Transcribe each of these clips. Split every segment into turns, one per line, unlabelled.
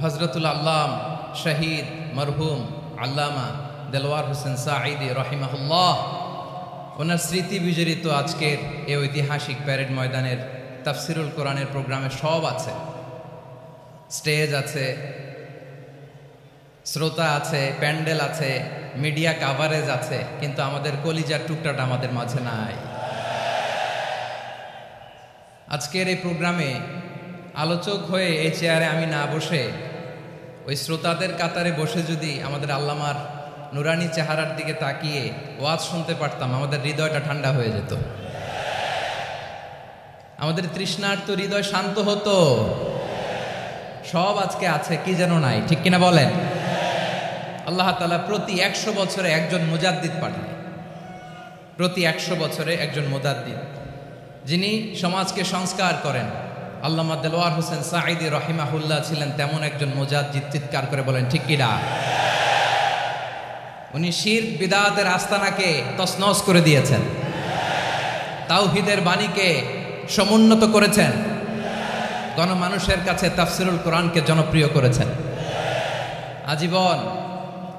হজরতুল আল্লাম শহীদ মরহুম আল্লামা দেলওয়ার হোসেন সাঈদী রহিমাহুল্লাহ ওনার স্মৃতি বিজড়িত আজকের এই ঐতিহাসিক প্যারেড ময়দানের তাফসিরুল কোরআনের প্রোগ্রামে সব আছে। স্টেজ আছে, শ্রোতা আছে, প্যান্ডেল আছে, মিডিয়া কাভারেজ আছে, কিন্তু আমাদের কলিজার টুকটাটা আমাদের মাঝে নাই। আজকের এই প্রোগ্রামে আলোচক হয়ে এই চেয়ারে আমি না বসে ওই শ্রোতাদের কাতারে বসে যদি আমাদের আল্লামার নুরানি চেহারার দিকে তাকিয়ে ওয়াজ শুনতে পারতাম, আমাদের হৃদয়টা ঠান্ডা হয়ে যেত, আমাদের তৃষ্ণার্ত হৃদয় শান্ত হতো। সব আজকে আছে, কি যেন নাই, ঠিক কিনা বলেন? আল্লাহ তাআলা প্রতি 100 বছরে একজন মুজাদ্দিদ পাঠান, প্রতি 100 বছরে একজন মুজাদ্দিদ, যিনি সমাজকে সংস্কার করেন। আল্লামা দেলওয়ার হোসেন সাঈদী রহিমাহুল্লাহ ছিলেন তেমন একজন মুজাদ্দিদ। চিৎকার করে বলেন ঠিক কিনা? উনি শিরক বিদআতের আস্তানাকে তছনছ করে দিয়েছেন, তাওহীদের বাণীকে সমুন্নত করেছেন, গণমানুষের কাছে তাফসিরুল কোরআনকে জনপ্রিয় করেছেন।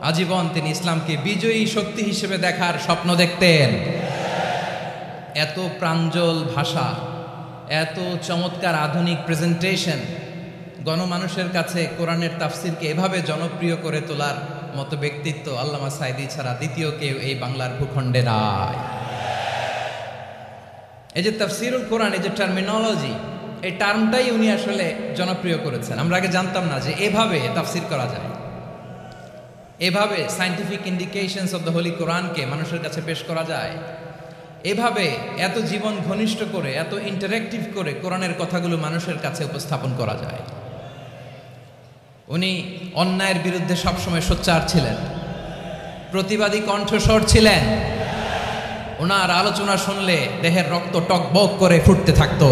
আজীবন তিনি ইসলামকে বিজয়ী শক্তি হিসেবে দেখার স্বপ্ন দেখতেন। এত প্রাঞ্জল ভাষা, এত চমৎকার আধুনিক প্রেজেন্টেশন, গণমানুষের কাছে কোরআনের তাফসিরকে এভাবে জনপ্রিয় করে তোলার মতো ব্যক্তিত্ব আল্লামা সাঈদী ছাড়া দ্বিতীয় কেউ এই বাংলার ভূখণ্ডে নাই। এই যে তাফসিরুল কোরআন, এই যে টার্মিনোলজি, এই টার্মটাই উনি আসলে জনপ্রিয় করেছেন। আমরা আগে জানতাম না যে এভাবে তাফসির করা যায়, এভাবে scientific indications of the Holi কোরআনকে মানুষের কাছে পেশ করা যায়, এভাবে এত জীবন ঘনিষ্ঠ করে, এত ইন্টারেক্টিভ করে কোরআনের কথাগুলো মানুষের কাছে উপস্থাপন করা যায়। উনি অন্যায়ের বিরুদ্ধে সবসময় সোচ্চার ছিলেন, প্রতিবাদী কণ্ঠস্বর ছিলেন। ওনার আলোচনা শুনলে দেহের রক্ত টকবক করে ফুটতে থাকতো।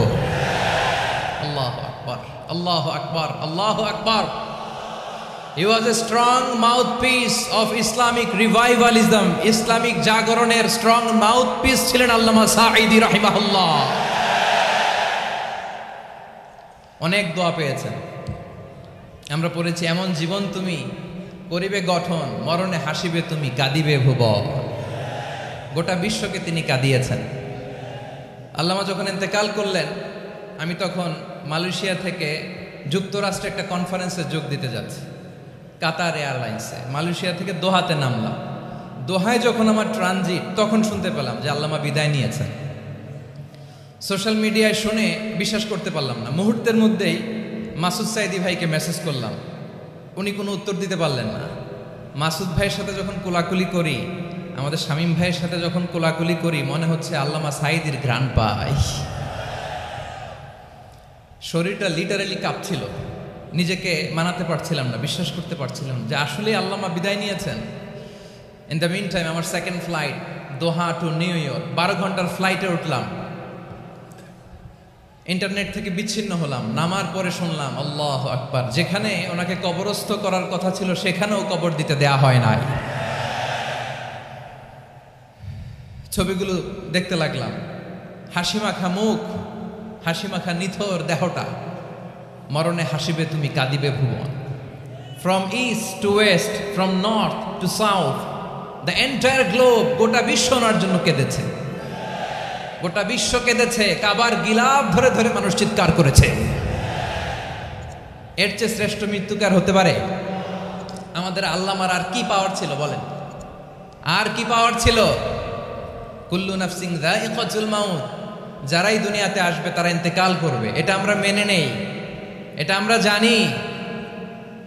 আল্লাহু আকবার, আল্লাহু আকবার, আল্লাহু আকবার। He was a strong mouthpiece of Islamic revivalism. Islamic জাগরণের স্ট্রং মাউথপিস ছিলেন আল্লামা সাঈদী রাহিমাহুল্লাহ। অনেক দোয়া পেয়েছেন, আমরা পড়েছি, এমন জীবন তুমি করিবে গঠন, মরণে হাসিবে তুমি, কাঁদিবে ভুবন। গোটা বিশ্বকে তিনি কাঁদিয়েছেন। আল্লামা যখন ইন্তেকাল করলেন, আমি তখন মালয়েশিয়া থেকে যুক্তরাষ্ট্রে একটা কনফারেন্সে যোগ দিতে যাচ্ছি, কাতার এয়ারলাইন্সে। মালয়েশিয়া থেকে দোহাতে নামলাম। দোহায় যখন আমার ট্রানজিট, তখন শুনতে পেলাম যে আল্লামা বিদায় নিয়েছেন। সোশ্যাল মিডিয়ায় শুনে বিশ্বাস করতে পারলাম না। মুহূর্তের মধ্যেই মাসুদ সাঈদী ভাইকে মেসেজ করলাম, উনি কোনো উত্তর দিতে পারলেন না। মাসুদ ভাইয়ের সাথে যখন কোলাকুলি করি, আমাদের শামীম ভাইয়ের সাথে যখন কোলাকুলি করি, মনে হচ্ছে আল্লামা সাঈদীর ঘ্রাণ পাই। শরীরটা লিটারালি কাঁপছিল, নিজেকে মানাতে পারছিলাম না, বিশ্বাস করতে পারছিলাম যে আসলে আল্লামা বিদায় নিয়েছেন। ইন দ্য মিন টাইম আমার সেকেন্ড ফ্লাইট, দোহা টু নিউ ইয়র্ক, 12 ঘন্টার ফ্লাইটে উঠলাম। ইন্টারনেট থেকে বিচ্ছিন্ন হলাম। নামার পরে শুনলাম আল্লাহু আকবার, যেখানে ওনাকে কবরস্থ করার কথা ছিল সেখানেও কবর দিতে দেয়া হয় নাই। ছবিগুলো দেখতে লাগলাম, হাসিমাখা মুখ, হাসিমাখা নিথর দেহটা, মরণে হাসিবে তুমি, কাঁদিবে ভুবন। From east to west, from north to south, the entire globe, গোটা বিশ্ব ওনার জন্য কেঁদেছে, গোটা বিশ্ব কেঁদেছে। কাবার গিলাফ ধরে ধরে মানুষ চিৎকার করেছে। এর চেয়ে শ্রেষ্ঠ মৃত্যুকার হতে পারে? আমাদের আল্লামার আর কি পাওয়ার ছিল বলেন? আর কি পাওয়ার ছিল? কুল্লু নাফসিন যায়িকাতুল মাউত, যারাই দুনিয়াতে আসবে তারা ইন্তেকাল করবে, এটা আমরা মেনে নেই, এটা আমরা জানি।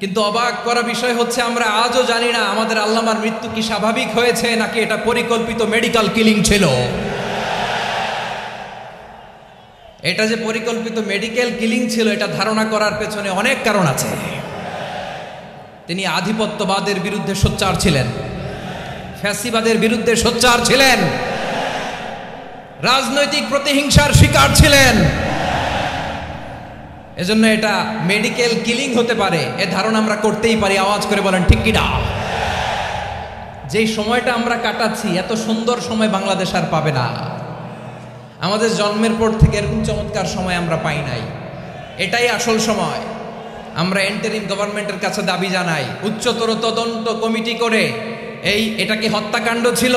কিন্তু অবাক করা বিষয় হচ্ছে আমরা আজও জানি না আমাদের আল্লামার মৃত্যু কি স্বাভাবিক হয়েছে নাকি এটা পরিকল্পিত মেডিকেল কিলিং ছিল। এটা যে পরিকল্পিত মেডিকেল কিলিং ছিল, এটা ধারণা করার পেছনে অনেক কারণ আছে। তিনি আধিপত্যবাদের বিরুদ্ধে সোচ্চার ছিলেন, ফ্যাসিবাদের বিরুদ্ধে সোচ্চার ছিলেন, রাজনৈতিক প্রতিহিংসার শিকার ছিলেন। এজন্য এটা মেডিকেল কিলিং হতে পারে এ ধারণা আমরা করতেই পারি। আওয়াজ করে বলেন ঠিক কিনা? যেই সময়টা আমরা কাটাচ্ছি, এত সুন্দর সময় বাংলাদেশ আর পাবে না। আমাদের জন্মের পর থেকে এরকম চমৎকার সময় আমরা পাই নাই। এটাই আসল সময়। আমরা ইন্টারিম গভর্নমেন্টের কাছে দাবি জানাই, উচ্চতর তদন্ত কমিটি করে এটা কি হত্যাকাণ্ড ছিল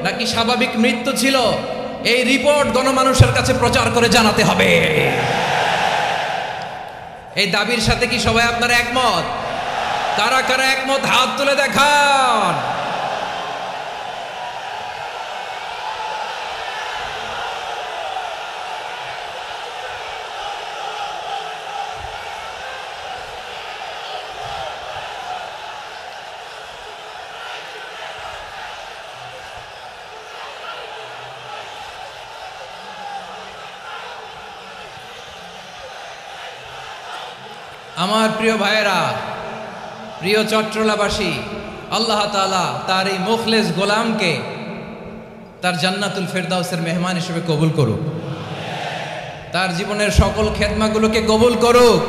নাকি স্বাভাবিক মৃত্যু ছিল, এই রিপোর্ট গণমানুষের কাছে প্রচার করে জানাতে হবে। এই দাবির সাথে কি সবাই আপনারা একমত? কারা কারা একমত হাত তুলে দেখান। আমার প্রিয় ভাইয়েরা, প্রিয় চট্টলাবাসী, আল্লাহ তাআলা তার এই মুখলেস গোলামকে তার জান্নাতুল ফেরদাউসের মেহমান হিসেবে কবুল করুক, তার জীবনের সকল খেদমাগুলোকে কবুল করুক,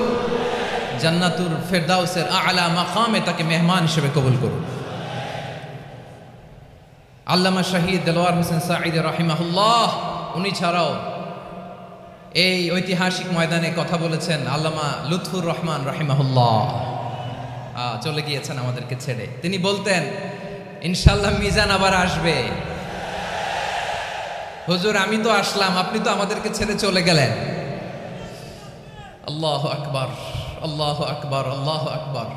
জান্নাতুল ফেরদাউসের আলা মাকামে তাকে মেহমান হিসেবে কবুল করুক। আল্লামা শহীদ দেলোয়ার হোসেন সাঈদী রাহিমাহুল্লাহ, উনি ছাড়াও এই ঐতিহাসিক ময়দানে কথা বলেছেন আল্লামা লুৎফুর রহমান রাহিমাহুল্লাহ, চলে গিয়েছেন আমাদেরকে ছেড়ে। তিনি বলতেন, ইনশাআল্লাহ মিজান আবার আসবে। হুজুর আমি তো আসলাম, আপনি তো আমাদেরকে ছেড়ে চলে গেলেন। আল্লাহু আকবার, আল্লাহু আকবার, আল্লাহু আকবার।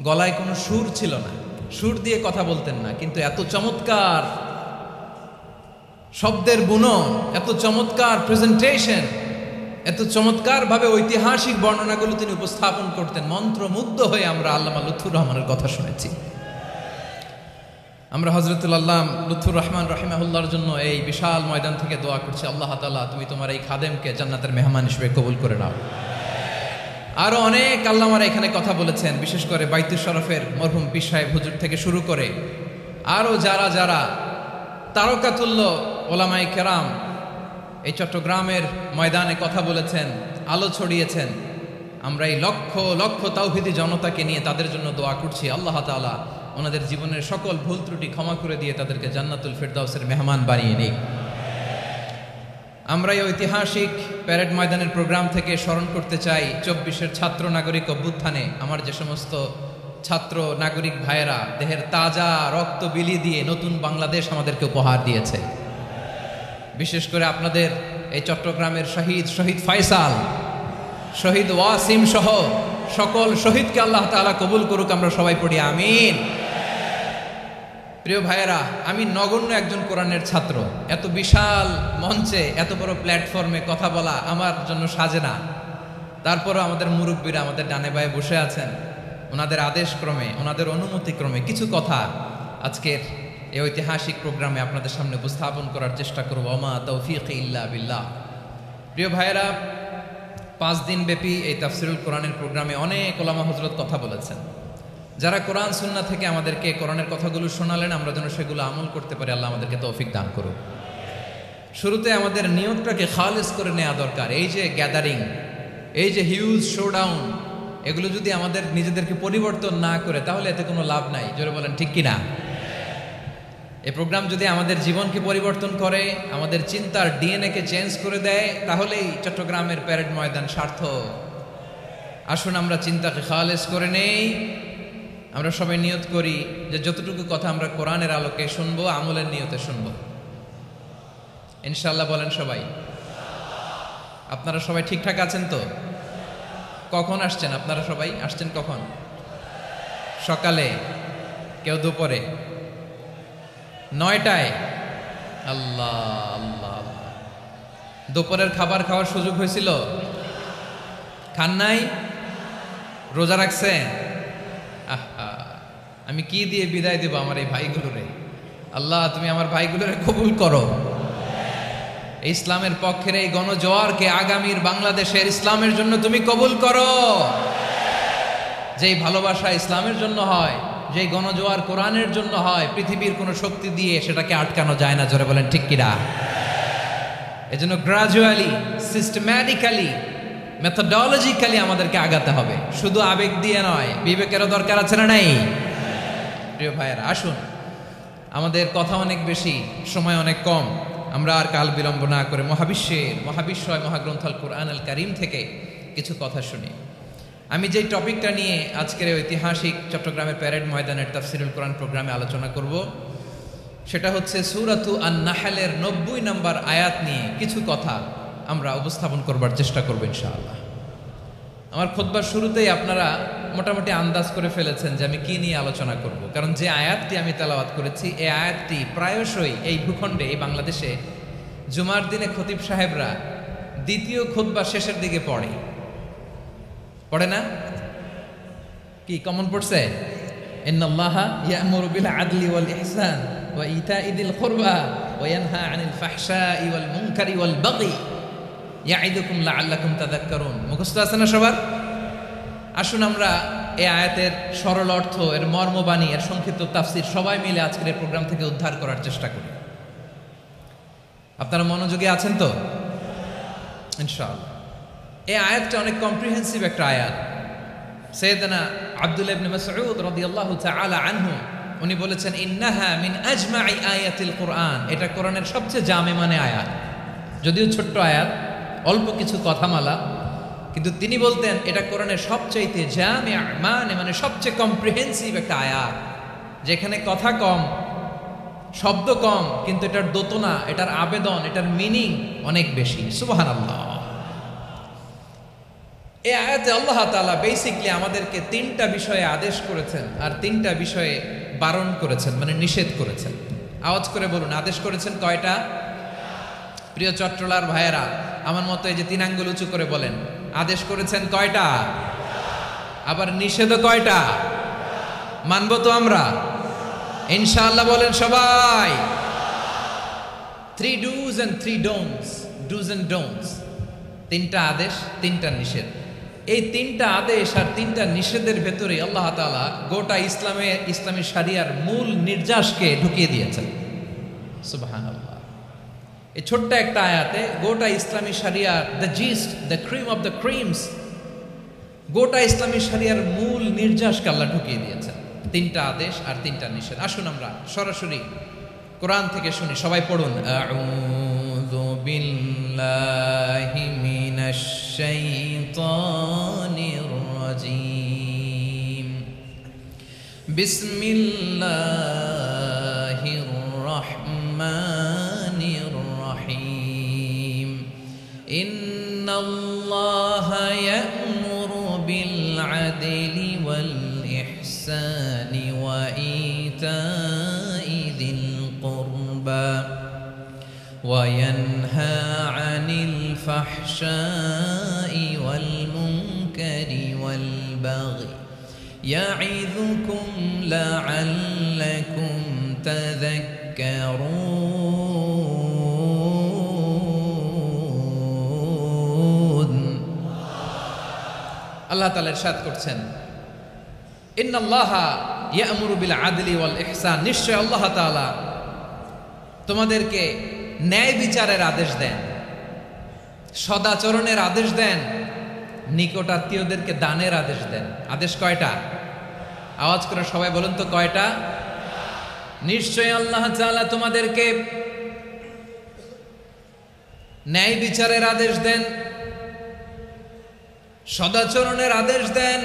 গলায় কোনো সুর ছিল না, সুর দিয়ে কথা বলতেন না, কিন্তু এত চমৎকার শব্দের বুনন, এত চমৎকার প্রেজেন্টেশন, এত চমৎকার ভাবে ঐতিহাসিক বর্ণনাগুলো তিনি উপস্থাপন করতেন। মন্ত্রমুগ্ধ হয়ে আমরা আল্লামা লুৎফুর রহমানের কথা শুনেছি। আমরা হযরতুল আল্লাহ লুৎফুর রহমান রাহিমাহুল্লাহর জন্য এই বিশাল ময়দান থেকে দোয়া করছি, আল্লাহ তাআলা তুমি তোমার এই খাদেমকে জান্নাতের মেহমান হিসেবে কবুল করে নাও। আরো অনেক আল্লামারা এখানে কথা বলেছেন, বিশেষ করে বাইতুল শরফের মরহুম পীর সাহেব হুজুর থেকে শুরু করে আরো যারা যারা তারকাতুল্য ওলামায়ে কেরাম এই চট্টগ্রামের ময়দানে কথা বলেছেন, আলো ছড়িয়েছেন। আমরা এই লক্ষ লক্ষ তাওহীদি জনতাকে নিয়ে তাদের জন্য দোয়া করছি, আল্লাহ তাআলা ওনাদের জীবনের সকল ভুল ত্রুটি ক্ষমা করে দিয়ে তাদেরকে জান্নাতুল ফেরদাউসের মেহমান বানিয়ে নিক। আমরা এই ঐতিহাসিক প্যারেড ময়দানের প্রোগ্রাম থেকে স্মরণ করতে চাই 24-এর ছাত্র নাগরিক অভ্যুত্থানে আমার যে সমস্ত ছাত্র নাগরিক ভাইয়েরা দেহের তাজা রক্ত বিলি দিয়ে নতুন বাংলাদেশ আমাদেরকে উপহার দিয়েছে। বিশেষ করে আপনাদের এই চট্টগ্রামের শহীদ ফয়সাল, শহীদ ওয়াসিম সহ সকল শহীদকে আল্লাহ তাআলা কবুল করুক। আমরা সবাই পড়ি আমিন। প্রিয় ভাইয়েরা, আমি নগণ্য একজন কোরআনের ছাত্র, এত বিশাল মঞ্চে এত বড় প্ল্যাটফর্মে কথা বলা আমার জন্য সাজে না। তারপরও আমাদের মুরব্বীরা আমাদের ডানে বায়ে বসে আছেন, ওনাদের আদেশ ক্রমে, ওনাদের অনুমতি ক্রমে কিছু কথা আজকের এই ঐতিহাসিক প্রোগ্রামে আপনাদের সামনে উপস্থাপন করার চেষ্টা করব। ওমা তৌফিক ইল্লা বিল্লাহ। প্রিয় ভাইয়েরা, 5 দিন ব্যাপী এই তাফসিরুল কোরআনের প্রোগ্রামে অনেক ওলামা হযরত কথা বলেছেন। যারা কোরআন সুন্নাহ থেকে আমাদেরকে কোরআনের কথাগুলো শোনালেন, আমরা যেন সেগুলো আমল করতে পারি, আল্লাহ আমাদেরকে তৌফিক দান করুন। শুরুতে আমাদের নিয়তটাকে খালিস করে নেওয়া দরকার। এই যে গ্যাদারিং, এই যে হিউজ শোডাউন, এগুলো যদি আমাদের নিজেদেরকে পরিবর্তন না করে তাহলে এতে কোনো লাভ নাই। জোরে বলেন ঠিক কিনা? এই প্রোগ্রাম যদি আমাদের জীবনকে পরিবর্তন করে, আমাদের চিন্তার ডিএনএ-কে চেঞ্জ করে দেয়, তাহলেই চট্টগ্রামের প্যারেড ময়দান সার্থক। আসুন আমরা চিন্তাকে খালেস করে নেই। আমরা সবাই নিয়ত করি যে যতটুকু কথা আমরা কোরআনের আলোকে শুনবো, আমলের নিয়তে শুনবো ইনশাআল্লাহ। বলেন সবাই। আপনারা সবাই ঠিকঠাক আছেন তো? কখন আসছেন? আপনারা সবাই আসছেন কখন? সকালে, কেউ দুপুরে, 9টায়? আল্লাহ আল্লাহ। দুপুরের খাবার খাওয়ার সুযোগ হয়েছিল? খান নাই? রোজা রাখছেন? আহা, আমি কি দিয়ে বিদায় দেব আমার এই ভাইগুলোরে? আল্লাহ তুমি আমার ভাইগুলোরে কবুল করো। ইসলামের পক্ষের এই গণজোয়ারকে আগামীর বাংলাদেশের ইসলামের জন্য তুমি কবুল করো। যেই ভালোবাসা ইসলামের জন্য হয়, যেই গণজোয়ার কোরআনের জন্য হয়, পৃথিবীর কোনো শক্তি দিয়ে সেটাকে আটকানো যায় না। জোরে বলেন ঠিক কিনা? এজন্য গ্রাজুয়ালি, সিস্টেম্যাটিক্যালি, মেথোডোলজিক্যালি আমাদেরকে আগাতে হবে, শুধু আবেগ দিয়ে নয়। বিবেকেরও দরকার আছে না নাই? প্রিয় ভাইয়েরা, আসুন, আমাদের কথা অনেক বেশি, সময় অনেক কম। আমরা আর কাল বিলম্ব না করে মহাবিশ্বয় মহাগ্রন্থ আল কোরআন আল কারীম থেকে কিছু কথা শুনি। আমি যেই টপিকটা নিয়ে আজকের ঐতিহাসিক চট্টগ্রামের প্যারেড ময়দানের তাফসিরুল কোরআন প্রোগ্রামে আলোচনা করব, সেটা হচ্ছে সূরাতু আন-নাহলের 90 নম্বর আয়াত নিয়ে কিছু কথা আমরা উপস্থাপন করবার চেষ্টা করব ইনশাআল্লাহ। আমার খুতবার শুরুতেই আপনারা মোটামুটি আন্দাজ করে ফেলেছেন যে আমি কি নিয়ে আলোচনা করব, কারণ যে আয়াতটি আমি তেলাওয়াত করেছি এই আয়াতটি প্রায়শই এই ভূখণ্ডে, এই বাংলাদেশে জুমার দিনে খতিব সাহেবরা দ্বিতীয় খুতবা শেষের দিকে পড়ে না? কি কমন পড়ছে? ইন্নাল্লাহা ইয়া'মুরু বিল আদলি ওয়াল ইহসান ওয়া ইতা'i যিল কুরবা ওয়া ইয়ানহা আনিল ফাহশাই ওয়াল মুনকারি ওয়াল বাগি ইয়া'iদুকুম লা'আল্লাকুম তাযাক্কারুন। মুখস্থ আছে না সবার? আসুন আমরা এই আয়াতের সরল অর্থ, এর মর্মবাণী, এর সংক্ষিপ্ত তাফসীর সবাই মিলে আজকের এই প্রোগ্রাম থেকে উদ্ধার করার চেষ্টা করি। আপনারা মনোযোগী আছেন তো? ইনশাআল্লাহ। এই আয়াতটা অনেক কম্প্রিহেন্সিভ একটা আয়াত। সাইয়েদনা আব্দুল্লাহ ইবনে মাসউদ রাদিয়াল্লাহু তাআলা আনহু উনি বলেছেন, ইন্নাহা মিন আজমাই আয়াতিল কুরআন, এটা কোরআনের সবচেয়ে জামে মানে আয়াত। যদিও ছোট্ট আয়াত, অল্প কিছু কথামালা, কিন্তু তিনি বলতেন এটা কোরআনের সবচাইতে জামে মানে সবচেয়ে কম্প্রিহেন্সিভ একটা আয়াত, যেখানে কথা কম, শব্দ কম, কিন্তু এটার দোতনা, এটার আবেদন, এটার মিনিং অনেক বেশি। সুবহানাল্লাহ। এই আয়াতে আল্লাহ তাআলা বেসিক্যালি আমাদেরকে 3টা বিষয়ে আদেশ করেছেন আর 3টা বিষয়ে বারণ করেছেন, মানে নিষেধ করেছেন। আওয়াজ করে বলুন, আদেশ করেছেন কয়টা? প্রিয় চট্টলার ভাইয়েরা, আমার মতো এই যে 3 আঙ্গুল উঁচু করে বলেন, আদেশ করেছেন কয়টা? আবার নিষেধও কয়টা? মানবো তো আমরা ইনশাআল্লাহ? বলেন সবাই। 3 do's and 3 don'ts, do's and don'ts, 3টা আদেশ, 3টা নিষেধ। এই 3টা আদেশ আর 3টা নিষেধের ভেতরে আল্লাহ তাআলা গোটা ইসলামী শরিয়ার মূল নির্যাসকে ঢুকিয়ে দিয়েছেন। সুবহানাল্লাহ। এই ছোট্ট একটা আয়াতে গোটা ইসলামী শরিয়ার, the gist, the cream of the creams, গোটা ইসলামী শরিয়ার মূল নির্যাসকে আল্লাহ ঢুকিয়ে দিয়েছেন। 3টা আদেশ আর 3টা নিষেধ। আসুন আমরা সরাসরি কোরআন থেকে শুনি, সবাই পড়ুন। আউযু বিল্লাহি মিনাশ শাইতানির রাজীম। বিসমিল্লাহির রাহমানির রাহিম। ইন্নাল্লাহা ইয়া'মুরু বিল আদলি ওয়াল ইহসানি ওয়া ইতা'i যিল কুরবা ওয়া ইয়ানহা আনিল ফাহশাই ওয়াল মুনকারি ওয়াল বাগি ইয়া'iযুকুম লা'আল্লাকুম তাযাক্কারুন। আল্লাহ তাআলা ইরশাদ করছেন, ইন্নাল্লাহা ইয়া'মুরু বিল আদলি ওয়াল ইহসান, নিশ্চয় আল্লাহ তাআলা তোমাদেরকে ন্যায় বিচারের আদেশ দেন, সদাচরণের আদেশ দেন, নিকটাত্মীয়দেরকে দানের আদেশ দেন। আদেশ কয়টা? আওয়াজ করে সবাই বলুন তো কয়টা? নিশ্চয় আল্লাহ তাআলা তোমাদেরকে ন্যায় বিচারের আদেশ দেন, সদাচরণের আদেশ দেন,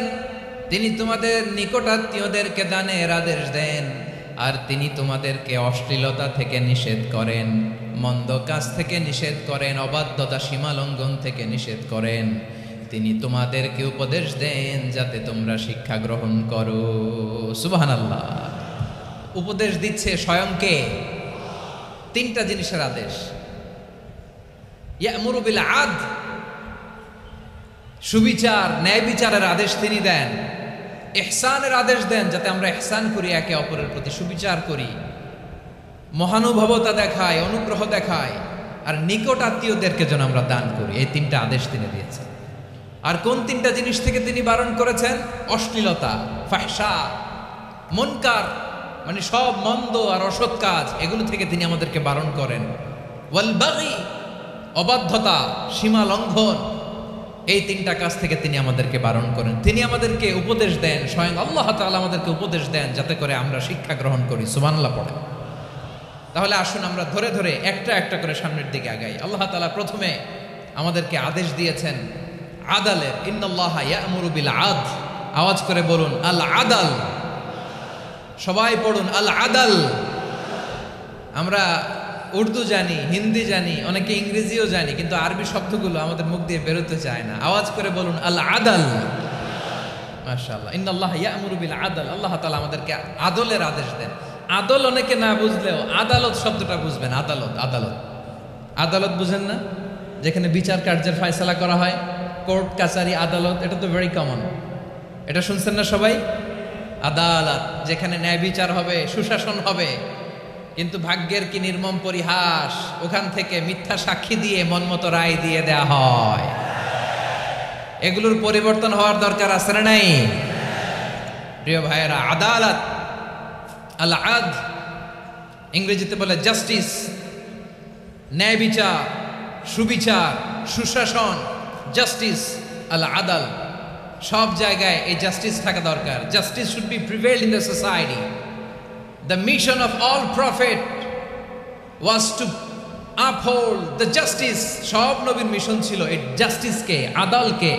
তিনি তোমাদের নিকটাত্মীয়দেরকে দানের আদেশ দেন, আর তিনি তোমাদেরকে অশ্লীলতা থেকে নিষেধ করেন, মন্দ কাজ থেকে নিষেধ করেন, অবাধ্যতা সীমা লঙ্ঘন থেকে নিষেধ করেন। তিনি তোমাদেরকে উপদেশ দেন যাতে তোমরা শিক্ষা গ্রহণ করো। সুবহানাল্লাহ। উপদেশ দিচ্ছে স্বয়ংকে। 3টা জিনিসের আদেশ। ইয়া'মুরু বিল আদল, সুবিচার, ন্যায় বিচারের আদেশ তিনি দেন। ইহসানের আদেশ দেন, যাতে আমরা ইহসান করি, একে অপরের প্রতি সুবিচার করি, মহানুভবতা দেখাই, অনুগ্রহ দেখাই, আর নিকট আত্মীয়দেরকে যেন আমরা দান করি। এই 3টা আদেশ তিনি দিয়েছেন। আর কোন 3টা জিনিস থেকে তিনি বারণ করেছেন? অশ্লীলতা, ফাহশা, মুনকার, মানে সব মন্দ আর অসৎ কাজ, এগুলো থেকে তিনি আমাদেরকে বারণ করেন। ওয়াল বাগি, অবাধ্যতা, সীমা লঙ্ঘন, এই 3টা কাজ থেকে তিনি আমাদেরকে বারণ করেন। তিনি আমাদেরকে উপদেশ দেন, স্বয়ং আল্লাহ তাআলা আমাদেরকে উপদেশ দেন যাতে করে আমরা শিক্ষা গ্রহণ করি। সুবহানাল্লাহ পড়ে। তাহলে আসুন আমরা ধরে ধরে একটা একটা করে সামনের দিকে আগাই। আল্লাহ তাআলা প্রথমে আমাদেরকে আদেশ দিয়েছেন আদালের। ইন্নাল্লাহা ইয়া'মুরু বিল আদল, আওয়াজ করে বলুন আল আদাল। সবাই পড়ুন আল আদাল। আমরা উর্দু জানি, হিন্দি জানি, অনেকে ইংরেজিও জানি, কিন্তু আরবি শব্দগুলো আমাদের মুখ দিয়ে বেরোতে চায় না। আওয়াজ করে বলুন আল আদাল। মাশাআল্লাহ, ইন্নাল্লাহা ইয়া'মুরু বিল আদল। আল্লাহ তাআলা আমাদেরকে আদলের আদেশ দেন। আদল অনেকে না বুঝলেও আদালত শব্দটা বুঝবেন। আদালত, আদালত, আদালত বুঝেন না? যেখানে বিচার কার্যের ফয়সালা করা হয়, কোর্ট কাচারি আদালত, এটা তো ভেরি কমন। এটা শুনছেন না সবাই? আদালত, যেখানে ন্যায় বিচার হবে, সুশাসন হবে। কিন্তু ভাগ্যের কি নির্মম পরিহাস, ওখান থেকে মিথ্যা সাক্ষী দিয়ে মনমতো রায় দিয়ে দেয়া হয়। এগুলোর পরিবর্তন হওয়ার দরকার আছে না নাই? প্রিয় ভাইয়েরা, আদালত, আল আদ, ইংরেজিতে বলে জাস্টিস, ন্যায় বিচার, সুবিচার, সুশাসন, জাস্টিস, আল আদাল। সব জায়গায় এই জাস্টিস থাকা দরকার। Justice should be prevailed in the society. The mission of all prophet was to uphold the justice. সব নবীর মিশন ছিল এই জাস্টিসকে, আদালকে,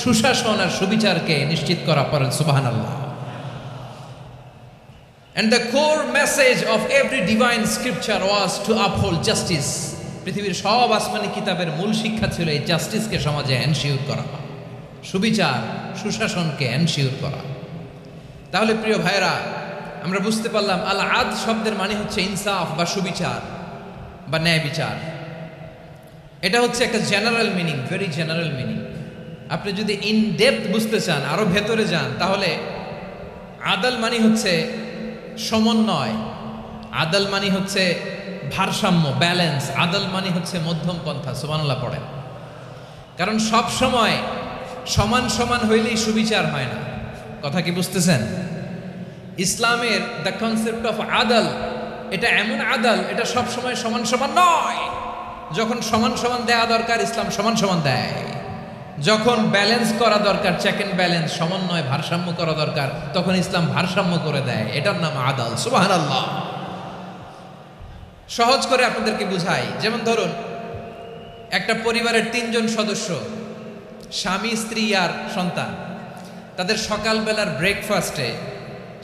সুশাসন আর সুবিচারকে নিশ্চিত করা। পড়েন সুবহানাল্লাহ। And the core message of every divine scripture was to uphold justice. পৃথিবীর সব আসমানি কিতাবের মূল শিক্ষা ছিল এই জাস্টিসকে সমাজে এনশিওর করা, সুবিচার, সুশাসনকে এনশিওর করা। তাহলে প্রিয় ভাইরা, আমরা বুঝতে পারলাম আল আদ শব্দের মানে হচ্ছে ইনসাফ বা সুবিচার বা ন্যায় বিচার। এটা হচ্ছে একটা general meaning, very general meaning. আপনি যদি ইন ডেপথ বুঝতে চান, আরো ভেতরে যান, তাহলে আদাল মানে হচ্ছে সমন্বয়, আদাল মানে হচ্ছে ভারসাম্য, ব্যালেন্স। আদাল মানে হচ্ছে মধ্যম পন্থা। সুবহানাল্লাহ পড়েন। কারণ সব সময় সমান সমান হইলেই সুবিচার হয় না। কথা কি বুঝতেছেন? ইসলামের দ্য কনসেপ্ট অফ আদাল, এটা এমন আদাল, এটা সব সময় সমান সমান নয়। যখন সমান সমান দেয়া দরকার, ইসলাম সমান সমান দেয়। যখন ব্যালেন্স করা দরকার, চেক এন্ড ব্যালেন্স, সমন্বয়, ভারসাম্য করা দরকার, তখন ইসলাম ভারসাম্য করে দেয়। এটার নাম আদাল। সুবহানাল্লাহ। সহজ করে আপনাদেরকে বুঝাই। যেমন ধরুন, একটা পরিবারের 3 জন সদস্য, স্বামী, স্ত্রী আর সন্তান। তাদের সকালবেলার ব্রেকফাস্টে,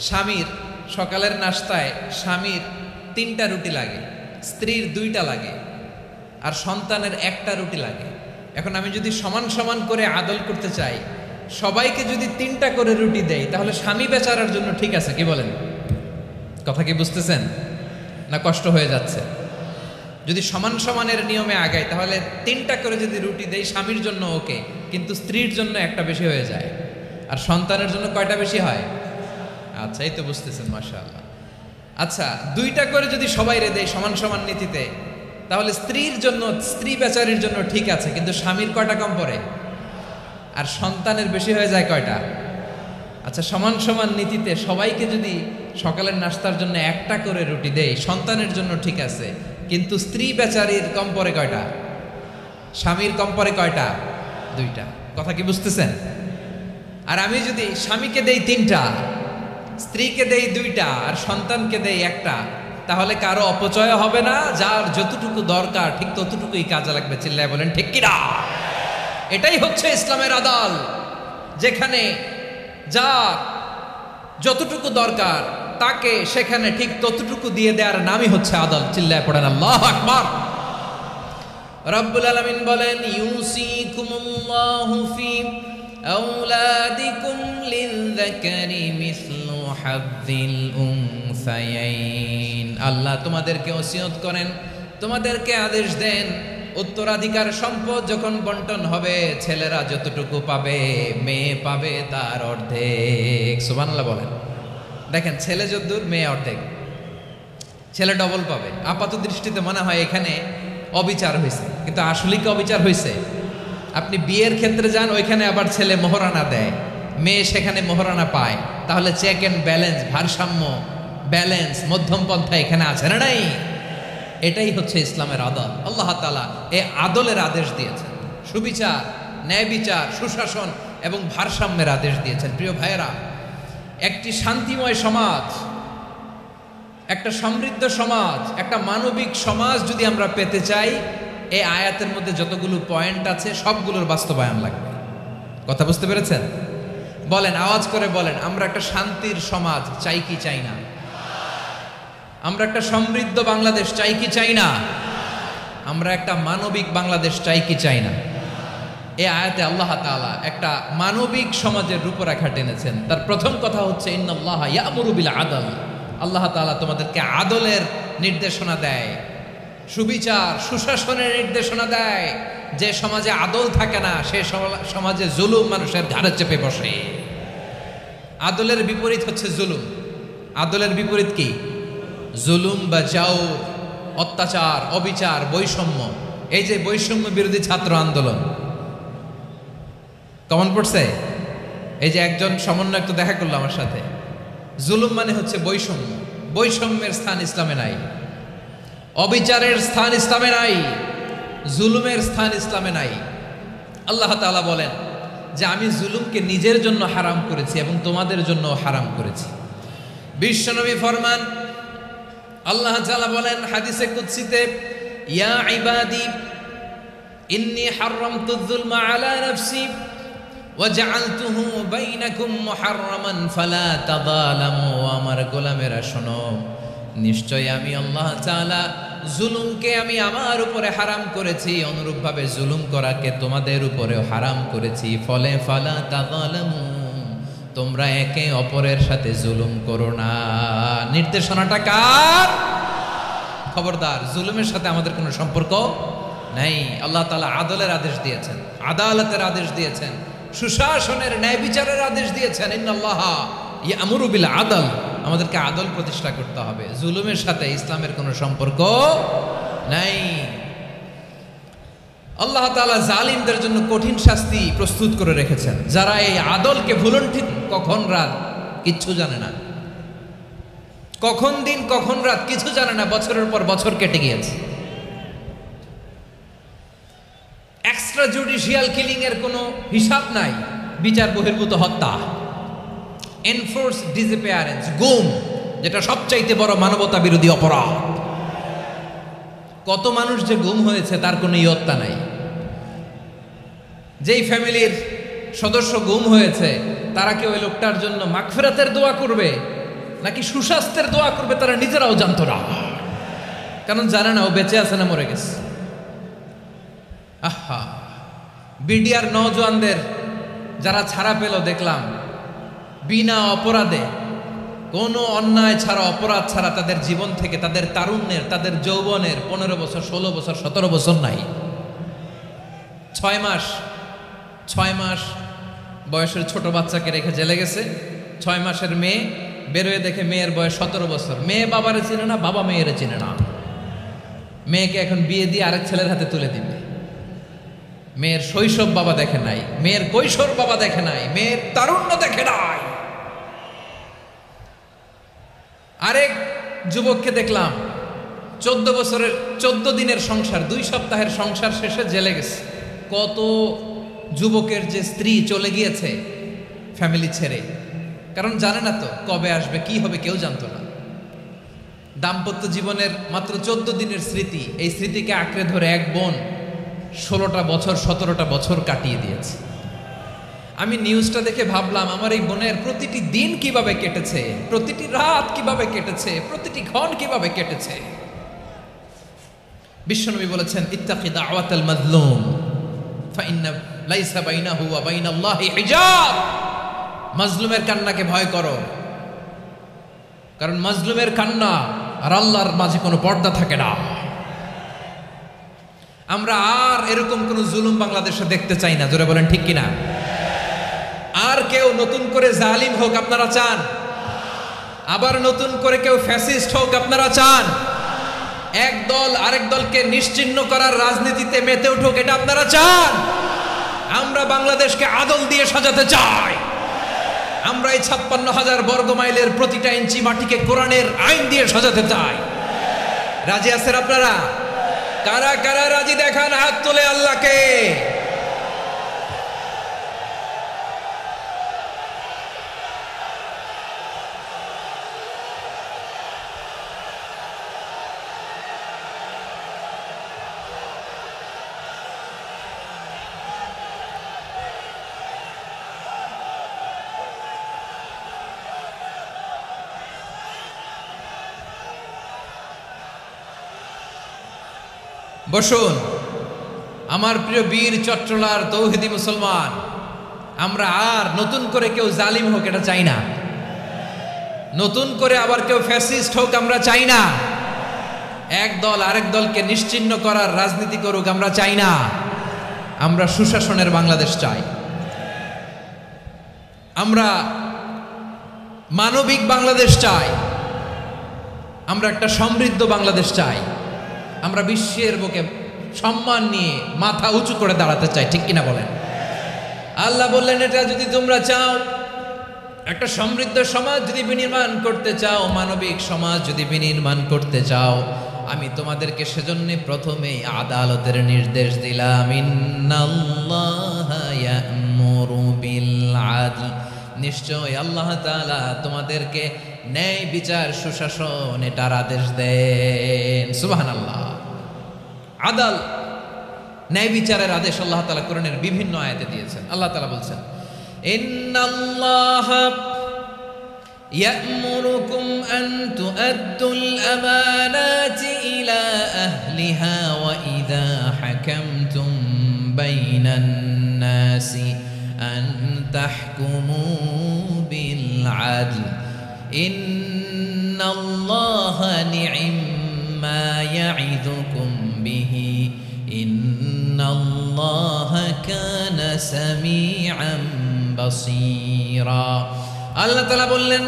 স্বামীর সকালের নাস্তায় স্বামীর 3টা রুটি লাগে, স্ত্রীর 2টা লাগে, আর সন্তানের 1টা রুটি লাগে। এখন আমি যদি সমান সমান করে আদল করতে চাই, সবাইকে যদি 3টা করে রুটি দেই, তাহলে স্বামী বেচারার জন্য ঠিক আছে? কি বলেন? কথা কি বুঝতেছেন না কষ্ট হয়ে যাচ্ছে? যদি সমান সমানের নিয়মে আগাই, তাহলে 3টা করে যদি রুটি দেই, স্বামীর জন্য ওকে, কিন্তু স্ত্রীর জন্য 1টা বেশি হয়ে যায়। আর সন্তানের জন্য কয়টা বেশি হয়? আচ্ছা, এই তো বুঝতেছেন, মাশাআল্লাহ। আচ্ছা, 2টা করে যদি সবাই রে দেয় সমান সমান নীতিতে, তাহলে স্ত্রীর জন্য, স্ত্রী বেচারির জন্য ঠিক আছে, কিন্তু স্বামীর কয়টা কম পড়ে? আর সন্তানের বেশি হয়ে যায় কয়টা? আচ্ছা, সমান সমান নীতিতে সবাইকে যদি সকালের নাস্তার জন্য 1টা করে রুটি দেই, সন্তানের জন্য ঠিক আছে, কিন্তু স্ত্রী বেচারির কম পড়ে কয়টা? স্বামীর কম পড়ে কয়টা? 2টা। কথা কি বুঝতেছেন? আর আমি যদি স্বামীকে দেই 3টা, স্ত্রীকে দেই 2টা, আর সন্তানকে দেই 1টা, তাহলে কারো অপচয় হবে না। যার যতটুকু দরকার ঠিক ততটুকুই কাজে লাগবে। চিল্লায় বলেন ঠিক কিনা? এটাই হচ্ছে ইসলামের আদাল, যেখানে যার যতটুকু দরকার তাকে সেখানে ঠিক ততটুকু দিয়ে দেওয়ার নামই হচ্ছে আদাল। চিল্লায় পড়েন আল্লাহু আকবার। রব্বুল আলামিন বলেন, ইউসিকুমুল্লাহু ফি আওলাদিকুম লিযযাকারি মিসলু হাযযিল উনসায়াইন। আল্লাহ তোমাদেরকে ওসিয়ত করেন, তোমাদেরকে আদেশ দেন, উত্তরাধিকার সম্পদ যখন বন্টন হবে, ছেলেরা যতটুকু পাবে, মেয়ে পাবে তার অর্ধেক। সুবহানাল্লাহ বলেন। দেখেন, ছেলে যদ্দূর, মেয়ে অর্ধেক, ছেলে ডবল পাবে। আপাত দৃষ্টিতে মনে হয় এখানে অবিচার হয়েছে, কিন্তু আসলে কি অবিচার হয়েছে? আপনি বিয়ের ক্ষেত্রে যান, ওইখানে আবার ছেলে মোহরানা দেয়, মেয়ে সেখানে মোহরানা পায়। তাহলে চেক এন্ড ব্যালেন্স, ভারসাম্য, ব্যালেন্স, মধ্যম পন্থা এখানে আছে না নাই? এটাই হচ্ছে ইসলামের আদল। আল্লাহ তাআলা এই আদলের আদেশ দিয়েছেন, সুবিচার, ন্যায় বিচার, সুশাসন এবং ভারসাম্যের আদেশ দিয়েছেন। প্রিয় ভাইয়েরা, একটি শান্তিময় সমাজ, একটা সমৃদ্ধ সমাজ, একটা মানবিক সমাজ যদি আমরা পেতে চাই, এই আয়াতের মধ্যে যতগুলো পয়েন্ট আছে সবগুলোর বাস্তবায়ন লাগবে। কথা বুঝতে পেরেছেন? বলেন, আওয়াজ করে বলেন, আমরা একটা শান্তির সমাজ চাই কি চাই না? আমরা একটা সমৃদ্ধ বাংলাদেশ চাই কি চাই না? আমরা একটা মানবিক বাংলাদেশ চাই কি চাই না? এই আয়াতে আল্লাহ তাআলা একটা মানবিক সমাজের রূপরেখা টেনেছেন। তার প্রথম কথা হচ্ছে ইন্নাল্লাহা ইয়ামুরু বিল আদল। আল্লাহ তাআলা তোমাদেরকে আদলের নির্দেশনা দেয়, সুবিচার সুশাসনের নির্দেশনা দেয়। যে সমাজে আদল থাকে না সে সমাজে জুলুম মানুষের ঘাড়ে চেপে বসে। আদলের বিপরীত হচ্ছে জুলুম। আদলের বিপরীত কি? জুলুম বা জাওর, অত্যাচার, অবিচার, বৈষম্য। এই যে বৈষম্য বিরোধী ছাত্র আন্দোলন কমন পড়ছে? এই যে একজন সমন্বয়ক তো দেখা করলো আমার সাথে। জুলুম মানে হচ্ছে বৈষম্য। বৈষম্যের স্থান ইসলামে নাই, অবিচারের স্থান ইসলামে নাই, জুলুমের স্থান ইসলামে নাই। আল্লাহ তাআলা বলেন যে আমি জুলুমকে নিজের জন্য হারাম করেছি এবং তোমাদের জন্য হারাম করেছি। বিশ্বনবী ফরমান, আল্লাহ তাআলা বলেন হাদিসে কুদসিতে, ইয়া ইবাদি ইন্নী হারামতুয যুলমা আলা নাফসি ওয়া জাআলতুহু বাইনাকুম মুহাররামান ফালা তাযালামু। আমার গোলামেরা শোনো, নিশ্চয় আমি আল্লাহ তাআলা জুলুমকে আমি আমার উপরে হারাম করেছি, অনুরূপভাবে জুলুম করাকে তোমাদের উপরেও হারাম করেছি। ফলে ফালা তাযালামু, তোমরা একে অপরের সাথে জুলুম করো না। নির্দেশনাটা কার? খবরদার, জুলুমের সাথে আমাদের কোনো সম্পর্ক নাই। আল্লাহ তাআলা আদলের আদেশ দিয়েছেন, আদালতের আদেশ দিয়েছেন, সুশাসনের ন্যায় বিচারের আদেশ দিয়েছেন। ইন্নাল্লাহা ইয়ামুরু বিল আদল। আমাদেরকে আদল প্রতিষ্ঠা করতে হবে। জুলুমের সাথে ইসলামের কোনো সম্পর্ক নাই। আল্লাহ তাআলা জালিমদের জন্য কঠিন শাস্তি প্রস্তুত করে রেখেছেন। যারা এই আদলকে ভুলুণ্ঠিত, কখন রাত কিচ্ছু জানে না, কখন দিন কখন রাত কিছু জানে না, বছরের পর বছর কেটে গিয়েছে। এক্সট্রা জুডিশিয়াল কিলিং এর কোনো হিসাব নাই। বিচার বহির্ভূত হত্যা, এনফোর্স ডিসঅ্যাপিয়ারেন্স, গুম, যেটা সবচাইতে বড় মানবতা বিরোধী অপরাধ। কত মানুষ যে গুম হয়েছে তার কোনো ইয়ত্তা নাই। যেই ফ্যামিলির সদস্য গুম হয়েছে তারা কি ওই লোকটার জন্য মাগফিরাতের দোয়া করবে নাকি সুস্বাস্থ্যের দোয়া করবে তারা নিজেরাও জানতো না, কারণ জানে না ও বেঁচে আছে না মরে গেছে। আহা, বিডিআর নওজোয়ানদের যারা ছাড়া পেল দেখলাম, বিনা অপরাধে, কোনো অন্যায় ছাড়া, অপরাধ ছাড়া তাদের জীবন থেকে, তাদের তারুণ্যের, তাদের যৌবনের 15 বছর, 16 বছর, 17 বছর নাই, 6 মাস বয়সের ছোট বাচ্চাকে রেখে জেলে গেছে। 6 মাসের মেয়ে বেরোয় দেখে মেয়ের বয়স 17 বছর। মেয়ে বাবারে চিনে না, বাবা মেয়েরে চিনে না। মেয়েকে এখন বিয়ে দিয়ে আরেক ছেলের হাতে তুলে দিবে। মেয়ের শৈশব বাবা দেখে নাই, মেয়ের কৈশোর বাবা দেখে নাই, মেয়ের তারুণ্য দেখে নাই। আরেক যুবককে দেখলাম 14 বছরের 14 দিনের সংসার, 2 সপ্তাহের সংসার শেষে জেলে গেছে। কত যুবকের যে স্ত্রী চলে গিয়েছে ফ্যামিলি ছেড়ে, কারণ জানে না তো কবে আসবে, কি হবে, কেউ জানতো না। দাম্পত্য জীবনের মাত্র 14 দিনের স্মৃতি, এই স্মৃতিকে আঁকড়ে ধরে এক বোন 16টা বছর 17টা বছর কাটিয়ে দিয়েছে। আমি নিউজটা দেখে ভাবলাম, আমার এই বোনের প্রতিটি দিন কিভাবে কেটেছে, প্রতিটি রাত কিভাবে কেটেছে, প্রতিটি ক্ষণ কিভাবে কেটেছে। বিশ্বনবী বলেছেন, ইত্তাকি দাওয়াতাল মাজলুম ফাইন্না লাইসা বাইনাহু ওয়া বাইনাল্লাহি হিজাব। মাজলুমের কান্নাকে ভয় করো, কারণ মাজলুমের কান্না আর আল্লাহর মাঝে কোনো পর্দা থাকে না। আমরা আর এরকম কোন জুলুম বাংলাদেশে দেখতে চাই না। জোরে বলেন ঠিক কিনা? আর কেউ নতুন করে জালিম হোক আপনারা চান? আবার নতুন করে কেউ ফ্যাসিস্ট হোক আপনারা চান? এক দল আরেক দলকে নিশ্চিহ্ন করার রাজনীতিতে মেতে উঠুক এটা আপনারা চান? আমরা বাংলাদেশকে আদল দিয়ে সাজাতে চাই। আমরা এই 56,000 বর্গ মাইলের প্রতিটা ইঞ্চি মাটিকে কোরআনের আইন দিয়ে সাজাতে চাই। রাজি আছেন আপনারা? কারা কারা রাজি দেখান হাত তুলে আল্লাহকে। বসুন। আমার প্রিয় বীর চট্টলার তৌহিদি মুসলমান, আমরা আর নতুন করে কেউ জালিম হোক এটা চাই না, নতুন করে আবার কেউ ফ্যাসিস্ট হোক আমরা চাই না, এক দল আরেক দলকে নিশ্চিহ্ন করার রাজনীতি করুক আমরা চাই না। আমরা সুশাসনের বাংলাদেশ চাই, আমরা মানবিক বাংলাদেশ চাই, আমরা একটা সমৃদ্ধ বাংলাদেশ চাই, আমরা বিশ্বের বুকে সম্মান নিয়ে মাথা উঁচু করে দাঁড়াতে চাই, ঠিক কিনা বলেন? আল্লাহ বললেন, এটা যদি তোমরা চাও, একটা সমৃদ্ধ সমাজ যদি বিনির্মাণ করতে চাও, মানবিক সমাজ যদি বিনির্মাণ করতে চাও, আমি তোমাদেরকে সেজন্য প্রথমেই আদালতের নির্দেশ দিলাম। ইন্নাল্লাহা ইয়া'মুরু বিল আদল, নিশ্চয় আল্লাহ তাআলা তোমাদেরকে ন্যায় বিচার সুশাসন এটার আদেশ দেন। সুবহানাল্লাহ। আদাল, ন্যায় বিচারের আদেশ আল্লাহ তাআলা কোরআনের বিভিন্ন আয়াতে দিয়েছেন। আল্লাহ তাআলা বলছেন, ইন্নাল্লাহা يأمركم أن تؤدوا الأمانات إلى أهلها وإذا حكمتم بين الناس أن تحكموا بالعدل إن الله نعم ما يعظكم به إن الله كان سميعا بصيرا। আল্লাহ তাআলা বললেন,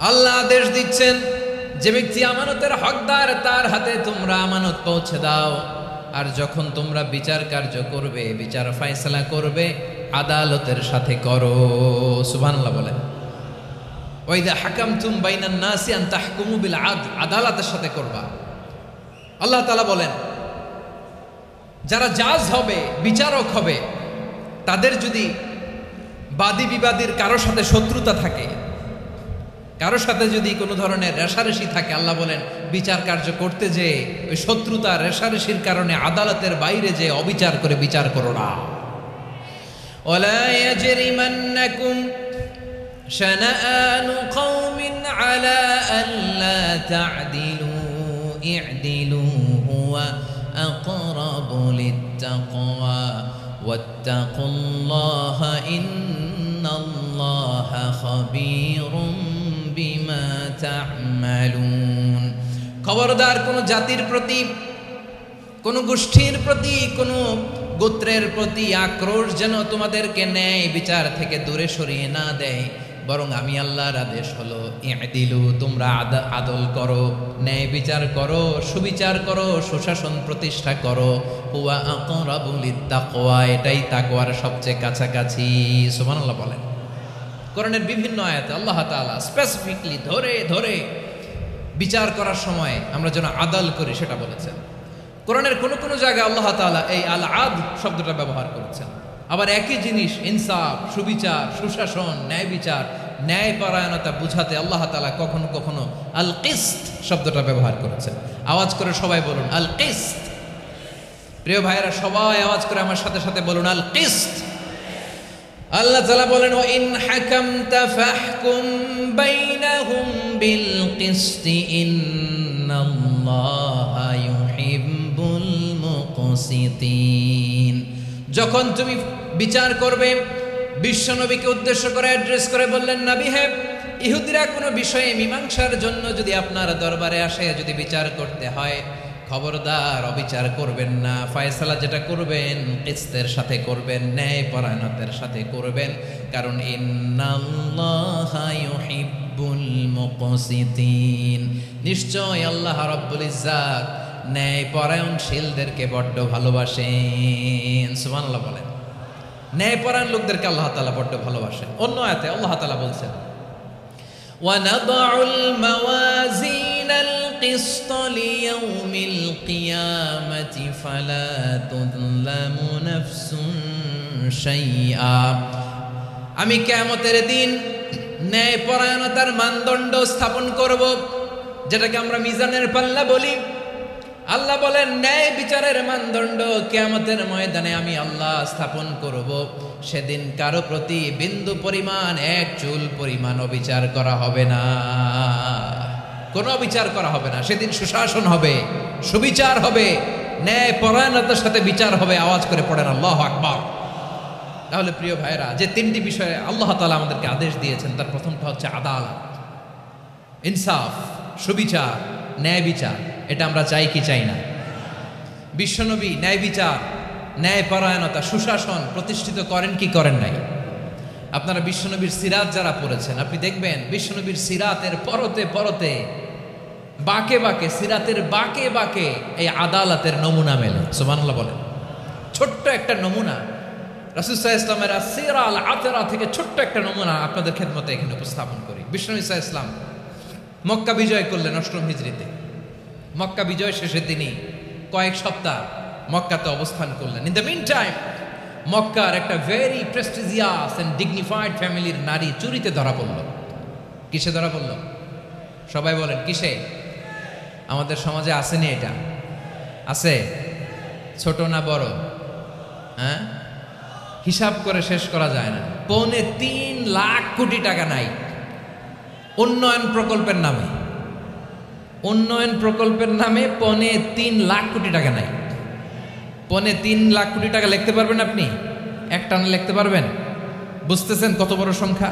আল্লাহ আদেশ দিচ্ছেন যে ব্যক্তি আমানতের হকদার তার হাতে তোমরা আমানত পৌঁছে দাও, আর যখন তোমরা বিচার কার্য করবে, বিচার ফয়সালা করবে, আদালতের সাথে করো। সুবহানাল্লাহ বলেন। ওয়াইদা হাকামতুম বাইনান নাসি আন তাহকুমু বিল আদল, আদালতের সাথে করবা। আল্লাহ তাআলা বলেন, যারা জাজ হবে, বিচারক হবে, তাদের যদি বাদী বিবাদীর কারোর সাথে শত্রুতা থাকে, কারোর সাথে যদি কোনো ধরনের রেষারেষি থাকে, আল্লাহ বলেন বিচার কার্য করতে যে ওই শত্রুতা রেষারেষির কারণে আদালতের বাইরে যে অবিচার করে বিচার করো না। ওয়ালা ইয়াজরিমান্নাকুম শানাআনু কওমিন আলা আল্লা তা'দিলু ই'দিলু হুয়া আকরাবু লিত্তাকওয়া ওয়াত্তাকুল্লাহা ইন্নাল্লাহা খাবীরুম বিমা তা'মালুন। খবরদার কোন জাতির প্রতি, কোন গোষ্ঠীর প্রতি, কোন গোত্রের প্রতি আক্রোশ যেন তোমাদেরকে ন্যায় বিচার থেকে দূরে সরিয়ে না দেয়, বরং আমি আল্লাহর আদেশ হলো ই'দিলু, তোমরা আদল করো, ন্যায় বিচার করো, সুবিচার করো, সুশাসন প্রতিষ্ঠা করো। হুয়া আকরাবু লিত্তাকওয়া, এটাই তাকওয়ার সবচেয়ে কাছাকাছি। সুবহানাল্লাহ বলেন। কোরআনের বিভিন্ন আয়াতে আল্লাহ তাআলা স্পেসিফিকলি ধরে ধরে বিচার করার সময় আমরা যেন আদাল করি সেটা বলেছেন। কোরআনের কোন কোন জায়গায় আল্লাহ তাআলা এই আল আদ শব্দটা ব্যবহার করেছেন। আবার একই জিনিস ইনসাফ, সুবিচার, সুশাসন, ন্যায় বিচার, ন্যায় পরায়ণতা বুঝাতে আল্লাহ তাআলা কখনো কখনো আল কিসত শব্দটা ব্যবহার করেছেন। আওয়াজ করে সবাই বলুন আল কিসত। প্রিয় ভাইরা, সবাই আওয়াজ করে আমার সাথে সাথে বলুন আল কিসত। আল্লাহ তাআলা বলেন, ওয়া ইন হাকামতা ফাহকুম বাইনাহুম বিল কিসতি ইন্নাল্লাহা ইউহিব্বুল মুকসিতিন। যখন তুমি বিচার করবে, বিশ্বনবীকে উদ্দেশ্য করে অ্যাড্রেস করে বললেন, নবী হে, ইহুদিরা কোনো বিষয়ে মীমাংসার জন্য যদি আপনার দরবারে আসে, যদি বিচার করতে হয়, খবরদার অবিচার করবেন না। ফয়সালা যেটা করবেন কিসতের সাথে করবেন, ন্যায় পরায়ণতার সাথে করবেন, কারণ ইন্নাল্লাহা ইউহিব্বুল মুকসিতিন, নিশ্চয় আল্লাহ রাব্বুল ইজ্জাত ন্যায় পরায়ণশীলদেরকে বড্ড ভালোবাসেন। সুবহানাল্লাহ বলেন। ন্যায় পরায়ণ লোকদেরকে আল্লাহ তাআলা বড্ড ভালোবাসেন। অন্য আয়াতে আল্লাহ তাআলা বলছেন, ওয়া নাদউল মাওয়াজিনাল কিসত লিয়াউমিল কিয়ামাতি ফালা তুযলামু নাফসুন শাইআ। আমি কিয়ামতের দিন ন্যায় পরায়ণতার মানদণ্ড স্থাপন করব, যেটাকে আমরা মিজানের পাল্লা বলি। আল্লাহ বলেন, ন্যায় বিচারের মানদণ্ড কিয়ামতের ময়দানে আমি আল্লাহ স্থাপন করব। সেদিন কারো প্রতি বিন্দু পরিমাণ, এক চুল পরিমাণ অবিচার করা হবে না, কোনো অবিচার করা হবে না। সেদিন সুশাসন হবে, সুবিচার হবে, ন্যায় পরায়ণতার সাথে বিচার হবে। আওয়াজ করে পড়েন আল্লাহু আকবার। তাহলে প্রিয় ভাইরা, যে তিনটি বিষয়ে আল্লাহ তাআলা আমাদেরকে আদেশ দিয়েছেন, তার প্রথমটা হচ্ছে আদালত, ইনসাফ, সুবিচার, ন্যায় বিচার। এটা আমরা চাই কি চাই না? বিশ্বনবী ন্যায় বিচার, ন্যায় পরায়ণতা, সুশাসন প্রতিষ্ঠিত করেন কি করেন নাই? আপনারা বিশ্বনবীর সিরাত যারা পড়েছেন, আপনি দেখবেন বিশ্বনবীর সিরাতের পরতে পরতে, বাঁকে বাঁকে, সিরাতের বাঁকে বাঁকে এই আদালতের নমুনা মেলে। সুবহানাল্লাহ বলেন। ছোট্ট একটা নমুনা রাসূল সাল্লাল্লাহু আলাইহি ওয়াসাল্লামের আসিরা আল আতরা থেকে ছোট্ট একটা নমুনা আপনাদের খেদমতে এখানে উপস্থাপন করি। বিশ্বনবী সাল্লাল্লাহু আলাইহি ওয়াসাল্লাম মক্কা বিজয় করলেন ৮ম হিজরিতে। মক্কা বিজয় শেষে তিনি কয়েক সপ্তাহ মক্কাতে অবস্থান করলেন। ইন দ্য মিন টাইম মক্কার একটা ভেরি প্রেস্টিজিয়াস এন্ড ডিগনিফাইড ফ্যামিলির নারী চুরিতে ধরা পড়ল। কিসে ধরা পড়ল? সবাই বলেন কিসে? আমাদের সমাজে আসেনি এটা? আছে? ছোট না বড়? হ্যাঁ, হিসাব করে শেষ করা যায় না। ৩.৫ লাখ কোটি টাকা নাই উন্নয়ন প্রকল্পের নামে। উন্নয়ন প্রকল্পের নামে ৩.৫ লাখ কোটি টাকা নাই। ৩.৫ লাখ কোটি টাকা লিখতে পারবেন আপনি? একটানা লিখতে পারবেন? বুঝতেছেন কত বড় সংখ্যা?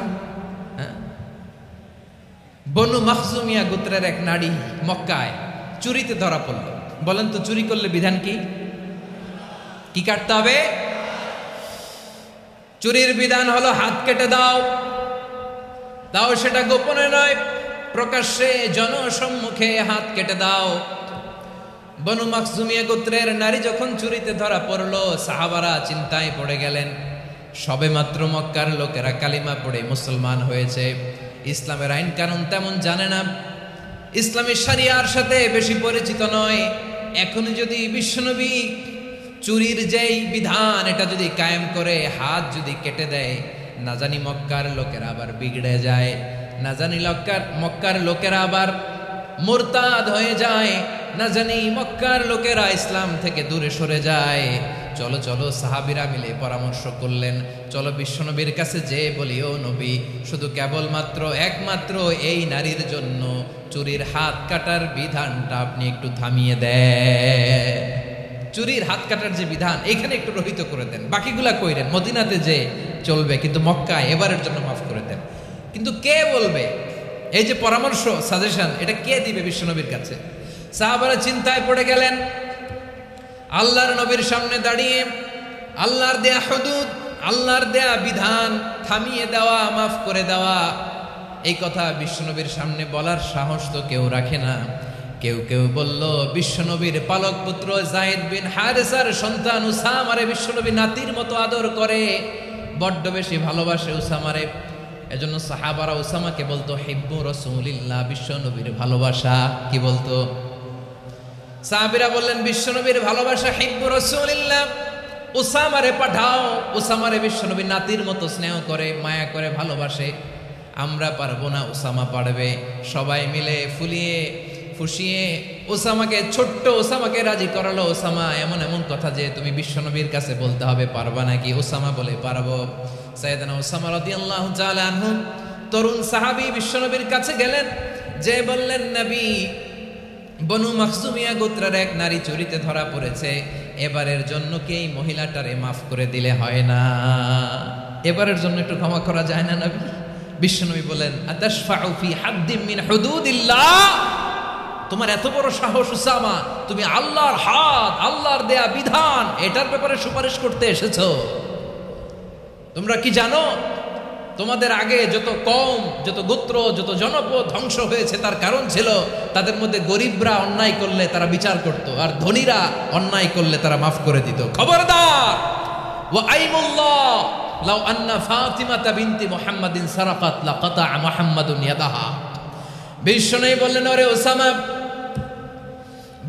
বনু মাখজুমিয়া গোত্রের এক নারী মক্কায় চুরিতে ধরা পড়ল। বলেন তো চুরি করলে বিধান কি? কি কাটতে হবে? চুরির বিধান হলো হাত কেটে দাও। তাও সেটা গোপনে নয়, প্রকাশ্যে জনসম্মুখে হাত কেটে দাও। বনু মাখজুমিয়া গোত্রের নারী যখন চুরিতে ধরা পড়লো, সাহাবারা চিন্তায় পড়ে গেলেন। সবেমাত্র মক্কার লোকেরা কালিমা পড়ে মুসলমান হয়েছে, ইসলামের আইন কানুন তেমন জানে না, ইসলামী শরিয়ার সাথে বেশি পরিচিত নয়। এখন যদি বিশ্বনবী চুরির যেই বিধান এটা যদি কায়েম করে হাত যদি কেটে দেয়, না জানি মক্কার লোকেরা আবার বিগড়ে যায়, না জানি মক্কার লোকেরা আবার মুরতাদ হয়ে যায়, না জানি মক্কার লোকেরা ইসলাম থেকে দূরে সরে যায়। চলো চলো, সাহাবীরা মিলে পরামর্শ করলেন, চলো বিশ্বনবীর কাছে যে বলি, ও নবী, শুধু কেবলমাত্র একমাত্র এই নারীর জন্য চুরির হাত কাটার বিধানটা আপনি একটু থামিয়ে দেন। চুরির হাত কাটার যে বিধান এখানে একটু রহিত করে দেন, বাকিগুলা কইরেন মদিনাতে যে চলবে, কিন্তু মক্কায় এবারের জন্য মাফ করে দেন। কিন্তু কে বলবে? এই যে পরামর্শ, সাজেশন, এটা কে দিবে বিশ্বনবীর কাছে? সাহাবারা চিন্তায় পড়ে গেলেন। আল্লাহর নবীর সামনে দাঁড়িয়ে আল্লাহর দেয়া হুদুদ, আল্লাহর দেয়া বিধান থামিয়ে দেওয়া, মাফ করে দেওয়া, এই কথা বিশ্বনবীর সামনে বলার সাহস তো কেউ রাখে না। কেউ কেউ বলল, বিশ্বনবীর পালক পুত্র যায়েদ বিন হারেসার সন্তান উসামারে বিশ্বনবী নাতির মতো আদর করে, বড্ড বেশি ভালোবাসে উসামারে। এজন্য সাহাবারা উসামাকে বলতো হিব্বু রাসূলিল্লাহ, বিশ্বনবীর ভালোবাসা। কি বলতো? সাহাবীরা বললেন, বিশ্বনবীর ভালোবাসা হিব্বু রাসূলিল্লাহ, উসামারে পাঠাও। উসামারে বিশ্বনবী নাতির মতো স্নেহ করে, মায়া করে, ভালোবাসে। আমরা পারবো না, উসামা পারবে। সবাই মিলে ফুলিয়ে ফুসিয়ে ওসামাকে, ছোট্ট ওসামাকে রাজি করালো। ওসামা এমন এমন কথা যে তুমি বিশ্বনবীর কাছে বলতে হবে, পারবা নাকি? ওসামা বলে, পারবো। সাইয়েদনা ওসামা রাদিয়াল্লাহু তাআলা আনহু তরুণ সাহাবী বিশ্বনবীর কাছে গেলেন, যে বললেন, নবী, বনু মাখজুমিয়া গোত্রের এক নারী চুরিতে ধরা পড়েছে, এবারের জন্য কি এই মহিলাটারে মাফ করে দিলে হয় না? এবারের জন্য একটু ক্ষমা করা যায় না নবী? বিশ্বনবী বলেন, আতাশফাউ ফি হাদ্দিম মিন হুদুদিল্লাহ, তোমার এত বড় সাহস উসামা, তুমি আল্লাহর হাত, আল্লাহর দেয়া বিধান, এটার ব্যাপারে সুপারিশ করতে এসেছো? তোমরা কি জানো তোমাদের আগে যত কওম, যত গোত্র, যত জনপদ ধ্বংস হয়েছে তার কারণ ছিল তাদের মধ্যে গরিবরা অন্যায় করলে তারা বিচার করত, আর ধনীরা অন্যায় করলে তারা মাফ করে দিত। খবরদার! ওয়া আইমুল্লাহ লাউ আন্না ফাতিমাতা বিনতি মুহাম্মাদিন সারাকাত লাকাতা মুহাম্মাদুন ইয়াদাহা। বিশ্বনবী বললেন, ওরে ওসামা,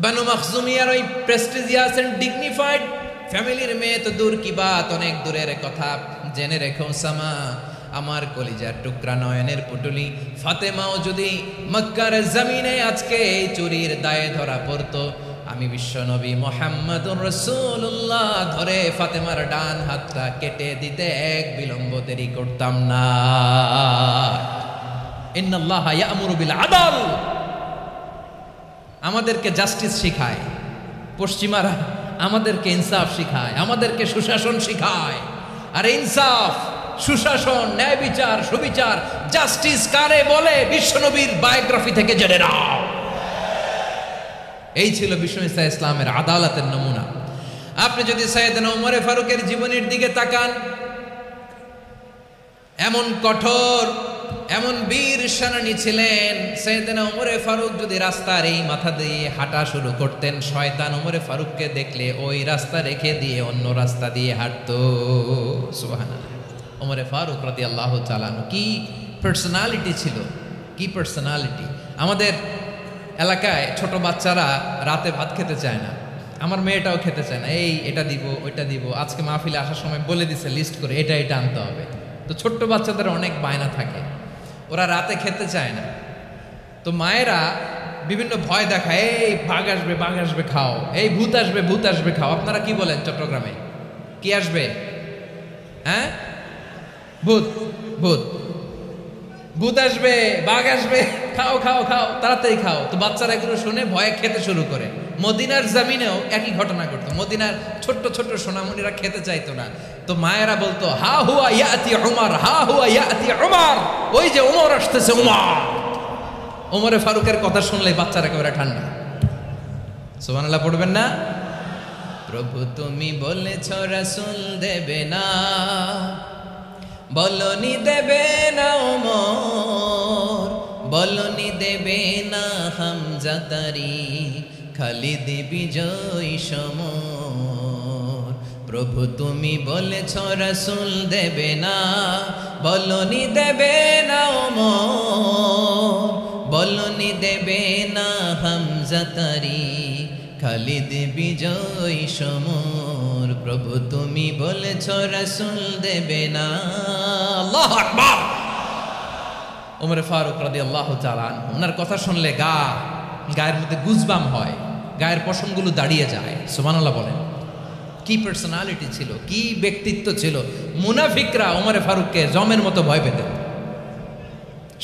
বানু মাখজুমিয়ার ওই প্রেস্টিজিয়াস এন্ড ডিগনিফাইড ফ্যামিলির মেয়ে তো দূর কি বাত, অনেক দূরের কথা। জেনে রেখো ওসামা, আমার কলিজার টুকরা, নয়নের পুটুলি ফাতেমাও যদি মক্কার জমিনে আজকে এই চুরির দায়ে ধরা পড়তো, আমি বিশ্বনবী মুহাম্মাদুর রাসূলুল্লাহ ধরে ফাতেমার ডান হাতটা কেটে দিতে এক বিলম্ব দেরি করতাম না। ইন্নাল্লাহা ইয়া'মুরু বিল আদল, আমাদেরকে জাস্টিস শিখায়। পশ্চিমারা আমাদেরকে ইনসাফ শিখায়, আমাদেরকে সুশাসন শিখায়। আর ইনসাফ, সুশাসন, ন্যায় বিচার, সুবিচার, জাস্টিস কারে বলে বিশ্বনবীর বায়োগ্রাফি থেকে জেনে নাও। এই ছিল বিশ্ব ইসলামের আদালতের নমুনা। আপনি যদি সাইয়েদনা ওমর ফারুকের জীবনের দিকে তাকান, এমন কঠোর, এমন বীর সেনানী ছিলেন। সাইয়েদনা ওমর ফারুক যদি রাস্তার এই মাথা দিয়ে হাঁটা শুরু করতেন, শয়তান ওমর ফারুককে দেখলে ওই রাস্তা রেখে দিয়ে অন্য রাস্তা দিয়ে হাঁটতো। সুবহানাল্লাহ। ওমর ফারুক রাদিয়াল্লাহু তাআলা কি পার্সোনালিটি ছিল, কি পার্সোনালিটি। আমাদের এলাকায় ছোট বাচ্চারা রাতে ভাত খেতে চায় না, আমার মেয়েটাও খেতে চায় না। এই এটা দিব, ওইটা দিব, আজকে মাহফিলে আসার সময় বলে দিছে লিস্ট করে এটা এটা আনতে হবে। তো ছোট্ট বাচ্চাদের অনেক বায়না থাকে, ওরা রাতে খেতে চায় না। তো মায়েরা বিভিন্ন ভয় দেখায়, এই বাঘ আসবে, বাঘ আসবে খাও, এই ভূত আসবে, ভূত আসবে খাও। আপনারা কি বলেন চট্টগ্রামে? কি আসবে? হ্যাঁ, ভূত, ভূত, ভূত আসবে, বাঘ আসবে, খাও খাও খাও, তাড়াতাড়ি খাও। তো বাচ্চারা এগুলো শুনে ভয়ে খেতে শুরু করে। মদিনার জমিনেও একই ঘটনা ঘটতো। মদিনার ছোট্ট ছোট্ট সোনামণিরা খেতে চাইতো না। তো মায়েরা বলতো, হা হুয়া ইয়াতি উমর, হা হুয়া ইয়াতি উমর, ওই যে উমর আসতেছে, উমর। ওমরে ফারুকের কথা শুনলে বাচ্চারা একেবারে ঠান্ডা। সুবহানাল্লাহ পড়বেন না? প্রভু তুমি বলেছ রাসূল দেবে না, বলনি দেবে না ওমর, বলনি দেবে না হামজা তারি, খালিদ বিজয় সমর। প্রভু তুমি বলেছ রাসূল দেবে না, বলনি দেবে না ওমর, বলনি দেবে না হামজা তারি, খালিদ বিজয় সমর। প্রভু তুমি বলেছ রাসূল দেবে না। আল্লাহু আকবার। ওমর ফারুক রাদিয়াল্লাহু তাআলা আনহু, ওনার কথা শুনলে গায়ের মধ্যে গুজবাম হয়, গায়ের পশমগুলো দাঁড়িয়ে যায়। সুবহানাল্লাহ বলেন। কি পার্সোনালিটি ছিল, কি ব্যক্তিত্ব ছিল। মুনাফিকরা ওমর ফারুককে জমের মতো ভয় পেতেন।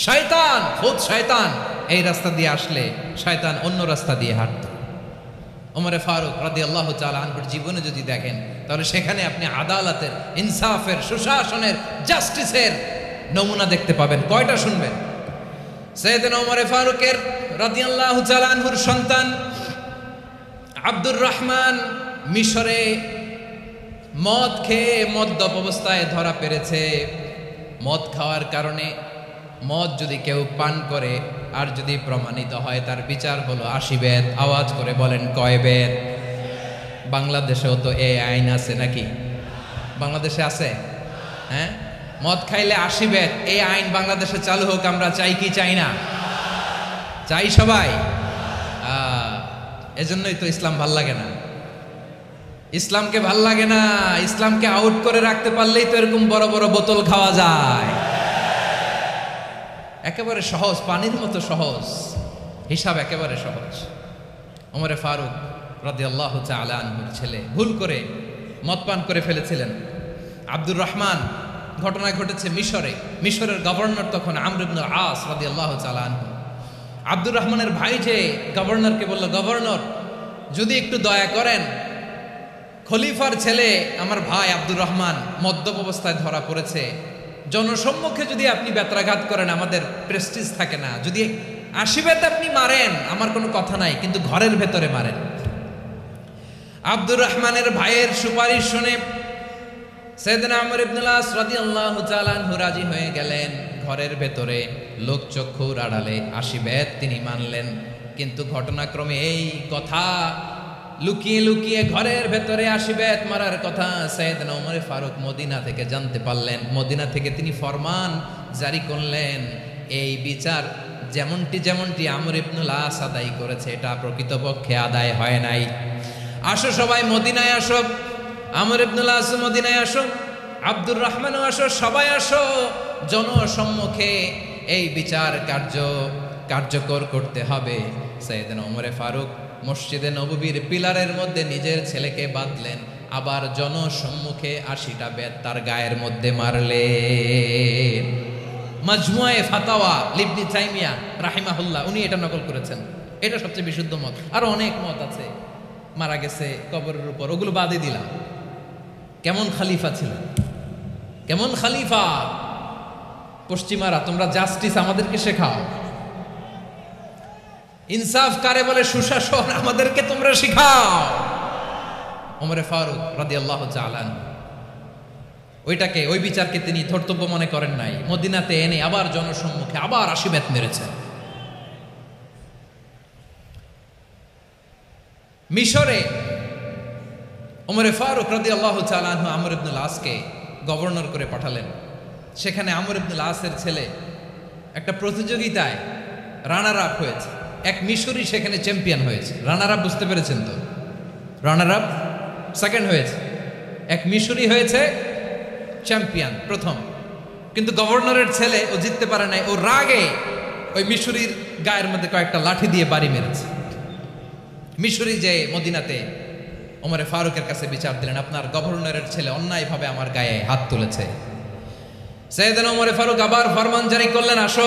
শয়তান, খুদ শয়তান এই রাস্তা দিয়ে আসলে শয়তান অন্য রাস্তা দিয়ে হাঁটত। ওমর ফারুক রাদিয়াল্লাহু তাআলা আনহুর জীবনে যদি দেখেন, তাহলে সেখানে আপনি আদালতের, ইনসাফের, সুশাসনের, জাস্টিসের নমুনা দেখতে পাবেন। কয়টা শুনবেন? সাইয়েদনা ওমর ফারুকের রাদিয়াল্লাহু তাআলা আনহুর সন্তান আব্দুর রহমান মিশরে মদ খেয়ে মদ্যপ অবস্থায় ধরা পড়েছে। মদ খাওয়ার কারণে, মদ যদি কেউ পান করে আর যদি প্রমাণিত হয়, তার বিচার হলো 80 বেত। আওয়াজ করে বলেন কয় বেত? বাংলাদেশেও তো এই আইন আছে নাকি? বাংলাদেশে আছে? হ্যাঁ, মদ খাইলে 80 বেত, এই আইন বাংলাদেশে চালু হোক। আমরা চাই কি চাই না? চাই সবাই। এজন্যই তো ইসলাম ভাল লাগে না। ইসলামকে ভাল লাগে না। ইসলামকে আউট করে রাখতে পারলেই তো এরকম বড় বড় বোতল খাওয়া যায়। একেবারে সহজ, পানির মতো সহজ, হিসাব একেবারে সহজ। ওমর ফারুক রাদিয়াল্লাহু তাআলা আনহুর ছেলে ভুল করে মদ পান করে ফেলেছিলেন। আব্দুর রহমান, ঘটনা ঘটেছে মিশরে। মিশরের গভর্নর তখন আমর ইবনে আস রাদিয়াল্লাহু তাআলা আনহু। আব্দুর রহমানের ভাই যে গভর্নরকে বলল, গভর্নর যদি একটু দয়া করেন, খলিফার ছেলে আমার ভাই আব্দুর রহমান মদ্যপ অবস্থায় ধরা পড়েছে, জনসম্মুখে যদি আপনি বেত্রাঘাত করেন আমাদের প্রেস্টিজ থাকে না, যদি 80 বেত আপনি মারেন আমার কোনো কথা নাই, কিন্তু ঘরের ভেতরে মারেন। আব্দুর রহমানের ভাইয়ের সুপারিশ শুনে সাইয়েদনা আমর ইবনে আস রাদিয়াল্লাহু তাআলা আনহু রাজি হয়ে গেলেন। ঘরের ভেতরে লোকচক্ষুর আড়ালে 80 বেত তিনি মানলেন। কিন্তু ঘটনাক্রমে এই কথা লুকিয়ে লুকিয়ে ঘরের ভেতরে 80 বেত মারার কথা সাইয়েদনা ওমর ফারুক মদিনা থেকে জানতে পারলেন। মদিনা থেকে তিনি ফরমান জারি করলেন, এই বিচার যেমনটি আমর ইবনে আস আদায় করেছে, এটা প্রকৃতপক্ষে আদায় হয় নাই। আসো সবাই মদিনায় আসো, আমর ইবনে আস মদিনায় আসো, আব্দুর রহমানও আসো, সবাই আসো, জনসম্মুখে এই বিচার কার্যকর করতে হবে। সাইয়েদনা ওমর ফারুক মসজিদে নববীর পিলারের মধ্যে নিজের ছেলেকে বাঁধলেন, আবার জনসম্মুখে 80টা বেত তার গায়ের মধ্যে মারলেন। মাজমুয়ে ফাতাওয়া ইবনে তাইমিয়া রাহিমাহুল্লাহ উনি এটা নকল করেছেন। এটা সবচেয়ে বিশুদ্ধ মত, আরো অনেক মত আছে। মারা গেছে কবরের উপর, ওগুলো বাদই দিলাম। কেমন খালিফা ছিলেন, কেমন খালিফা। পশ্চিমারা তোমরা জাস্টিস আমাদেরকে শেখাও, ইনসাফ কারে বলে, সুশাসন আমাদেরকে তোমরা শিখাও। ওমরে ফারুক রাদিয়াল্লাহু তাআলা ওইটাকে, ওই বিচারকে তিনি ধর্তব্য মনে করেন নাই। মদিনাতে এনে আবার জনসম্মুখে আবার 80 বেত মেরেছেন। মিশরে ওমরে ফারুক রাদিয়াল্লাহু তাআলা আমর ইবনুল আসকে গভর্নর করে পাঠালেন। সেখানে আমর ইবনুল আসের ছেলে একটা প্রতিযোগিতায় রানার আপ হয়েছে। এক মিশরি সেখানে চ্যাম্পিয়ন হয়েছে। রানার আপ বুঝতে পেরেছেন তো? রানার আপ সেকেন্ড হয়েছে, এক মিশরি হয়েছে চ্যাম্পিয়ন প্রথম। কিন্তু গভর্নরের ছেলে ও জিততে পারে নাই। ও রাগে ওই মিশরির গায়ের মধ্যে কয়েকটা লাঠি দিয়ে বাড়ি মেরেছে। মিশরি যে মদিনাতে ওমরে ফারুকের কাছে বিচার দিলেন, আপনার গভর্নরের ছেলে অন্যায়ভাবে আমার গায়ে হাত তুলেছে। সাইয়েদনা ওমরে ফারুক আবার ফরমান জারি করলেন, আসো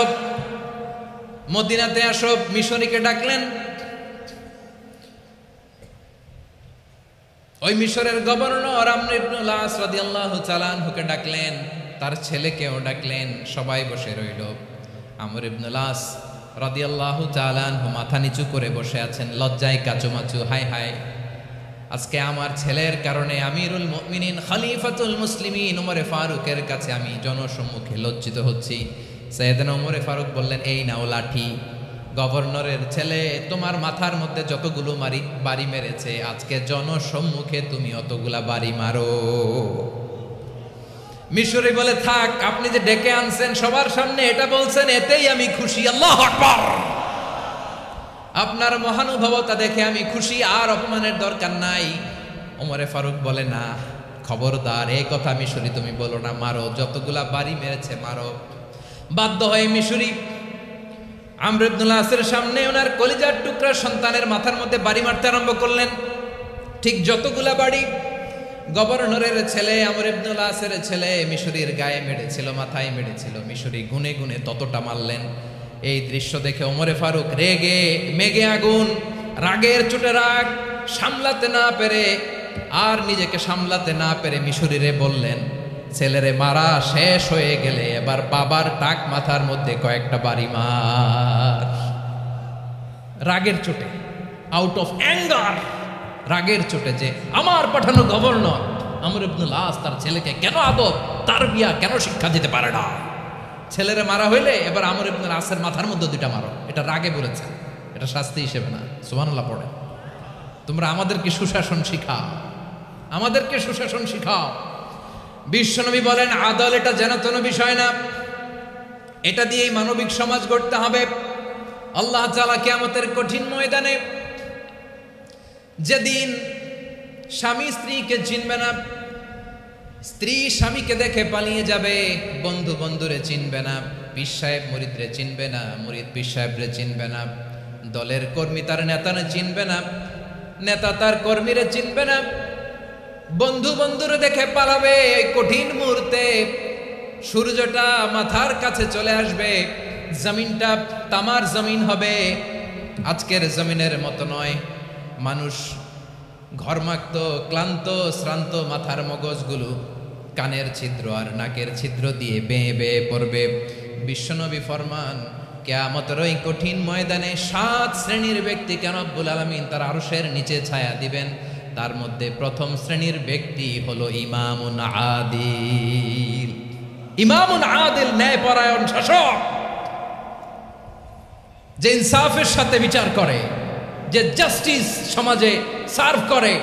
মদিনাতে আসো। মিশরীকে ডাকলেন। ওই মিশরের গভর্নর আমর ইবনুল আস রাদিয়াল্লাহু তাআলা আনহুকে ডাকলেন, তার ছেলেকেও ডাকলেন। সবাই বসে রইল। আমর ইবনুল আস রাদিয়াল্লাহু তাআলা আনহু মাথা নিচু করে বসে আছেন, লজ্জায় কাচুমাচু। হায় হায়, আজকে আমার ছেলের কারণে আমিরুল মুমিনিন খলিফাতুল মুসলিমিন ওমরে ফারুকের কাছে আমি জনসম্মুখে লজ্জিত হচ্ছি। সাইয়েদনা ওমরে ফারুক বললেন, এই নাও লাঠি। গভর্নরের ছেলে তোমার মাথার মধ্যে যতগুলো বাড়ি মেরেছে, আজকে জনসম্মুখে তুমি অতগুলা বাড়ি মারো। মিশরি বলে, থাক, আপনি যে ডেকে আনছেন সবার সামনে এটা বলছেন, এতেই আমি খুশি। আল্লাহু আকবার। আপনার মহানুভবতা দেখে আমি খুশি, আর অপমানের দরকার নাই। ওমরে ফারুক বলে, না, খবরদার, এই কথা মিশরি তুমি বলো না, মারো, যতগুলা বাড়ি মেরেছে মারো। বাধ্য হয়ে মিশরি আমর ইবনুল আসের সামনে ওনার কলিজার টুকরা সন্তানের মাথার মধ্যে বাড়ি মারতে আরম্ভ করলেন। ঠিক যতগুলা বাড়ি গভর্নরের ছেলে আমর ইবনুল আসের ছেলে মিশরির গায়ে মেরেছিল, মাথায় মেরেছিল, মিশরি গুনে গুনে ততটা মারলেন। এই দৃশ্য দেখে ওমরে ফারুক রেগে মেগে আগুন, রাগের চোটে রাগ সামলাতে না পেরে, আর নিজেকে সামলাতে না পেরে মিশরিরে বললেন, ছেলেরে মারা শেষ হয়ে গেলে এবার বাবার টাক মাথার মধ্যে কয়েকটা বাড়ি মার। রাগের চোটে, আউট অফ অ্যাঙ্গার, রাগের চোটে, যে আমার পাঠানো গভর্নর আমর ইবনুল আস তার ছেলেকে কেন আদব তারবিয়া কেন শিক্ষা দিতে পারে না। ছেলেরে মারা হইলে এবার আমর ইবনুল আসের মাথার মধ্যে দুইটা মারো। এটা রাগে বলেছে, এটা শাস্তি হিসেবে না। সুবহানাল্লাহ পড়ে। তোমরা আমাদেরকে সুশাসন শিখাও, আমাদেরকে সুশাসন শিখাও। বিশ্বনবী বলেন, আদল এটা যেন বিষয় না, এটা দিয়েই মানবিক সমাজ গড়তে হবে। আল্লাহ তাআলা কিয়ামতের কঠিন ময়দানে, যেদিন স্বামী স্ত্রীকে চিনবে না, স্ত্রী স্বামীকে দেখে পালিয়ে যাবে, বন্ধু বন্ধুরে চিনবে না, পীর সাহেব মুরিদরে চিনবে না, মুরিদ পীর সাহেবরে চিনবে না, দলের কর্মী তার নেতারে চিনবে না, নেতা তার কর্মীরে চিনবে না, বন্ধু বন্ধুরে দেখে পালাবে। এই কঠিন মুহূর্তে সূর্যটা মাথার কাছে চলে আসবে, জমিনটা তামার জমিন হবে, আজকের জমিনের মতো নয়। মানুষ ঘর্মাক্ত, ক্লান্ত, শ্রান্ত মাথার মগজগুলো কানের ছিদ্র আর নাকের ছিদ্র দিয়ে বেয়ে বেয়ে পড়বে। বিশ্বনবী ফরমান, কিয়ামতের ওই কঠিন ময়দানে 7 শ্রেণীর ব্যক্তিকে রব্বুল আলামিন তার আরশের নিচে ছায়া দিবেন। তার মধ্যে প্রথম শ্রেণীর ব্যক্তি হলো ইমামুন আদিল। ইমামুন আদিল, ন্যায়পরায়ণ শাসক, যে ইনসাফের সাথে বিচার করে, যে জাস্টিস সমাজে সার্ভ করে,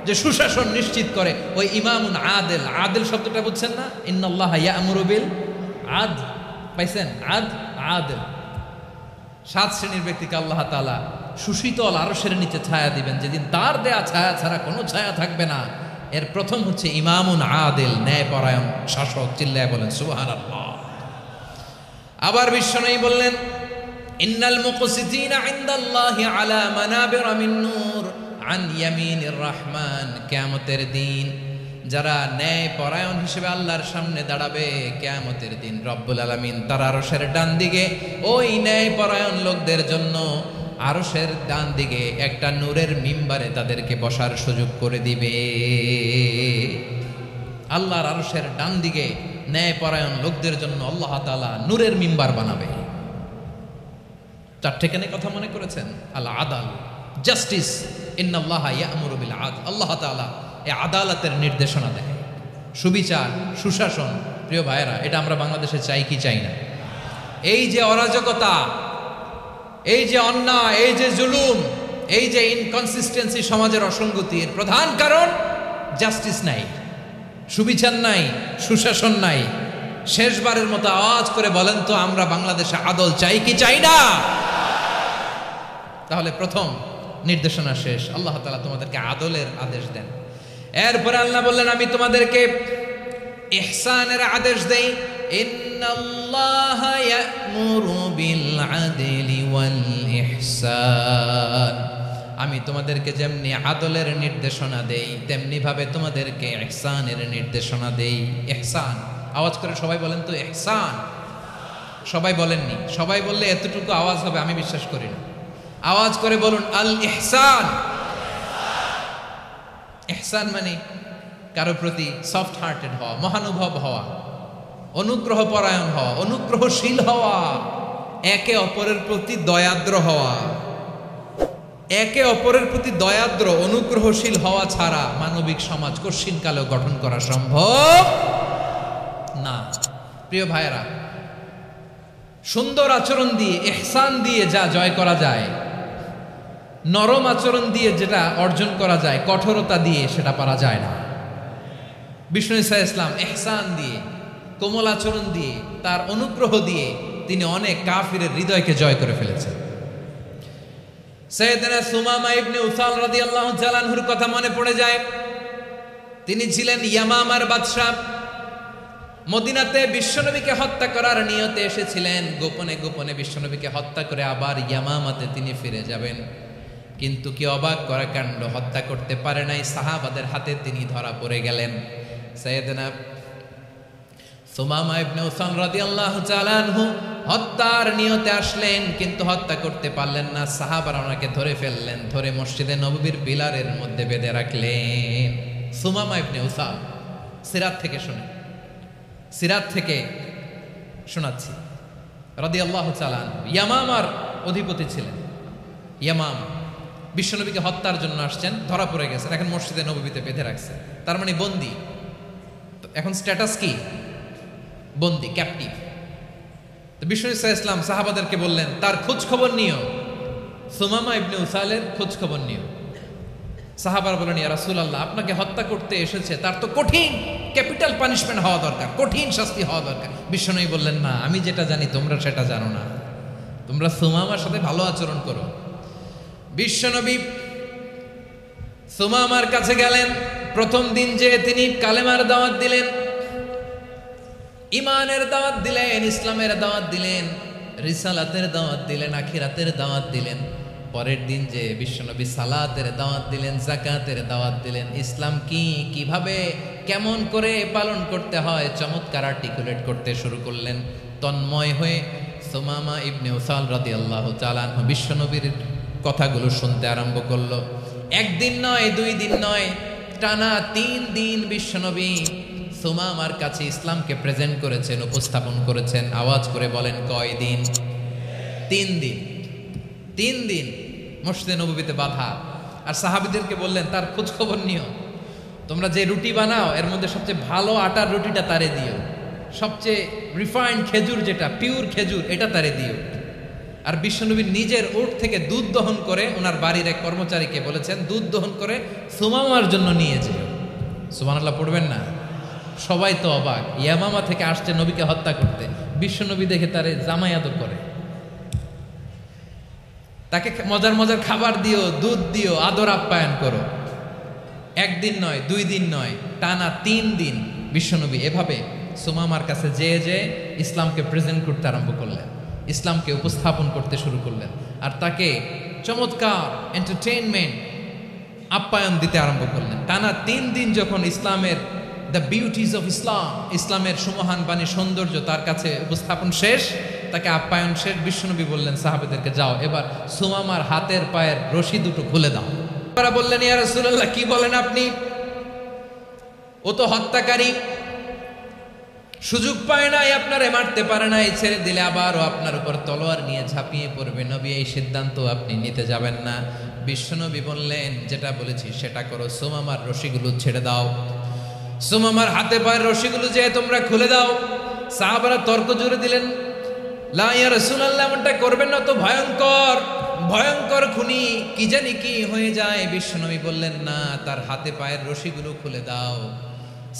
যে সুশাসন নিশ্চিত করে, ওই ইমামুন আদিল। আদিল শব্দটা বুঝছেন না? ইন্নাল্লাহা ইয়া'মুরু বিল আদল, পাইছেন? আদিল। 7 শ্রেণীর ব্যক্তিকে আল্লাহ তাআলা সুশীতল আরশের নিচে ছায়া দিবেন, যেদিন তার দেয়া ছায়া ছাড়া কোনো ছায়া থাকবে না। এর প্রথম হচ্ছে ইমামুন আদিল, ন্যায়পরায়ণ শাসক। চিল্লায় বলেন সুবহানাল্লাহ। আবার বিশ্বনবী বললেন, ইন্নাল মুকসিতিনা ইনদাল্লাহি আলা মানাবিরা মিন নূর আন ইয়ামিনির রহমান। কিয়ামতের দিন যারা ন্যায়পরায়ণ হিসেবে আল্লাহর সামনে দাঁড়াবে, কিয়ামতের দিন রব্বুল আলামিন তার আরশের ডান দিকে ওই ন্যায়পরায়ণ লোকদের জন্য আরশের ডান দিকে একটা নূরের মিম্বারে তাদেরকে বসার সুযোগ করে দিবে। আল্লাহর আরশের ডান দিকে ন্যায়পরায়ণ লোকদের জন্য আল্লাহ তাআলা নূরের মিম্বার বানাবে। চারটেখানে কথা মনে করেছেন? আল আদাল, জাস্টিস, ইন্নাল্লাহা ইয়া'মুরু বিল আদল। আল্লাহ তাআলা এই আদালতের নির্দেশনা দেয়, সুবিচার, সুশাসন। প্রিয় ভাইয়েরা, এটা আমরা বাংলাদেশে চাই কি চাই না? এই যে অরাজকতা, এই যে অন্যায়, এই যে জুলুম, এই যে ইনকনসিস্টেন্সি, সমাজের অসঙ্গতি, এর প্রধান কারণ জাস্টিস নাই, সুবিচার নাই, সুশাসন নাই। শেষবারের মতো আওয়াজ করে বলেন তো, আমরা বাংলাদেশে আদল চাই কি চাই না? তাহলে প্রথম নির্দেশনা শেষ, আল্লাহ তাআলা তোমাদেরকে আদলের আদেশ দেন। এরপরে আল্লাহ বললেন, আমি তোমাদেরকে ইহসানের আদেশ দেই। ইন্নাল্লাহা ইয়া'মুরু বিল আদলি ওয়াল ইহসান। আমি তোমাদেরকে যেমনি আদলের নির্দেশনা দেই, তেমনি ভাবে তোমাদেরকে ইহসানের নির্দেশনা দেই। ইহসান, আওয়াজ করে সবাই বলেন তো ইহসান। সবাই বলেননি, সবাই বললে এতটুকু আওয়াজ হবে আমি বিশ্বাস করি না। আওয়াজ করে বলুন আল ইহসান। ইহসান মানে কারো প্রতি সফট হার্টেড হওয়া, মহানুভব হওয়া, অনুগ্রহ পরায়ণ হওয়া, অনুগ্রহশীল হওয়া, একে অপরের প্রতি দয়াদ্র হওয়া। একে অপরের প্রতি দয়াদ্র, অনুগ্রহশীল হওয়া ছাড়া মানবিক সমাজ কশিনকালেও গঠন করা সম্ভব না। প্রিয় ভাইয়েরা, সুন্দর আচরণ দিয়ে, ইহসান দিয়ে যা জয় করা যায়, নরম আচরণ দিয়ে যেটা অর্জন করা যায়, কঠোরতা দিয়ে সেটা পারা যায় না। বিষ্ণু ঈসা ইসলাম ইহসান দিয়ে, কোমল আচরণ দিয়ে, তার অনুগ্রহ দিয়ে তিনি অনেক কাফিরের হৃদয়কে জয় করে ফেলেছেন। সাইয়েদনা সুমামা ইবনে উসাল রাদিয়াল্লাহু তাআলা আনহুর কথা মনে পড়ে যায়। তিনি ছিলেন ইয়ামামার বাদশা। মদিনাতে বিশ্বনবীকে হত্যা করার নিয়তে এসেছিলেন। গোপনে গোপনে বিশ্বনবীকে হত্যা করে আবার ইয়ামামাতে তিনি ফিরে যাবেন। কিন্তু কি অবাক করা কাণ্ড, হত্যা করতে পারে নাই, সাহাবাদের হাতে তিনি ধরা পড়ে গেলেন। সাইয়েদনা সুমামা ইবনে উসাল রাদিয়াল্লাহু তাআলা আনহু হত্যার নিয়তে আসলেন, কিন্তু হত্যা করতে পারলেন না। সাহাবারা ওনাকে ধরে ফেললেন, ধরে মসজিদে নববীর পিলারের মধ্যে বেঁধে রাখলেন। সুমামা ইবনে উসাল, সিরাত থেকে শুনে, সিরাত থেকে শোনাচ্ছি, রাদিয়াল্লাহু তাআলা আনহু ইয়ামামার অধিপতি ছিলেন। ইয়ামামা বিশ্বনবীকে হত্যার জন্য আসছেন, ধরা পড়ে গেছেন, এখন মসজিদে নববীতে বেঁধে রাখছে, তার মানে বন্দী। এখন স্ট্যাটাস কি? বন্দী, ক্যাপটিভ। তো বিষ্ণু ঈসা ইসলাম সাহাবাদেরকে বললেন, তার খোঁজ খবর নিও, সুমামা ইবনে উসালের খোঁজ খবর নিও। সাহাবারা বলেন, ইয়া রাসূলুল্লাহ, আপনাকে হত্যা করতে এসেছে, তার তো কঠিন ক্যাপিটাল পানিশমেন্ট হওয়া দরকার, কঠিন শাস্তি হওয়া দরকার। বিশ্বনবী বললেন, না, আমি যেটা জানি তোমরা সেটা জানো না, তোমরা সুমামার সাথে ভালো আচরণ করো। বিশ্বনবী সুমামার কাছে গেলেন। প্রথম দিন যে তিনি কালেমার দাওয়াত দিলেন, ইমানের দাওয়াত দিলেন, ইসলামের দাওয়াত দিলেন, রিসালাতের দাওয়াত দিলেন, আখিরাতের দাওয়াত দিলেন। পরের দিন যে বিশ্বনবী সালাতের দাওয়াত দিলেন, যাকাতের দাওয়াত দিলেন, ইসলাম কি, কিভাবে, কেমন করে পালন করতে হয় চমৎকার আর্টিকুলেট করতে শুরু করলেন। তন্ময় হয়ে সুমামা ইবনে উসাল রাদিয়াল্লাহু তাআলা আনহু বিশ্বনবীর কথাগুলো শুনতে আরম্ভ করলো। একদিন নয়, 2 দিন নয়, টানা 3 দিন বিশ্বনবী সুমামার কাছে ইসলামকে প্রেজেন্ট করেছেন, উপস্থাপন করেছেন। আওয়াজ করে বলেন, কয় দিন? 3 দিন। 3 দিন মসজিদে নববীতে বাঁধা। আর সাহাবীদেরকে বললেন, তার খোঁজ খবর নিও, তোমরা যে রুটি বানাও এর মধ্যে সবচেয়ে ভালো আটার রুটিটা তারে দিও, সবচেয়ে রিফাইন্ড খেজুর, যেটা পিওর খেজুর, এটা তারে দিও। আর বিশ্বনবী নিজের উট থেকে দুধ দহন করে ওনার বাড়ির এক কর্মচারীকে বলেছেন, দুধ দহন করে সুমামার জন্য নিয়ে যেও। সুবহানাল্লাহ পড়বেন না? সবাই তো অবাক, ইয়ামামা থেকে আসছে নবীকে হত্যা করতে, বিশ্বনবী দেখে তারে জামাই আদর করে, তাকে মজার মজার খাবার দিও, দুধ দিও, আদর আপ্যায়ন করো। 1 দিন নয়, 2 দিন নয়, টানা 3 দিন বিশ্বনবী এভাবে সুমামার কাছে যেয়ে ইসলামকে প্রেজেন্ট করতে আরম্ভ করলেন, ইসলামকে উপস্থাপন করতে শুরু করলেন। আর তাকে চমৎকার এন্টারটেইনমেন্ট, আপ্যায়ন দিতে আরম্ভ করলেন। টানা 3 দিন যখন ইসলামের দ্য বিউটিজ অফ ইসলাম, ইসলামের সুমহান বাণী, সৌন্দর্য তার কাছে উপস্থাপন শেষ, তাকে আপ্যায়ন শেষ, বিশ্বনবী বললেন সাহাবাদেরকে, যাও এবার সুমামার হাতের পায়ের রশি দুটো খুলে দাও। তারা বললেন, ইয়া রাসূলুল্লাহ, কি বলেন আপনি? ও তো হত্যাকারী, সুযোগ পায় নাই, আপনারে মারতে পারে নাই, ছেড়ে দিলে আবারও আপনার উপর তলোয়ার নিয়ে ঝাঁপিয়ে পড়বে। নবী, এই সিদ্ধান্ত আপনি নিতে যাবেন না। বিশ্বনবী বললেন, যেটা বলেছি সেটা করো, সুমামার রশিগুলো ছেড়ে দাও, সুমামার হাতে পায়ের রশিগুলো যে তোমরা খুলে দাও। সাহাবারা তর্ক জুড়ে দিলেন, লা ইয়া রাসূলুল্লাহ, এমনটা করবেন না, তো ভয়ঙ্কর ভয়ঙ্কর খুনি, কি জানি কি হয়ে যায়। বিশ্বনবী বললেন, না, তার হাতে পায়ের রশিগুলো খুলে দাও।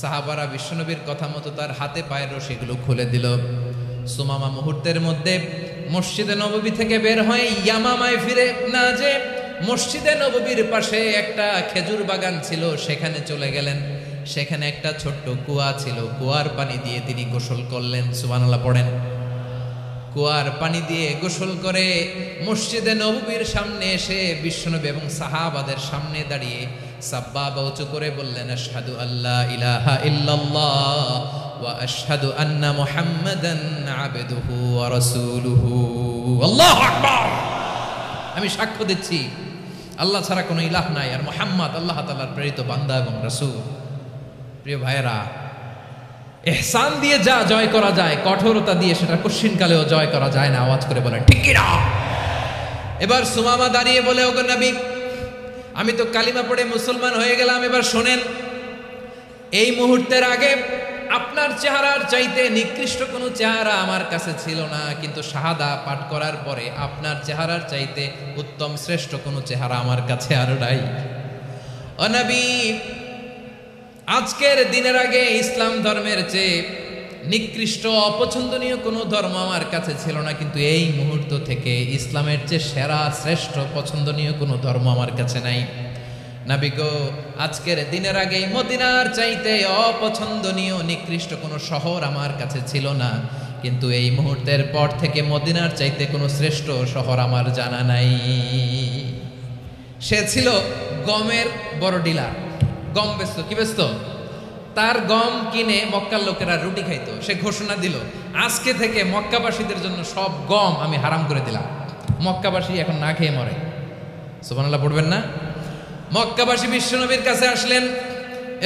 সাহাবারা বিশ্বনবীর কথা মতো তার হাতে পায়ের রশিগুলো খুলে দিল। সুমামা মুহূর্তের মধ্যে মসজিদে নববী থেকে বের হয়ে ইয়ামামায় ফিরে না যে মসজিদে নববীর পাশে একটা খেজুর বাগান ছিল, সেখানে চলে গেলেন। সেখানে একটা ছোট্ট কুয়া ছিল, কুয়ার পানি দিয়ে তিনি গোসল করলেন। সুবহানাল্লাহ পড়েন। কুয়ার পানি দিয়ে গোসল করে মসজিদে নববীর সামনে এসে বিশ্বনবী এবং সাহাবাদের সামনে দাঁড়িয়ে সাব্বাবা উঁচু করে বললেন, আশহাদু আল্লা ইলাহা ইল্লাল্লাহ ওয়া আশহাদু আন্না মুহাম্মাদান আবদুহু ওয়া রাসূলুহু। আল্লাহু আকবার। আমি সাক্ষ্য দিচ্ছি আল্লাহ ছাড়া কোনো ইলাহ নাই, আর মুহাম্মদ আল্লাহ তাআলার প্রেরিত বান্দা এবং রাসূল। প্রিয় ভাইয়েরা, ইহসান দিয়ে যা জয় করা যায়, কঠোরতা দিয়ে সেটা কঠিনকালেও জয় করা যায় না। আওয়াজ করে বলেন ঠিক কি না? এবার সুমামা দাঁড়িয়ে বলে, ওগো নবী, আমি তো কালিমা পড়ে মুসলমান হয়ে গেলাম, এবার শোনেন, এই মুহূর্তের আগে আপনার চেহারার চাইতে নিকৃষ্ট কোনো চেহারা আমার কাছে ছিল না, কিন্তু শাহাদা পাঠ করার পরে আপনার চেহারার চাইতে উত্তম শ্রেষ্ঠ কোনো চেহারা আমার কাছে আর নাই। ও নবী, আজকের দিনের আগে ইসলাম ধর্মের চেয়ে নিকৃষ্ট অপছন্দনীয় কোনো ধর্ম আমার কাছে ছিল না, কিন্তু এই মুহূর্ত থেকে ইসলামের চেয়ে সেরা শ্রেষ্ঠ পছন্দনীয় কোনো ধর্ম আমার কাছে নাই। নবী গো, আজকের দিনের আগে মদিনার চাইতে অপছন্দনীয় নিকৃষ্ট কোনো শহর আমার কাছে ছিল না, কিন্তু এই মুহূর্তের পর থেকে মদিনার চাইতে কোনো শ্রেষ্ঠ শহর আমার জানা নাই। সে ছিল গমের বড় ডিলার, গম বেচতো। কি বেচতো? তার গম কিনে মক্কার লোকেরা রুটি খাইতো। সে ঘোষণা দিল, আজকে থেকে মক্কাবাসীদের জন্য সব গম আমি হারাম করে দিলাম, মক্কাবাসী এখন না খেয়ে মরে। সুবহানাল্লাহ পড়বেন না? মক্কাবাসী বিশ্বনবীর কাছে আসলেন,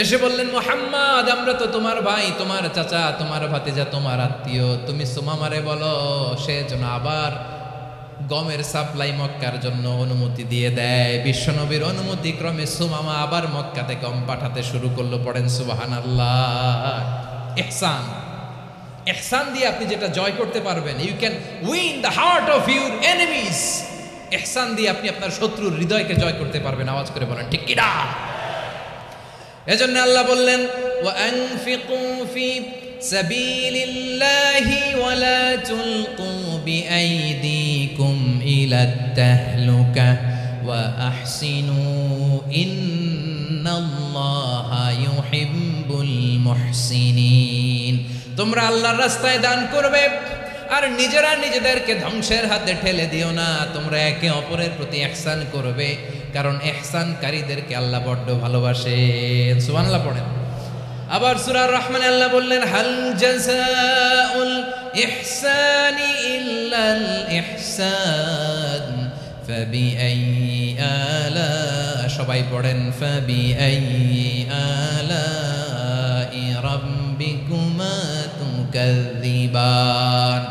এসে বললেন, মুহাম্মদ, আমরা তো তোমার ভাই, তোমার চাচা, তোমার ভাতিজা, তোমার আত্মীয়, তুমি সুমামারে বলো সে যেন আবার গমের সাপ্লাই মক্কার জন্য অনুমতি দিয়ে দেয়। বিশ্বনবীর অনুমতি ক্রমে সুমামা আবার মক্কাতে গম পাঠাতে শুরু করলো। পড়েন সুবহানাল্লাহ। ইহসান, ইহসান দিয়ে আপনি যেটা জয় করতে পারবেন, you can win the heart of your enemies. ইহসান দিয়ে আপনি আপনার শত্রুর হৃদয়কে জয় করতে পারবেন। আওয়াজ করে বলেন ঠিক কি না? এজন্য আল্লাহ বললেন, ওয়া আনফিকু ফি সাবিলিল্লাহি ওয়া লা তুলকু বিআইদিকুম ইলাত তাহলুকা ওয়া আহসিনু ইন্নাল্লাহা ইউহিব্বুল মুহসিনিন। তোমরা আল্লাহর রাস্তায় দান করবে আর নিজেরা নিজেদেরকে ধ্বংসের হাতে ঠেলে দিও না। তোমরা একে অপরের প্রতি ইহসান করবে, কারণ ইহসানকারীদেরকে আল্লাহ বড্ড ভালোবাসেন। সুবহানাল্লাহ পড়েন। আবার সূরা রহমানে আল্লাহ বললেন, হাল জাযাউল ইহসানি ইল্লাল ইহসান ফাবিআইয়ি আলা, সবাই পড়েন, ফাবিআইয়ি আলাই রাব্বিকুমা তুকাযযিবান।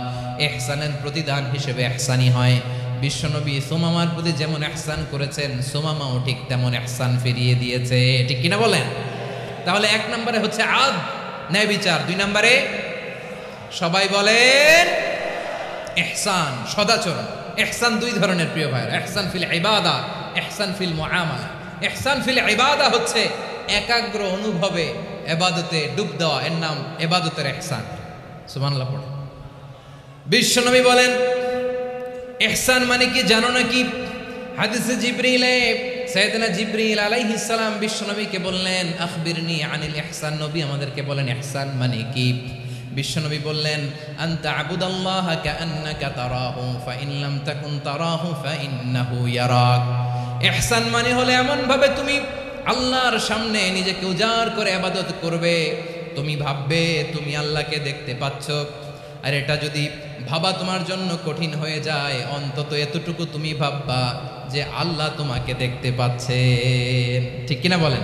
ইহসানের প্রতিদান হিসেবে ইহসানি হয়। বিশ্বনবী সুমামার প্রতি যেমন ইহসান করেছেন, সুমামাও ঠিক তেমন ইহসান ফিরিয়ে দিয়েছে। ঠিক কিনা বলেন? তাহলে এক নম্বরে হচ্ছে আদ, ন্যায় বিচার। দুই নম্বরে সবাই বলেন ইহসান, সদাচরণ। ইহসান দুই ধরনের প্রিয় ভাইরা, ইহসান ফিল ইবাদা, ইহসান ফিল মুআমালা। ইহসান ফিল ইবাদা হচ্ছে একাগ্র অনুভবে ইবাদতে ডুব দেওয়া, এর নাম ইবাদতের ইহসান। সুবহানাল্লাহ পড়ে। বিশ্বনবী বলেন ইহসান মানে কি জানো নাকি? হাদিসে জিবরিলে সাইয়েদনা জিবরিল আলাইহিস সালাম বিশ্বনবীকে বললেন, আখবিরনি আনিল ইহসান। নবী আমাদেরকে বলেন ইহসান মানে কি? বিশ্বনবী বললেন, আনতা আবুদাল্লাহা কাআন্নাকা তারাহু ফাইন লাম তাকুন তারাহু ফাইন্নাহু ইয়ারাক। ইহসান মানে হলো এমন ভাবে তুমি আল্লাহর সামনে নিজেকে উজাড় করে ইবাদত করবে, তুমি ভাববে তুমি আল্লাহকে দেখতে পাচ্ছ। আর এটা যদি ভাবা তোমার জন্য কঠিন হয়ে যায়, অন্তত এতটুকু তুমি ভাববা যে আল্লাহ তোমাকে দেখতে পাচ্ছেন। ঠিক কিনা বলেন?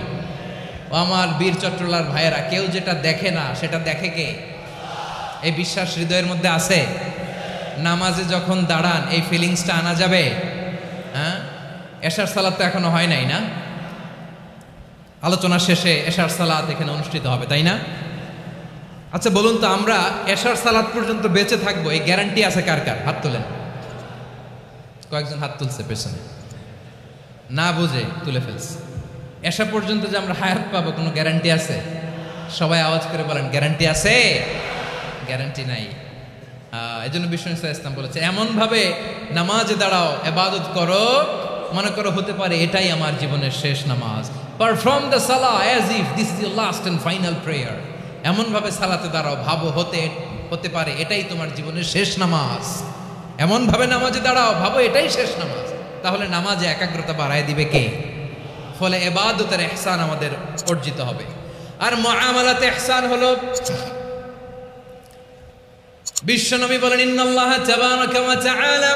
ও আমার বীর চট্টলার ভাইয়েরা, কেউ যেটা দেখে না সেটা দেখে কে? এই বিশ্বাস হৃদয়ের মধ্যে আছে? নামাজে যখন দাঁড়ান এই ফিলিংসটা আনা যাবে? হ্যাঁ, এশার সালাত তো এখনো হয় নাই না? আলোচনা শেষে এশার সালাত এখানে অনুষ্ঠিত হবে, তাই না? আচ্ছা বলুন তো, আমরা এশার সালাত পর্যন্ত বেঁচে থাকবো এই গ্যারান্টি আছে কার কার? হাত তোলেন। কয়েকজন হাত তুলছে পেছনে, না বুঝে তুলে ফেলছে। এশা পর্যন্ত যে আমরা হায়াত পাবো কোনো গ্যারান্টি আছে? সবাই আওয়াজ করে বলেন, গ্যারান্টি আছে? গ্যারান্টি নাই। এজন্য বিষ্ণু ইসলাম বলেছে, এমন ভাবে নামাজে দাঁড়াও, ইবাদত করো, মনে করো হতে পারে এটাই আমার জীবনের শেষ নামাজ। পারফর্ম দ্য সালাহ as if this is your last and final prayer. এমন ভাবে সালাতে দাঁড়াও, ভাবো হতে পারে এটাই তোমার জীবনের শেষ নামাজ। এমন ভাবে নামাজে দাঁড়াও, ভাবো এটাই শেষ নামাজ। তাহলে নামাজে একাগ্রতা বাড়ায় দিবে কে? ফলে ইবাদতের ইহসান আমাদের অর্জিত হবে। আর মুআমালাতে ইহসান হলো, বিশ্বনবী বলেন, ইন্নাল্লাহা তাবারাকা ওয়া তাআলা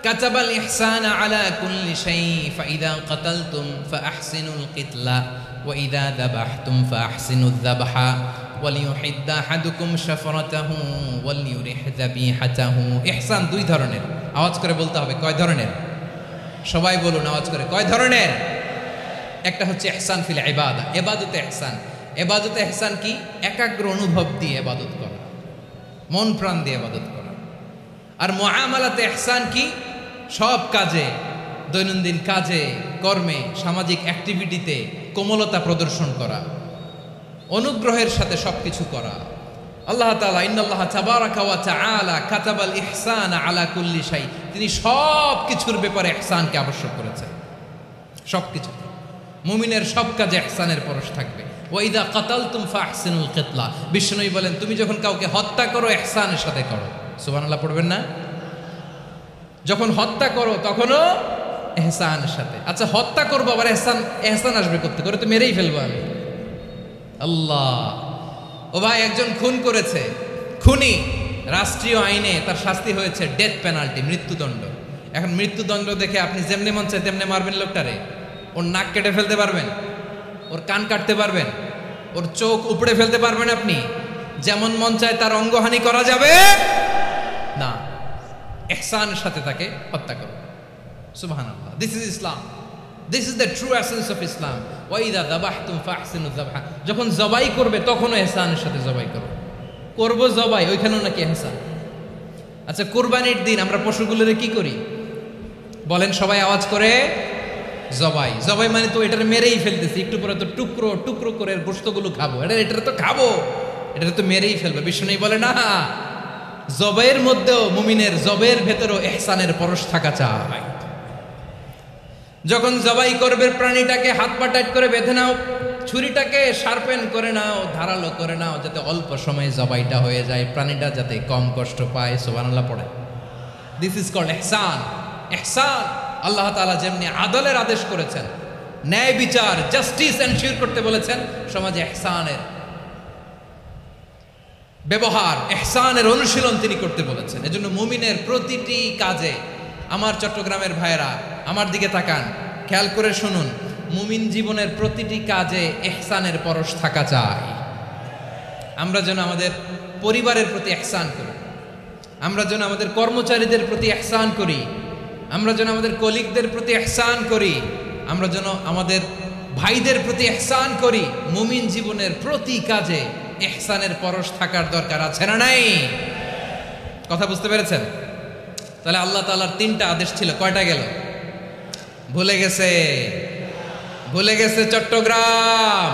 কাতাবাল ইহসানা আলা কুল্লি শাই, ফাইদা কাতালতুম ফাআহসিনুল কিতলা ওয়া ইযা যাবাহতুম ফাআহসিনুয যাবহা ওয়ালিয়ুহিদ্দা আহাদুকুম শাফরাতাহু ওয়ালিয়ুরিহ যাবিহাতাহু। ইহসান দুই ধরনের, আওয়াজ করে বলতে হবে। কয় ধরনের? সবাই বলুন আওয়াজ করে, কয় ধরনের? একটা হচ্ছে ইহসান ফিল ইবাদা, ইবাদতে ইহসান। ইবাদতে ইহসান কি? একাগ্র অনুভব দিয়ে ইবাদত করা, মন প্রাণ দিয়ে ইবাদত করা। আর মুআমালাতে ইহসান কি? সব কাজে, দৈনন্দিন কাজে, কর্মে, সামাজিক অ্যাক্টিভিটিতে কোমলতা প্রদর্শন করা, অনুগ্রহের সাথে সবকিছু করা। আল্লাহ তাআলা ইন্নাল্লাহা তাবারাকা ওয়া তাআলা কাতাবাল ইহসানা আলা কুল্লি শাই, তিনি সব কিছুর ব্যাপারে ইহসানকে আবশ্যক করেছেন। সবকিছু, মুমিনের সব কাজে ইহসানের পরশ থাকবে। ওয়া ইযা কাতালতুম ফাহসিনুল কিতলা, বিষ্ণুই বলেন তুমি যখন কাউকে হত্যা করো ইহসানের সাথে করো। সুবহানাল্লাহ পড়বেন না? যখন হত্যা করো তখনও ইহসানের সাথে। আচ্ছা হত্যা করবো আবার ইহসান আসবে করতে করে, তো মেরেই ফেলবো আমি। আল্লাহ, ও ভাই একজন খুন করেছে, খুনি, রাষ্ট্রীয় আইনে তার শাস্তি হয়েছে ডেথ পেনাল্টি, মৃত্যুদণ্ড। এখন মৃত্যুদণ্ড দেখে আপনি যেমনি মন চায় তেমনি মারবেন লোকটারে? ওর নাক কেটে ফেলতে পারবেন? ওর কান কাটতে পারবেন? ওর চোখ উপড়ে ফেলতে পারবেন আপনি? যেমন মন চায় তার অঙ্গহানি করা যাবে না। ইহসানের সাথে তাকে হত্যা করো। সুবহানাল্লাহ, this is Islam, this is the true essence of Islam. ওয়া ইযা যাবাহতুম ফাহসিনুয যাবহা, যখন জবাই করবে তখনও ইহসানের সাথে জবাই করো। করবো জবাই, ওইখানেও নাকি ইহসান। আচ্ছা কুরবানির দিন আমরা পশুগুলোরে কি করি বলেন সবাই আওয়াজ করে? জবাই। জবাই মানে তো এটার মেরেই ফেলতেছি, একটু পরে তো টুকরো টুকরো করে গোশতগুলো খাবো, এটা তো খাবো, এটা তো মেরেই ফেলবে। বিষ্ণু বলে না, জবাইয়ের মধ্যেও মুমিনের জবের ভেতরও ইহসানের পরশ থাকা চাই। যখন জবাই করবে প্রাণীটাকে হাত পা টাইট করে বেঁধে নাও, ছুরিটাকে শার্পেন করে নাও, ধারালো করে নাও, যাতে অল্প সময়ে জবাইটা হয়ে যায়, প্রাণীটা যাতে কম কষ্ট পায়। সুবহানাল্লাহ পড়ে। দিস ইজ কল্ড ইহসান। ইহসান আল্লাহ তাআলা যেমনি আদলের আদেশ করেছেন, ন্যায় বিচার, জাস্টিস এনশিওর করতে বলেছেন, সমাজে ইহসানের ব্যবহার, ইহসানের অনুশীলন তিনি করতে বলেছেন। এজন্য মুমিনের প্রতিটি কাজে, আমার চট্টগ্রামের ভাইয়েরা আমার দিকে তাকান, খেয়াল করে শুনুন, মুমিন জীবনের প্রতিটি কাজে ইহসানের পরশ থাকা চাই। আমরা যেন আমাদের পরিবারের প্রতি ইহসান করি, আমরা যেন আমাদের কর্মচারীদের প্রতি ইহসান করি, আমরা যেন আমাদের কলিগদের প্রতি ইহসান করি, আমরা যেন আমাদের ভাইদের প্রতি ইহসান করি। মুমিন জীবনের প্রতি কাজে ইহসানের পরশ থাকার দরকার আছে না নাই? কথা বুঝতে পেরেছেন? তাহলে আল্লাহ তাআলার তিনটা আদেশ ছিল, কয়টা গেল? ভুলে গেছে, ভুলে গেছে চট্টগ্রাম।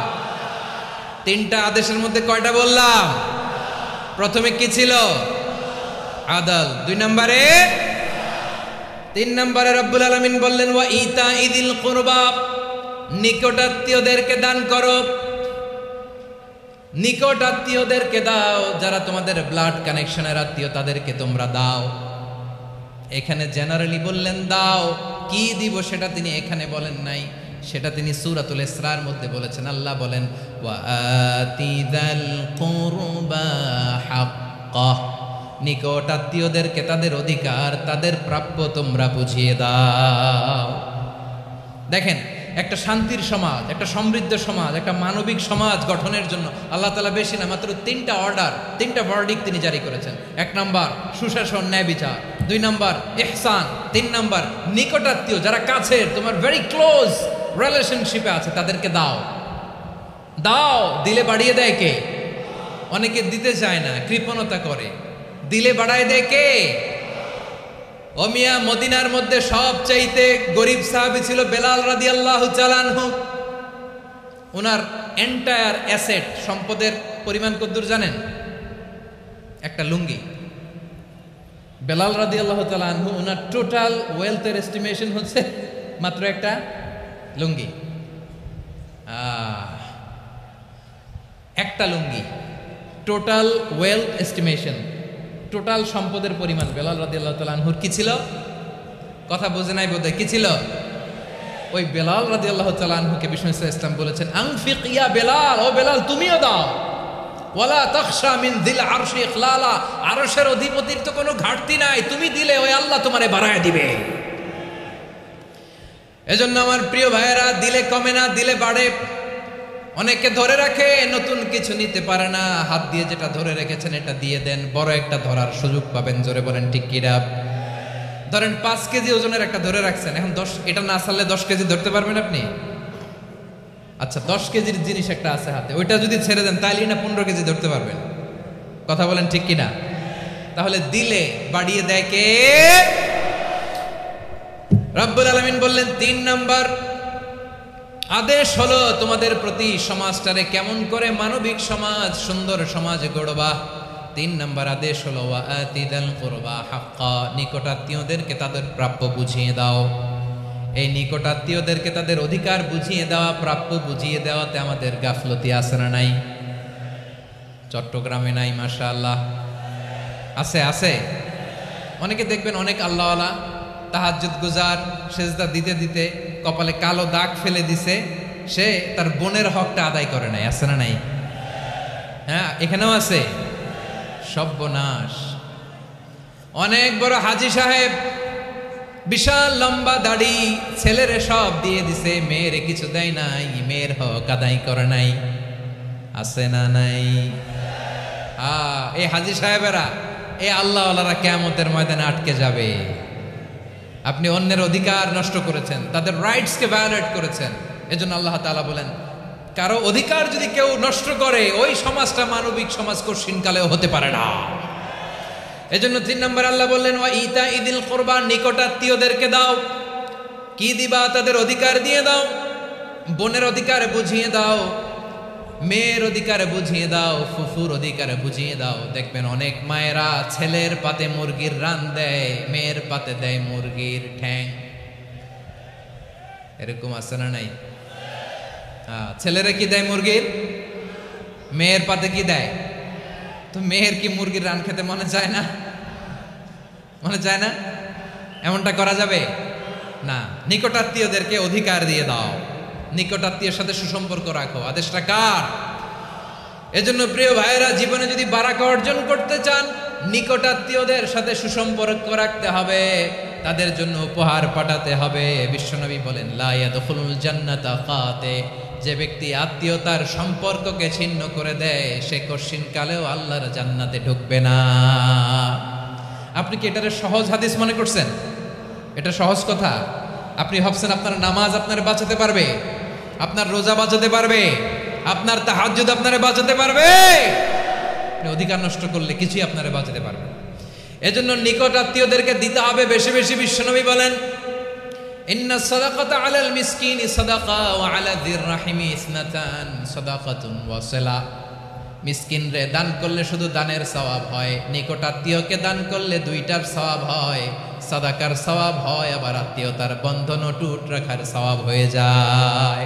তিনটা আদেশের মধ্যে কয়টা বললাম? প্রথমে কি ছিল? আদল। 2 নম্বরে, 3 নম্বরে রব্বুল আলামিন বললেন ওয়া ইতা ইদিল কুরবা, নিকটাত্মীয়দেরকে দান করো। নিকট আত্মীয়দেরকে দাও, যারা তোমাদের ব্লাড কানেকশনের আত্মীয় তাদেরকে তোমরা দাও। এখানে জেনারেলি বললেন দাও, কি দিব সেটা তিনি এখানে বলেন নাই, সেটা তিনি সূরাতুল ইসরার মধ্যে বলেছেন। আল্লাহ বলেন ওয়া আতিযাল কুরবা হাক্কাহ, নিকট আত্মীয়দেরকে তাদের অধিকার, তাদের প্রাপ্য তোমরা বুঝিয়ে দাও। দেখেন, একটা শান্তির সমাজ, একটা সমৃদ্ধ সমাজ, একটা মানবিক সমাজ গঠনের জন্য আল্লাহ তাআলা বেশি না, মাত্র 3টা অর্ডার, 3টা ভার্ডিক্ট তিনি জারি করেছেন। 1 নাম্বার সুশাসন, ন্যায় বিচার। 2 নাম্বার ইহসান। 3 নাম্বার নিকটাত্মীয়, যারা কাছের, তোমার ভেরি ক্লোজ রিলেশনশিপে আছে, তাদেরকে দাও। দাও, দিলে বাড়িয়ে দেয় কে? অনেকে দিতে চায় না, কৃপণতা করে। দিলে বাড়ায় দেয় কে? ও মিয়া, মদিনার মধ্যে সবচাইতে গরিব সাহাবী ছিল বেলাল রাদিয়াল্লাহু তাআলা আনহু। ওনার এন্টায়ার অ্যাসেট, সম্পদের পরিমাণ কতদূর জানেন? একটা লুঙ্গি। বেলাল রাদিয়াল্লাহু তাআলা আনহু, ওনার টোটাল ওয়েলথের এস্টিমেশন হচ্ছে মাত্র একটা লুঙ্গি। একটা লুঙ্গি, টোটাল ওয়েলথ এস্টিমেশন, টোটাল সম্পদের পরিমাণ বেলাল রাদিয়াল্লাহু তাআলা আনহুর কি ছিল? কথা বোঝে নাই বোধহয়। কি ছিল? ওই বেলাল রাদিয়াল্লাহু তাআলা আনহুকে বিষ্ণু ইসলাম বলেছেন, আনফিক ইয়া বেলাল, ও বেলাল তুমিও দাও। ওয়ালা তাখশা মিন যিল আরশি ইখলালা, আরশের অধিপতির তো কোনো ঘাটতি নাই, তুমি দিলে ওই আল্লাহ তোমারে বাড়ায় দিবে। এজন্য আমার প্রিয় ভাইয়েরা, দিলে কমে না, দিলে বাড়ে। অনেকে ধরে রাখে, নতুন কিছু নিতে পারে না, হাত দিয়ে যেটা ধরে রেখেছেন এটা দিয়ে দেন, বড় একটা ধরার সুযোগ পাবেন। জোরে বলেন ঠিক কিনা? ধরেন 5 কেজি ওজনের একটা ধরে রাখছেন, এখন 10, এটা না ছাড়লে 10 কেজি ধরতে পারবেন আপনি? আচ্ছা, 10 কেজির জিনিস একটা আছে হাতে, ওইটা যদি ছেড়ে দেন তাইলে না 15 কেজি ধরতে পারবেন? কথা বলেন ঠিক কিনা? তাহলে দিলে বাড়িয়ে দেয় কে? রব্বুল আলামিন বললেন 3 নাম্বার আদেশ হলো তোমাদের প্রতি সমাজটারে কেমন করে মানবিক সমাজ, সুন্দর সমাজ গড়বা। 3 নাম্বার আদেশ হলো ওয়াআতিদাল কুরবা হাক্কা, নিকটাত্মীয়দেরকে তাদের প্রাপ্য বুঝিয়ে দাও। এই নিকটাত্মীয়দেরকে তাদের অধিকার বুঝিয়ে দেওয়া, প্রাপ্য বুঝিয়ে দেওয়াতে আমাদের গাফলতি আছে না নাই? চট্টগ্রামে নাই? মাশাআল্লাহ আছে, আছে। অনেকে দেখবেন অনেক আল্লাহওয়ালা, তাহাজ্জুদ গুজার, সেজদা দিতে দিতে কপালে কালো দাগ ফেলে দিছে, সে তার বোনের হকটা আদায় করে নাই। আছে না নাই? হ্যাঁ, এখানেও আছে। সর্বনাশ। অনেক বড় হাজী সাহেব, বিশাল লম্বা দাড়ি, ছেলেরে সব দিয়ে দিছে, মেয়েরে কিছু দেয় নাই, মেয়ের হক আদায় করে নাই। আছে না নাই? এই হাজী সাহেবেরা, এই আল্লাহওয়ালারা কিয়ামতের ময়দানে আটকে যাবে। আপনি অন্যের অধিকার নষ্ট করেছেন, তাদের রাইটসকে ভায়োলেট করেছেন। এজন্য আল্লাহ তাআলা বলেন, কারো অধিকার যদি কেউ নষ্ট করে, ওই সমাজটা মানবিক সমাজ কঠিনকালেও হতে পারে না। এজন্য 3 নম্বর আল্লাহ বললেন, ওয়া ইতা ইদিল কুরবা, নিকটাত্মীয়দেরকে দাও। কি দিবা? তাদের অধিকার দিয়ে দাও। বোনের অধিকার বুঝিয়ে দাও, মেয়ের অধিকার বুঝিয়ে দাও, ফুফুর অধিকার বুঝিয়ে দাও। দেখবেন অনেক মায়েরা ছেলের পাতে মুরগির রান দেয়, মেয়ের পাতে দেয় মুরগির ঠ্যাং। এরকম আছে না নাই? ছেলেরা কি দেয়? মুরগির। মেয়ের পাতে কি দেয়? তো মেয়ের কি মুরগির রান খেতে মনে চায় না? মনে চায় না? এমনটা করা যাবে না। নিকটাত্মীয়দেরকে অধিকার দিয়ে দাও, নিকটাত্মীয়ের সাথে সুসম্পর্ক রাখো। আদেশটা কার? এজন্য প্রিয় ভাইয়েরা, জীবনে যদি বারাকা অর্জন করতে চান, নিকটাত্মীয়দের সাথে সুসম্পর্ক রাখতে হবে, তাদের জন্য উপহার পাঠাতে হবে। বিশ্বনবী বলেন, লা ইয়াদখুলুল জান্নাতা কাতে, যে ব্যক্তি আত্মীয়তার সম্পর্ককে ছিন্ন করে দেয়, সে কঠিনকালেও আল্লাহর জান্নাতে ঢুকবে না। আপনি কি এটারে সহজ হাদিস মনে করছেন? এটা সহজ কথা। আপনি ভাবছেন আপনার নামাজ আপনারে বাঁচাতে পারবে, আপনার রোজা বাঁচাতে পারবে, আপনার তাহাজ্জুদ আপনারে বাঁচাতে পারবে? আপনি অধিকার নষ্ট করলে কিছুই আপনারে বাঁচাতে পারবে। এজন্য নিকট আত্মীয়দেরকে দিতে হবে বেশি বেশি। বিশ্বনবী বলেন, ইন্না সাদাকাতা আলাল মিসকিনি সাদাকা ওয়া আলা যির রাহিমি ইসনাতান সাদাকাতুন ওয়া সিলা। মিসকিনরে দান করলে শুধু দানের সওয়াব হয়, নিকট আত্মীয়কে দান করলে 2টার সওয়াব হয়, সাদাকার সওয়াব হয়, আবার আত্মীয়তার বন্ধন অটুট রাখার সওয়াব হয়ে যায়।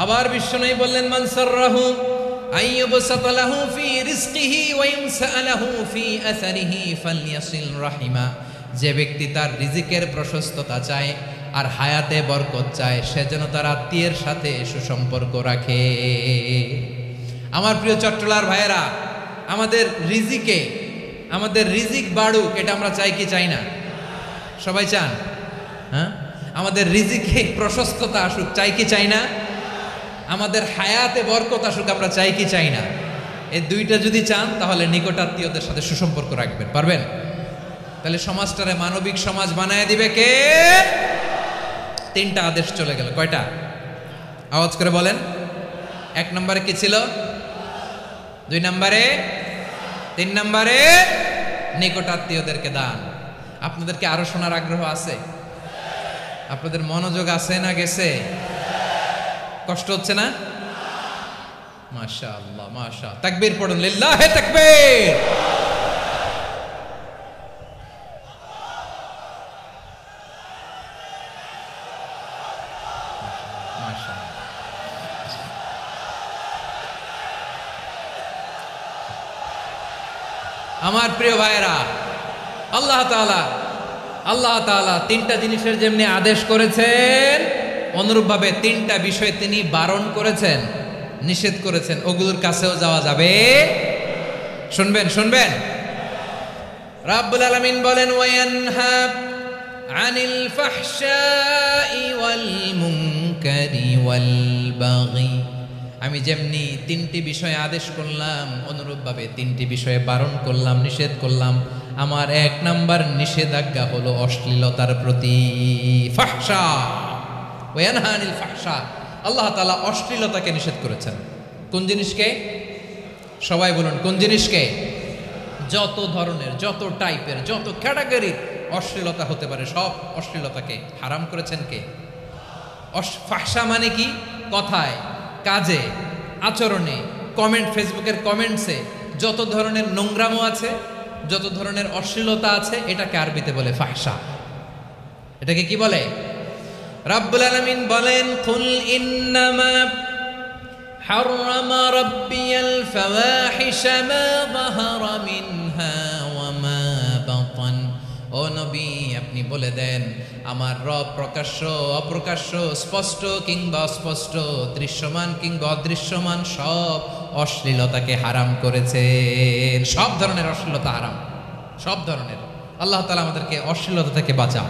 আবার বিশ্বনবী বললেন, মান সাররাহু আইয়ুবসাতা লাহু ফি রিজকিহি ওয়া ইউমসা লাহু ফি আসারিহি ফালইয়াসিল রাহিমা। যে ব্যক্তি তার রিজিকের প্রশস্ততা চায় আর হায়াতে বরকত চায়, সে যেন তার আত্মীয়ের সাথে সুসম্পর্ক রাখে। আমার প্রিয় চট্টলার ভাইয়েরা, আমাদের রিজিকে আমাদের রিজিক বাড়ুক, এটা আমরা চাই কি চাই না? সবাই চান? হ্যাঁ, আমাদের রিজিকে প্রশস্ততা আসুক, চাই কি চাই না? আমাদের হায়াতে বরকত আসুক, আমরা চাই কি চাই না? এই দুইটা যদি চান তাহলে নিকটাত্মীয়দের সাথে সুসম্পর্ক রাখবেন, পারবেন? তাহলে সমাজটারে মানবিক সমাজ বানায় দিবে কে? তিনটা আদেশ চলে গেল। কয়টা? আওয়াজ করে বলেন। 1 নম্বরে কি ছিল? 2 নম্বরে, 3 নম্বরে নিকটাত্মীয়দেরকে দান। আপনাদেরকে আরো শোনার আগ্রহ আছে? আপনাদের মনোযোগ আছে না গেছে? কষ্ট হচ্ছে না? মাশাআল্লাহ, মাশাআল্লাহ। তাকবীর পড়ুন, লিল্লাহে তাকবীর। আমার প্রিয় ভাইয়েরা, আল্লাহ তাআলা তিনটা জিনিসের যেমনি আদেশ করেছেন, অনুরূপভাবে তিনটা বিষয় তিনি বারণ করেছেন, নিষেধ করেছেন। ওগুলোর কাছেও যাওয়া যাবে। শুনবেন। রাব্বুল আলামিন বলেন, ওয়ায়ানহা আনিল ফাহশাই ওয়াল মুনকারি ওয়াল বাগি। আমি যেমনি তিনটি বিষয়ে আদেশ করলাম, অনুরূপভাবে তিনটি বিষয়ে বারণ করলাম, নিষেধ করলাম। আমার 1 নাম্বার নিষেধাজ্ঞা হলো অশ্লীলতার প্রতি। ফাহশা, ওয়ায়ানহা আনিল ফাহশা। আল্লাহ তাআলা অশ্লীলতাকে নিষেধ করেছেন। কোন জিনিসকে? সবাই বলুন, কোন জিনিসকে? যত ধরনের, যত টাইপের, যত ক্যাটাগরির অশ্লীলতা হতে পারে, সব অশ্লীলতাকে হারাম করেছেন কে? ফাহশা মানে কি? কথায়, কাজে, আচরণে, কমেন্ট, ফেসবুকের কমেন্টসে যত ধরনের নোংরামো আছে, যত ধরনের অশ্লীলতা আছে, এটাকে আরবিতে বলে ফাহশা। এটাকে কি বলে? রাব্বুল আলামিন বলেন, কুল ইন্নামা হাররামা রাব্বিয়াল ফাওয়াহিশা মা যাহারা মিনহা ওয়া মা বাতান। ও নবী, আপনি বলে দেন, আমার রব প্রকাশ্য, অপ্রকাশ্য, স্পষ্ট কিংবা অস্পষ্ট, দৃশ্যমান কিংবা অদৃশ্যমান সব অশ্লীলতাকে হারাম করেছেন। সব ধরনের অশ্লীলতা হারাম, সব ধরনের। আল্লাহ তাআলা আমাদেরকে অশ্লীলতা থেকে বাঁচান,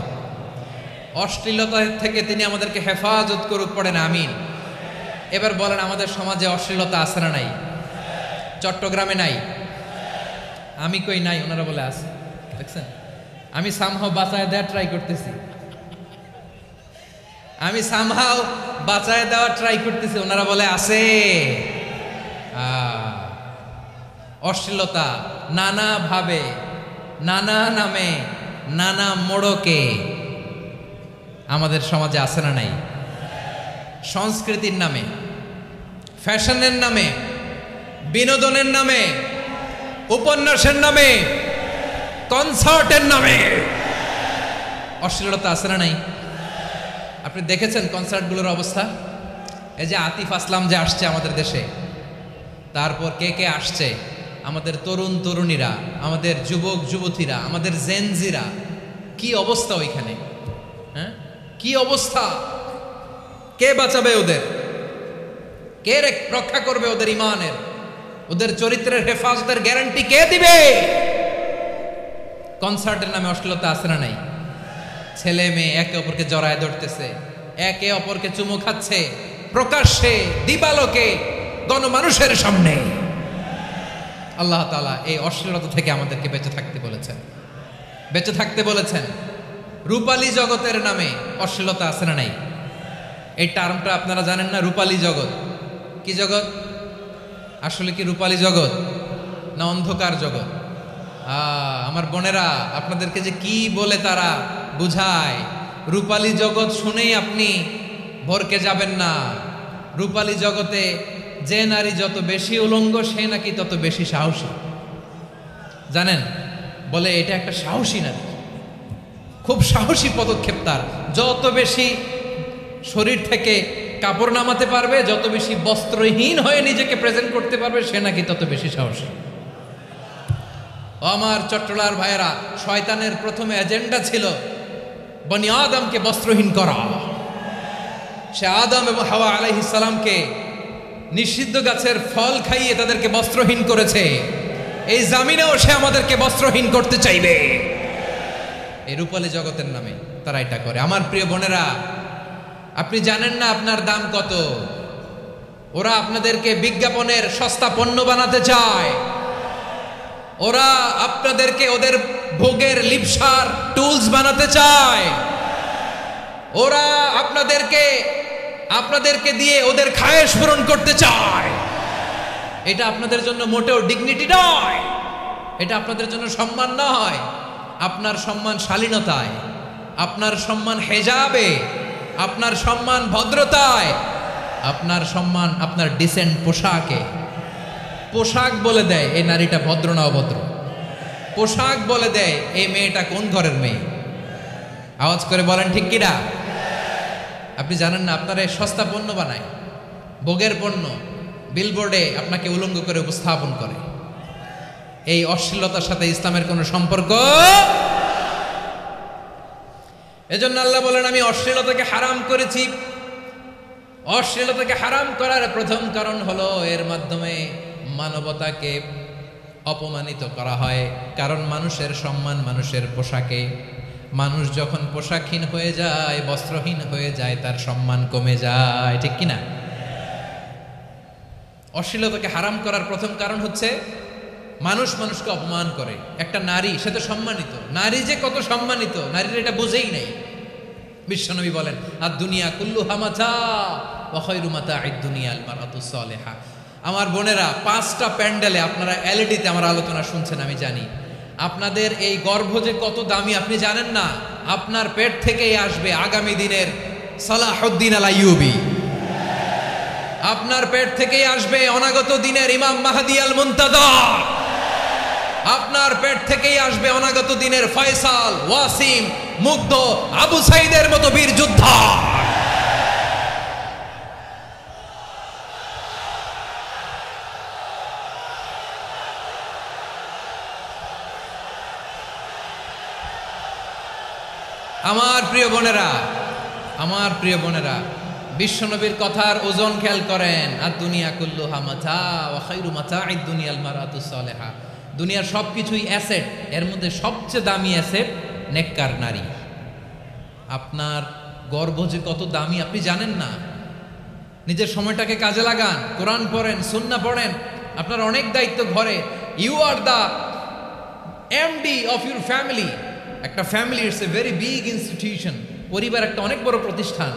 অশ্লীলতা থেকে তিনি আমাদেরকে হেফাজত করুক। পড়েন আমিন। এবার বলেন, আমাদের সমাজে অশ্লীলতা আছে না নাই? চট্টগ্রামে নাই? আমি কই নাই, ওনারা বলে আছে। দেখছেন, আমি সামহাও বাঁচায় দেওয়ার ট্রাই করতেছি, ওনারা বলে আছে। অশ্লীলতা নানা ভাবে, নানা নামে, নানা মোড়কে আমাদের সমাজে আছে না নাই? সংস্কৃতির নামে, ফ্যাশনের নামে, বিনোদনের নামে, উপন্যাসের নামে, কনসার্টের নামে অশ্লীলতা আছে না নাই? আপনি দেখেছেন কনসার্টগুলোর অবস্থা? এই যে আতিফ আসলাম যে আসছে আমাদের দেশে, তারপর কে কে আসছে, আমাদের তরুণ তরুণীরা, আমাদের যুবক যুবতীরা, আমাদের জেনজিরা, কি অবস্থা ওইখানে? হ্যাঁ, কি অবস্থা? কে বাঁচাবে ওদের? কে রক্ষা করবে ওদের ইমানের, ওদের চরিত্রের হেফাজতের গ্যারান্টি কে দিবে? কনসার্টের নামে অশ্লীলতা আছে না নাই? ছেলে মেয়ে একে অপরকে জড়ায় ধরতেছে, একে অপরকে চুমু খাচ্ছে, প্রকাশ্যে, দিবালোকে, গণমানুষের সামনে। আল্লাহ তাআলা এই অশ্লীলতা থেকে আমাদেরকে বেঁচে থাকতে বলেছেন, বেঁচে থাকতে বলেছেন। রূপালী জগতের নামে অশ্লীলতা আছে না নাই? এই টার্মটা আপনারা জানেন না? রূপালী জগৎ কি জগৎ? আসলে কি রূপালী জগৎ না অন্ধকার জগৎ? আমার বোনেরা, আপনাদেরকে যে কি বলে তারা বুঝায়, রূপালী জগৎ শুনেই আপনি ভরকে যাবেন না। রূপালী জগতে যে নারী যত বেশি উলঙ্গ, সে নাকি তত বেশি সাহসী। জানেন, বলে এটা একটা সাহসী নারী, খুব সাহসী পদক্ষেপ তার। যত বেশি শরীর থেকে কাপড় নামাতে পারবে, যত বেশি বস্ত্রহীন হয়ে নিজেকে প্রেজেন্ট করতে পারবে, সে নাকি তত বেশি সাহসী। আমার চট্টলার ভাইয়েরা, শয়তানের প্রথমে এজেন্ডা ছিল বনি আদমকে বস্ত্রহীন করা। সে আদম এবং হাওয়া আলাইহিস সালামকে নিষিদ্ধ গাছের ফল খাইয়ে তাদেরকে বস্ত্রহীন করেছে। এই জামিনেও সে আমাদেরকে বস্ত্রহীন করতে চাইবে। এই রূপালী জগতের নামে তারা এটা করে। আমার প্রিয় বোনেরা, আপনি জানেন না আপনার দাম কত। ওরা আপনাদেরকে বিজ্ঞাপনের সস্তা পণ্য বানাতে চায়। ওরা আপনাদেরকে ওদের ভোগের লিপসার টুলস বানাতে চায়। ওরা আপনাদেরকে দিয়ে ওদের খায়েশ পূরণ করতে চায়। এটা আপনাদের জন্য মোটেও ডিগনিটি নয়, এটা আপনাদের জন্য সম্মান নয়। আপনার সম্মান শালীনতায়, আপনার সম্মান হেজাবে, আপনার সম্মান ভদ্রতায়, আপনার সম্মান আপনার ডিসেন্ট পোশাকে। পোশাক বলে দেয় এই নারীটা ভদ্র না অভদ্র। পোশাক বলে দেয় এই মেয়েটা কোন ঘরের মেয়ে। আওয়াজ করে বলেন ঠিক কিনা? আপনি জানেন না আপনারা সস্তা পণ্য বানায়, ভোগের পণ্য, বিলবোর্ডে আপনাকে উলঙ্গ করে উপস্থাপন করে। এই অশ্লীলতার সাথে ইসলামের কোনো সম্পর্ক। এজন্য আল্লাহ বলেন আমি অশ্লীলতাকে হারাম করেছি। অশ্লীলতাকে হারাম করার প্রথম কারণ হলো এর মাধ্যমে মানবতাকে অপমানিত করা হয়। কারণ মানুষের সম্মান মানুষের পোশাকে। মানুষ যখন পোশাকহীন হয়ে যায়, বস্ত্রহীন হয়ে যায়, তার সম্মান কমে যায়, ঠিক কিনা? অশ্লীলতাকে হারাম করার প্রথম কারণ হচ্ছে মানুষ মানুষকে অপমান করে। একটা নারী, সে তো সম্মানিত। নারী যে কত সম্মানিত, নারীরা এটা বুঝেই নাই। বিশ্বনবী বলেন আর দুনিয়া কুল্লুহা মাতা ওয়া খায়রু মাতা'আদ দুনিয়া আল মারআতুস সালিহা। আমার বোনেরা, 5টা প্যান্ডেলে আপনারা এলইডিতে আমার আলোচনা শুনছেন, আমি জানি। আপনাদের এই গর্ভ যে কত দামি আপনি জানেন না। আপনার পেট থেকেই আসবে আগামী দিনের সালাহুদ্দিন আল আইয়ুবী। আপনার পেট থেকেই আসবে অনাগত দিনের ইমাম মাহদী আল মুনতাযর। আপনার পেট থেকেই আসবে অনাগত দিনের ফয়সাল, ওয়াসিম, মুগ্ধ, আবু সাইদের মতো বীর যোদ্ধা। আমার প্রিয় বোনেরা, আমার প্রিয় বোনেরা, বিশ্বনবীর কথার ওজন খেয়াল করেন। আর দুনিয়া কুল্লুহা মাতা ওয়া খায়রু মাতা'আদ দুনিয়া আল মারআতুস সালিহা। দুনিয়ার সবকিছুই অ্যাসেট, এর মধ্যে সবচেয়ে দামি অ্যাসেট নেককার নারী। আপনার গর্ভ যে কত দামি আপনি জানেন না। নিজের সময়টাকে কাজে লাগান, কোরআন পড়েন, সুন্নাহ পড়েন। আপনার অনেক দায়িত্ব ঘরে। You are the MD of your family. একটা family it's a very big institution. পরিবার একটা অনেক বড় প্রতিষ্ঠান।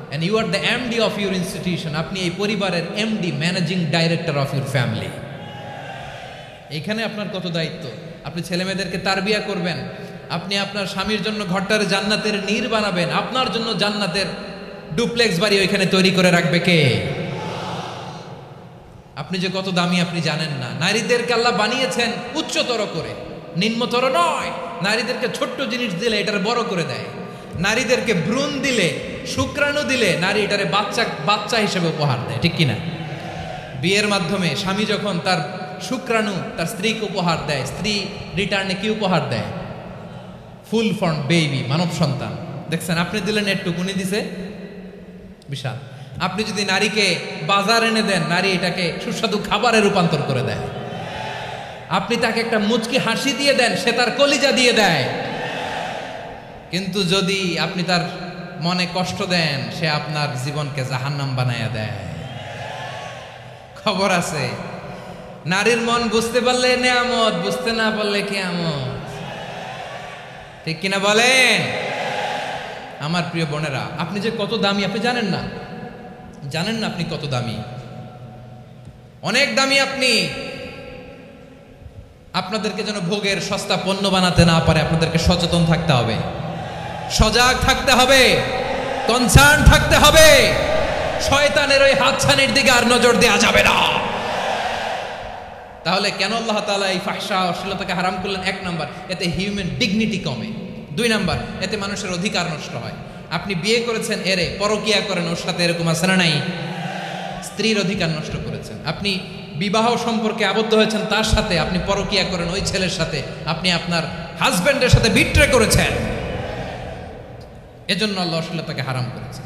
And you are the MD of your institution. আপনি এই পরিবারের MD, managing director of your family. এখানে আপনার কত দায়িত্ব। আপনি ছেলে মেয়েদেরকে তারবিয়া করবেন। আপনি আপনার স্বামীর জন্য ঘরটারে জান্নাতের নীর বানাবেন। আপনার জন্য জান্নাতের ডুপ্লেক্স বাড়ি ওইখানে তৈরি করে রাখবে কে? আপনি যে কত দামি আপনি জানেন না। নারীদেরকে আল্লাহ বানিয়েছেন উচ্চতর করে, নিম্নতর নয়। নারীদেরকে ছোট্ট জিনিস দিলে এটারে বড় করে দেয়। নারীদেরকে ভ্রূণ দিলে, শুক্রাণু দিলে নারী এটারে বাচ্চা হিসেবে উপহার দেয়, ঠিক কিনা? বিয়ের মাধ্যমে স্বামী যখন তার শুক্রাণু তার স্ত্রীকে উপহার দেয়, স্ত্রী রিটার্নে কি উপহার দেয়? ফুল ফর্ম বেবি, মানব সন্তান। দেখছেন, আপনি দিলেন একটুক, উনি দিছে বিশাল। আপনি যদি নারীকে বাজার এনে দেন, নারী এটাকে সুস্বাদু খাবারে রূপান্তর করে দেয়। আপনি তাকে একটা মুচকি হাসি দিয়ে দেন, সে তার কলিজা দিয়ে দেয়। কিন্তু যদি আপনি তার মনে কষ্ট দেন, সে আপনার জীবনকে জাহান্নাম বানায়া দেয়। খবর আছে, নারীর মন বুঝতে পারলে নেয়ামত, বুঝতে না পারলে কিয়ামত, ঠিক কিনা বলেন? আমার প্রিয় বোনেরা, আপনি যে কত দামি আপনি জানেন না। জানেন না আপনি কত দামি, অনেক দামি আপনি। আপনাদেরকে যেন ভোগের সস্তা পণ্য বানাতে না পারে আপনাদেরকে সচেতন থাকতে হবে, সজাগ থাকতে হবে, কনসার্ন থাকতে হবে। শয়তানের ওই হাতছানির দিকে আর নজর দেওয়া যাবে না। তাহলে কেন আল্লাহ তাআলা এই ফাহশা অশ্লীলতাকে হারাম করলেন? 1 নাম্বার, এতে হিউম্যান ডিগনিটি কমে। 2 নাম্বার, এতে মানুষের অধিকার নষ্ট হয়। আপনি বিয়ে করেছেন, এরে পরকিয়া করেন, ওর সাথে এরকম আছে না নাই? স্ত্রীর অধিকার নষ্ট করেছেন। আপনি বিবাহ সম্পর্কে আবদ্ধ হয়েছেন তার সাথে, আপনি পরকিয়া করেন ওই ছেলের সাথে, আপনি আপনার হাজবেন্ডের সাথে বিট্রে করেছেন। এজন্য আল্লাহ অশ্লীলতাকে হারাম করেছেন।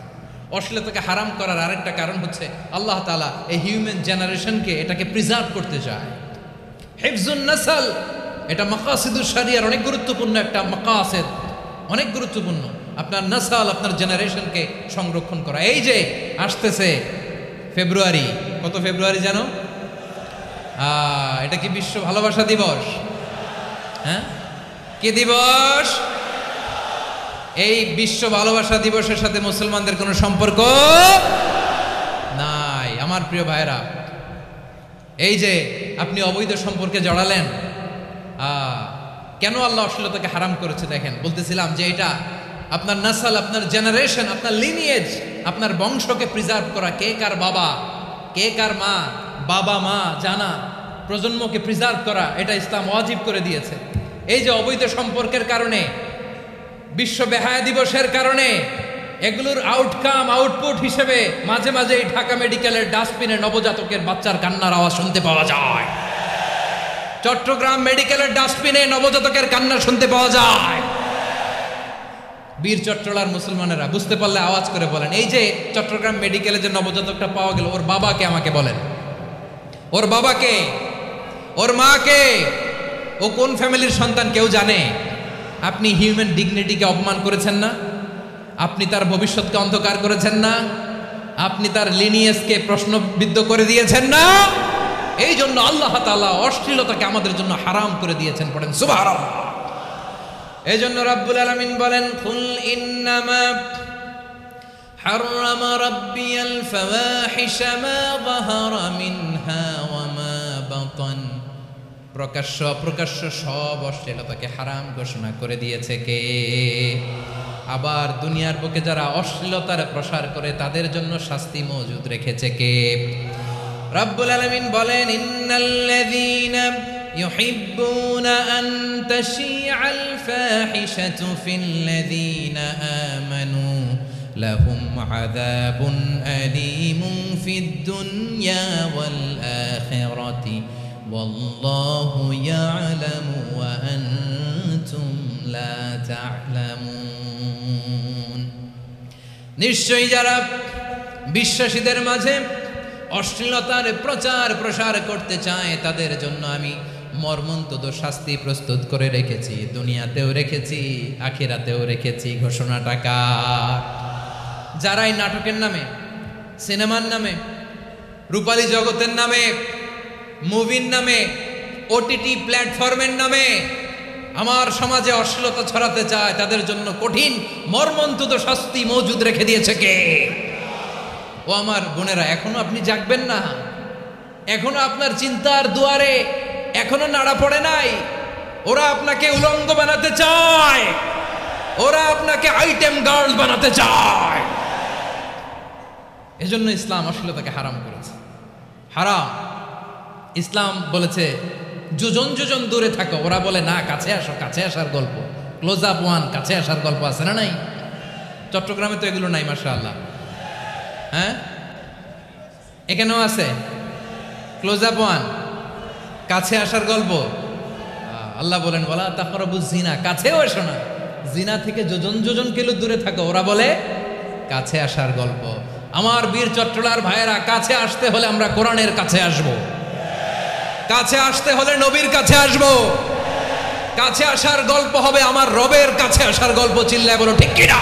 অশ্লীলতাকে হারাম করার আরেকটা কারণ হচ্ছে আল্লাহ তাআলা এই হিউম্যান জেনারেশনকে এটাকে প্রিজার্ভ করতে চায়। হিফজুন নাসল, এটা মাকাসিদুশ শরিয়ার অনেক গুরুত্বপূর্ণ একটা মাকাসিদ, অনেক গুরুত্বপূর্ণ। আপনার নাসাল, আপনার জেনারেশনকে সংরক্ষণ করা। এই যে আসতেছে ফেব্রুয়ারি, কত ফেব্রুয়ারি জানো? এটা কি বিশ্ব ভালোবাসা দিবস? হ্যাঁ, কি দিবস? এই বিশ্ব ভালোবাসা দিবসের সাথে মুসলমানদের কোনো সম্পর্ক নাই। আমার প্রিয় ভাইরা, এই যে আপনি অবৈধ সম্পর্কে জড়ালেন, কেন আল্লাহ অশ্লীলতাকে হারাম করেছে দেখেন। বলতেছিলাম যে এটা আপনার নাসাল, আপনার জেনারেশন, আপনার লিনিয়েজ, আপনার বংশকে প্রিজার্ভ করা। কে কার বাবা, কে কার মা, বাবা মা জানা, প্রজন্মকে প্রিজার্ভ করা, এটা ইসলাম ওয়াজিব করে দিয়েছে। এই যে অবৈধ সম্পর্কের কারণে, বিশ্ব বেহায়া দিবসের কারণে, এগুলোর আউটকাম, আউটপুট হিসেবে মাঝে মাঝে ঢাকা মেডিকেলের ডাস্টবিনে নবজাতকের বাচ্চার কান্নার আওয়াজ শুনতে পাওয়া যায়। চট্টগ্রাম মেডিকেলের ডাস্টবিনে নবজাতকের কান্না শুনতে পাওয়া যায়। বীর চট্টলার মুসলমানেরা বুঝতে পারলে আওয়াজ করে বলেন, এই যে চট্টগ্রাম মেডিকেলে যে নবজাতকটা পাওয়া গেল, ওর বাবাকে আমাকে বলেন, ওর বাবাকে, ওর মাকে, ও কোন ফ্যামিলির সন্তান কেউ জানে? আপনি হিউম্যান ডিগনিটিকে অপমান করেছেন না? আপনি তার ভবিষ্যৎকে অন্ধকার করেছেন না? আপনি তার লিনিয়েজকে প্রশ্নবিদ্ধ করে দিয়েছেন না? এই জন্য আল্লাহ তাআলা অশ্লীলতাকে আমাদের জন্য হারাম করে দিয়েছেন। পড়েন সুবহানাল্লাহ। এই জন্য রাব্বুল আলামিন বলেন, কুল ইন্নামা হাররামা রাব্বিয়াল ফাওয়াহিশা মা যাহারা মিনহা ওয়া মা বাতান। প্রকাশ্য অপ্রকাশ্য সব অশ্লীলতাকে হারাম ঘোষণা করে দিয়েছে কে? আবার দুনিয়ার বুকে যারা অশ্লীলতার প্রসার করে তাদের জন্য শাস্তি মজুদ রেখেছে কে? রাব্বুল আলামিন বলেন, ইন্নাল্লাযীনা ইউহিব্বুনা আন তাশিআল ফাহিশাতু ফিল্লাযীনা আমানু লাহুম আযাবুন আলীমুন ফিদ দুনিয়া ওয়াল আখিরাতি ওয়াল্লাহু ইয়ালামু ওয়া আনতুম লা তা'লামুন। নিশ্চয়ই যারা বিশ্বাসীদের মাঝে অশ্লীলতার প্রচার প্রসার করতে চায় তাদের জন্য আমি মর্মন্তুদ শাস্তি প্রস্তুত করে রেখেছি, দুনিয়াতেও রেখেছি, আখিরাতেও রেখেছি। ঘোষণাটা কার? যারাই নাটকের নামে, সিনেমার নামে, রূপালী জগতের নামে, মুভির নামে, ওটিটি প্ল্যাটফর্মের নামে আমার সমাজে অশ্লীলতা ছড়াতে চায় তাদের জন্য কঠিন মর্মন্তুদ শাস্তি মজুদ রেখে দিয়েছে কে? ও আমার বোনেরা, এখনো আপনি জাগবেন না? এখনো আপনার চিন্তার দুয়ারে এখনো নাড়া পড়ে নাই? ওরা আপনাকে উলঙ্গ বানাতে চায়, ওরা আপনাকে আইটেম গার্ল বানাতে চায়। এজন্য ইসলাম অশ্লীলতাকে হারাম করেছে। হারাম। ইসলাম বলেছে যোজন যোজন দূরে থাকো। ওরা বলে না, কাছে আসো, কাছে আসার গল্প, ক্লোজ আপ ওয়ান, কাছে আসার গল্প আছে না? নাই? চট্টগ্রামে তো এগুলো নাই মাশাআল্লাহ। হ্যাঁ, এখানেও আছে ক্লোজ আপ ওয়ান, কাছে আসার গল্প। আল্লাহ বলেন, ওয়ালা তাকরাবুজ জিনা, কাছেও এসো না, জিনা থেকে যোজন যোজন কিলো দূরে থাকো। ওরা বলে কাছে আসার গল্প। আমার বীর চট্টলার ভাইয়েরা, কাছে আসতে হলে আমরা কোরআনের কাছে আসব, কাছে আসতে হলে নবীর কাছে আসব, কাছে আসার গল্প হবে আমার রবের কাছে আসার গল্প। চিল্লায় বলো ঠিক কিনা?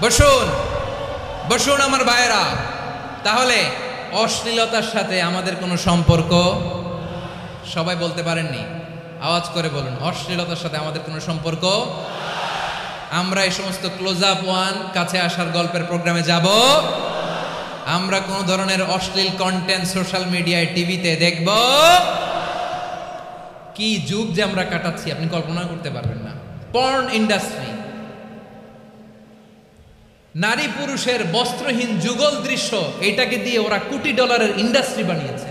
বসুন বসুন আমার ভাইয়েরা। তাহলে অশ্লীলতার সাথে আমাদের কোনো সম্পর্ক? সবাই বলতে পারেননি, আওয়াজ করে বলুন, অশ্লীলতার সাথে আমাদের কোনো সম্পর্ক? আমরা এই সমস্ত ক্লোজ আপ ওয়ান, কাছে আসার গল্পের প্রোগ্রামে যাব? আমরা কোন ধরনের অশ্লীল কন্টেন্ট সোশ্যাল মিডিয়ায়, টিভিতে দেখব? কি যুগ যে আমরা কাটাচ্ছি আপনি কল্পনা করতে পারবেন না। পর্ন ইন্ডাস্ট্রি, নারী পুরুষের বস্ত্রহীন যুগল দৃশ্য, এইটাকে দিয়ে ওরা কোটি ডলারের ইন্ডাস্ট্রি বানিয়েছে।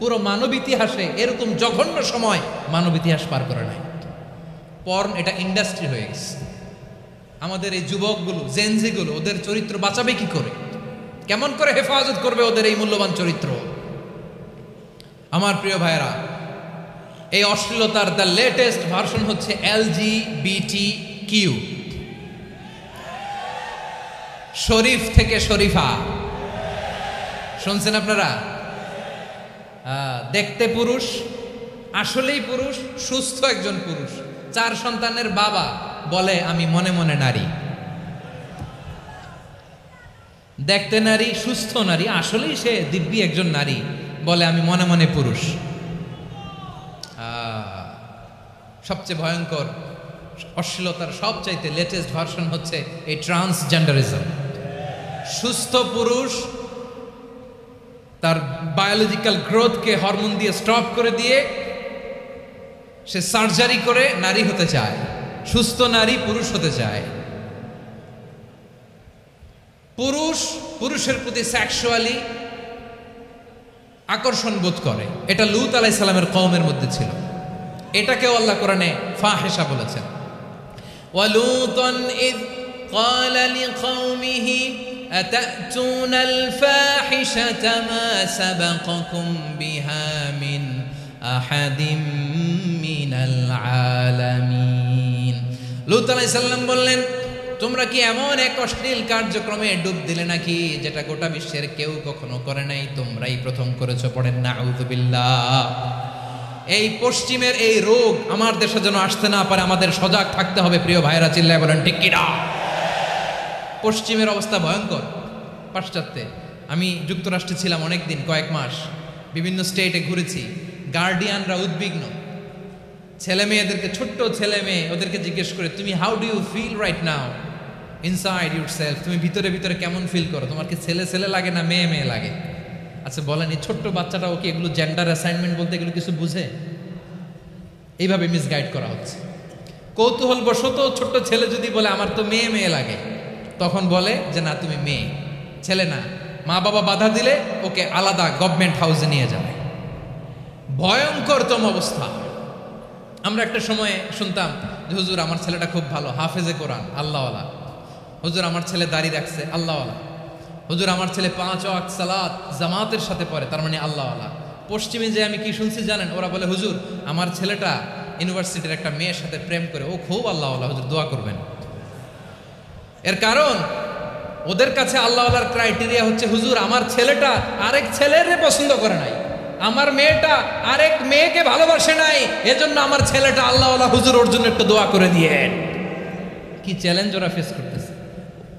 পুরো মানব ইতিহাসে এরকম জঘন্য সময় মানব ইতিহাস পার করে নাই। পর্ন এটা ইন্ডাস্ট্রি হয়ে গেছে। আমাদের এই যুবকগুলো, জেনজিগুলো, ওদের চরিত্র বাঁচাবে কি করে? কেমন করে হেফাজত করবে ওদের এই মূল্যবান চরিত্র? আমার প্রিয় ভাইরা, এই অশ্লীলতার দ্য লেটেস্ট ভার্সন হচ্ছে LGBTQ, শরীফ থেকে শরীফা। শুনছেন আপনারা? দেখতে পুরুষ, আসলেই পুরুষ, সুস্থ একজন পুরুষ, 4 সন্তানের বাবা, বলে আমি মনে মনে নারী। দেখতে নারী, সুস্থ নারী, আসলেই সে দিব্যি একজন নারী, বলে আমি মনে মনে পুরুষ। সবচেয়ে ভয়ঙ্কর অশ্লীলতার সবচাইতে লেটেস্ট ভার্সন হচ্ছে এই ট্রান্সজেন্ডারিজম। সুস্থ পুরুষ তার বায়োলজিক্যাল গ্রোথকে হরমোন দিয়ে স্টপ করে দিয়ে সে সার্জারি করে নারী হতে চায়, সুস্থ নারী পুরুষ হতে চায়। পুরুষ পুরুষের প্রতি সেক্সুয়ালি আকর্ষণ বোধ করে, এটা লূত আলাইহিস সালামের কওমের মধ্যে ছিল। এটাকেও আল্লাহ কোরআনে ফাহিশা বলেছেন। ওয়ালুতান ইয ক্বালা লিকওমিহি আতাতুনাল ফাহিশাতা মা সাবাকাকুম বিহা মিন আহাদিম মিনাল আলামিন। লূত আলাইহিস সালাম বললেন, তোমরা কি এমন এক অশ্লীল কার্যক্রমে ডুব দিলে নাকি যেটা গোটা বিশ্বের কেউ কখনো করে নাই, তোমরাই প্রথম করেছো। পড়েন নাউযুবিল্লাহ। এই পশ্চিমের এই রোগ আমার দেশে যেন আসতে না পারে, আমাদের সজাগ থাকতে হবে। প্রিয় ভাইরা, চিল্লায় বলেন ঠিক কিনা? পশ্চিমের অবস্থা ভয়ঙ্কর। পাশ্চাত্যে আমি যুক্তরাষ্ট্রে ছিলাম অনেকদিন, কয়েক মাস, বিভিন্ন স্টেটে ঘুরেছি। গার্ডিয়ানরা উদ্বিগ্ন, ছেলে মেয়েদেরকে, ছোট্ট ছেলে মেয়ে, ওদেরকে জিজ্ঞেস করে, তুমি how do you feel right now inside yourself? তুমি ভিতরে ভিতরে কেমন ফিল করো? তোমার কি ছেলে ছেলে লাগে না মেয়ে মেয়ে লাগে? আচ্ছা বলেন, এই ছোট্ট বাচ্চাটা ওকে এগুলো জেন্ডার অ্যাসাইনমেন্ট বলতে এগুলো কিছু বুঝে? এইভাবে মিসগাইড করা হচ্ছে। কৌতূহল বশত ছোট্ট ছেলে যদি বলে আমার তো মেয়ে মেয়ে লাগে, তখন বলে যে না তুমি মেয়ে, ছেলে না। মা বাবা বাধা দিলে ওকে আলাদা গভর্নমেন্ট হাউসে নিয়ে যাবে। ভয়ঙ্করতম অবস্থা। আমরা একটা সময়ে শুনতাম যে হুজুর আমার ছেলেটা খুব ভালো, হাফেজে কোরআন, আল্লাহওয়ালা। হুজুর আমার ছেলে দাড়ি রাখছে, আল্লাহওয়ালা। হুজুর আমার ছেলে 5 ওয়াক্ত সালাত জামাতের সাথে পড়ে, তার মানে আল্লাহওয়ালা। পশ্চিমে যে আমি কি শুনছি জানেন? ওরা বলে হুজুর আমার ছেলেটা ইউনিভার্সিটির একটা মেয়ের সাথে প্রেম করে, ও খুব আল্লাহওয়ালা, হুজুর দোয়া করবেন। এর কারণ ওদের কাছে আল্লাহওয়ালার ক্রাইটেরিয়া হচ্ছে হুজুর আমার ছেলেটা আরেক ছেলের পছন্দ করে নাই, আমার মেয়েটা আরেক মেয়েকে ভালোবাসে নাই, এজন্য আমার ছেলেটা আল্লাহওয়ালা, হুজুর ওর জন্য একটু দোয়া করে দিয়েন। কি চ্যালেঞ্জ ওরা ফেস করতেছে।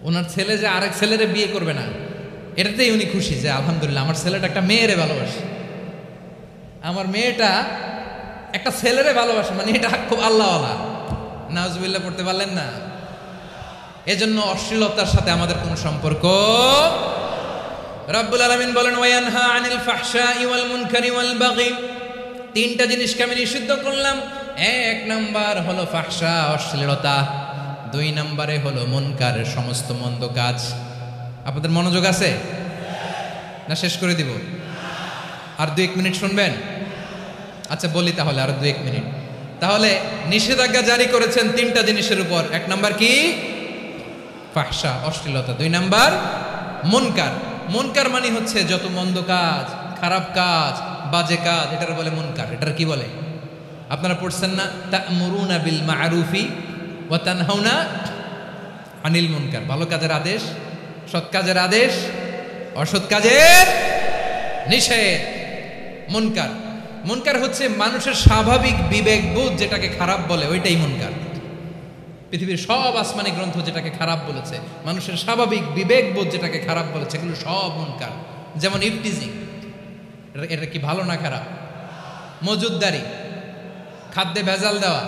ওনার ছেলে যে আরেক ছেলেরে বিয়ে করবে না, এটাতেই উনি খুশি যে আলহামদুলিল্লাহ আমার ছেলেটা একটা মেয়েরে ভালোবাসে, আমার মেয়েটা একটা ছেলেরে ভালোবাসে, মানে এটা খুব আল্লাহওয়ালা। নাউজুবিল্লাহ পড়তে পারলেন না? এজন্য অশ্লীলতার সাথে আমাদের কোনো সম্পর্ক। রব্বুল আলামিন বলেন ওয়ায়ানহা আনিল ফাহশাই ওয়াল মুনকারি ওয়াল বাগি। 3টা জিনিসকে আমি নিষিদ্ধ করলাম। 1 নাম্বার হলো ফাহশা, অশ্লীলতা। 2 নম্বরে হলো মুনকার, সমস্ত মন্দ কাজ। আপনাদের মনোযোগ আছে না? শেষ করে দিব? আর 2-1 মিনিট শুনবেন? আচ্ছা বলি তাহলে, আর 2-1 মিনিট। তাহলে নিষেধাজ্ঞা জারি করেছেন 3টা জিনিসের উপর। 1 নাম্বার কি? ফাহশা, অশ্লীলতা। 2 নাম্বার মুনকার। মুনকার মানে হচ্ছে যত মন্দ কাজ, খারাপ কাজ, বাজে কাজ, এটার বলে মুনকার। এটার কি বলে? আপনারা পড়ছেন না? তা'মুরুনা বিল মা'রুফি ওয়া তানহাউনা আনিল মুনকার। ভালো কাজের আদেশ, সৎ কাজের আদেশ, অসৎ কাজের নিষেধ। মুনকার, মুনকার হচ্ছে মানুষের স্বাভাবিক বিবেকবোধ যেটাকে খারাপ বলে, ওইটাই মুনকার। পৃথিবীর সব আসমানি গ্রন্থ যেটাকে খারাপ বলেছে, মানুষের স্বাভাবিক বিবেকবোধ যেটাকে খারাপ বলেছে, এগুলো সব মুনকার। যেমন ইফটিজিং, এটা কি ভালো না খারাপ? মজুদদারি, খাদ্যে ভেজাল দেওয়া,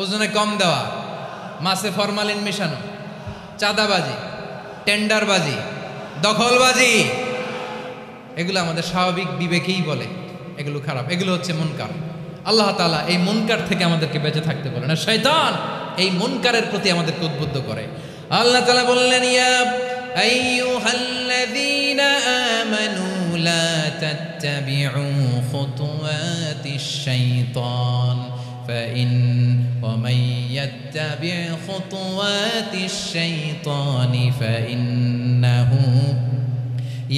ওজনে কম দেওয়া, মাছে ফরমালিন মেশানো, চাঁদাবাজি, টেন্ডারবাজি, দখলবাজি, এগুলো আমাদের স্বাভাবিক বিবেকেই বলে এগুলো খারাপ, এগুলো হচ্ছে মুনকার। আল্লাহ তাআলা এই মুনকার থেকে আমাদেরকে বেঁচে থাকতে বলেন, আর শয়তান এই মুনকারের প্রতি আমাদেরকে উদ্বুদ্ধ করে। আল্লাহ তাআলা বললেন ইয়া আইয়ুহাল্লাযীনা আমানু লা তাত্তাবিউ খুতুওয়াতিশ শাইতান ومن يتبع خطوات الشيطان فإنه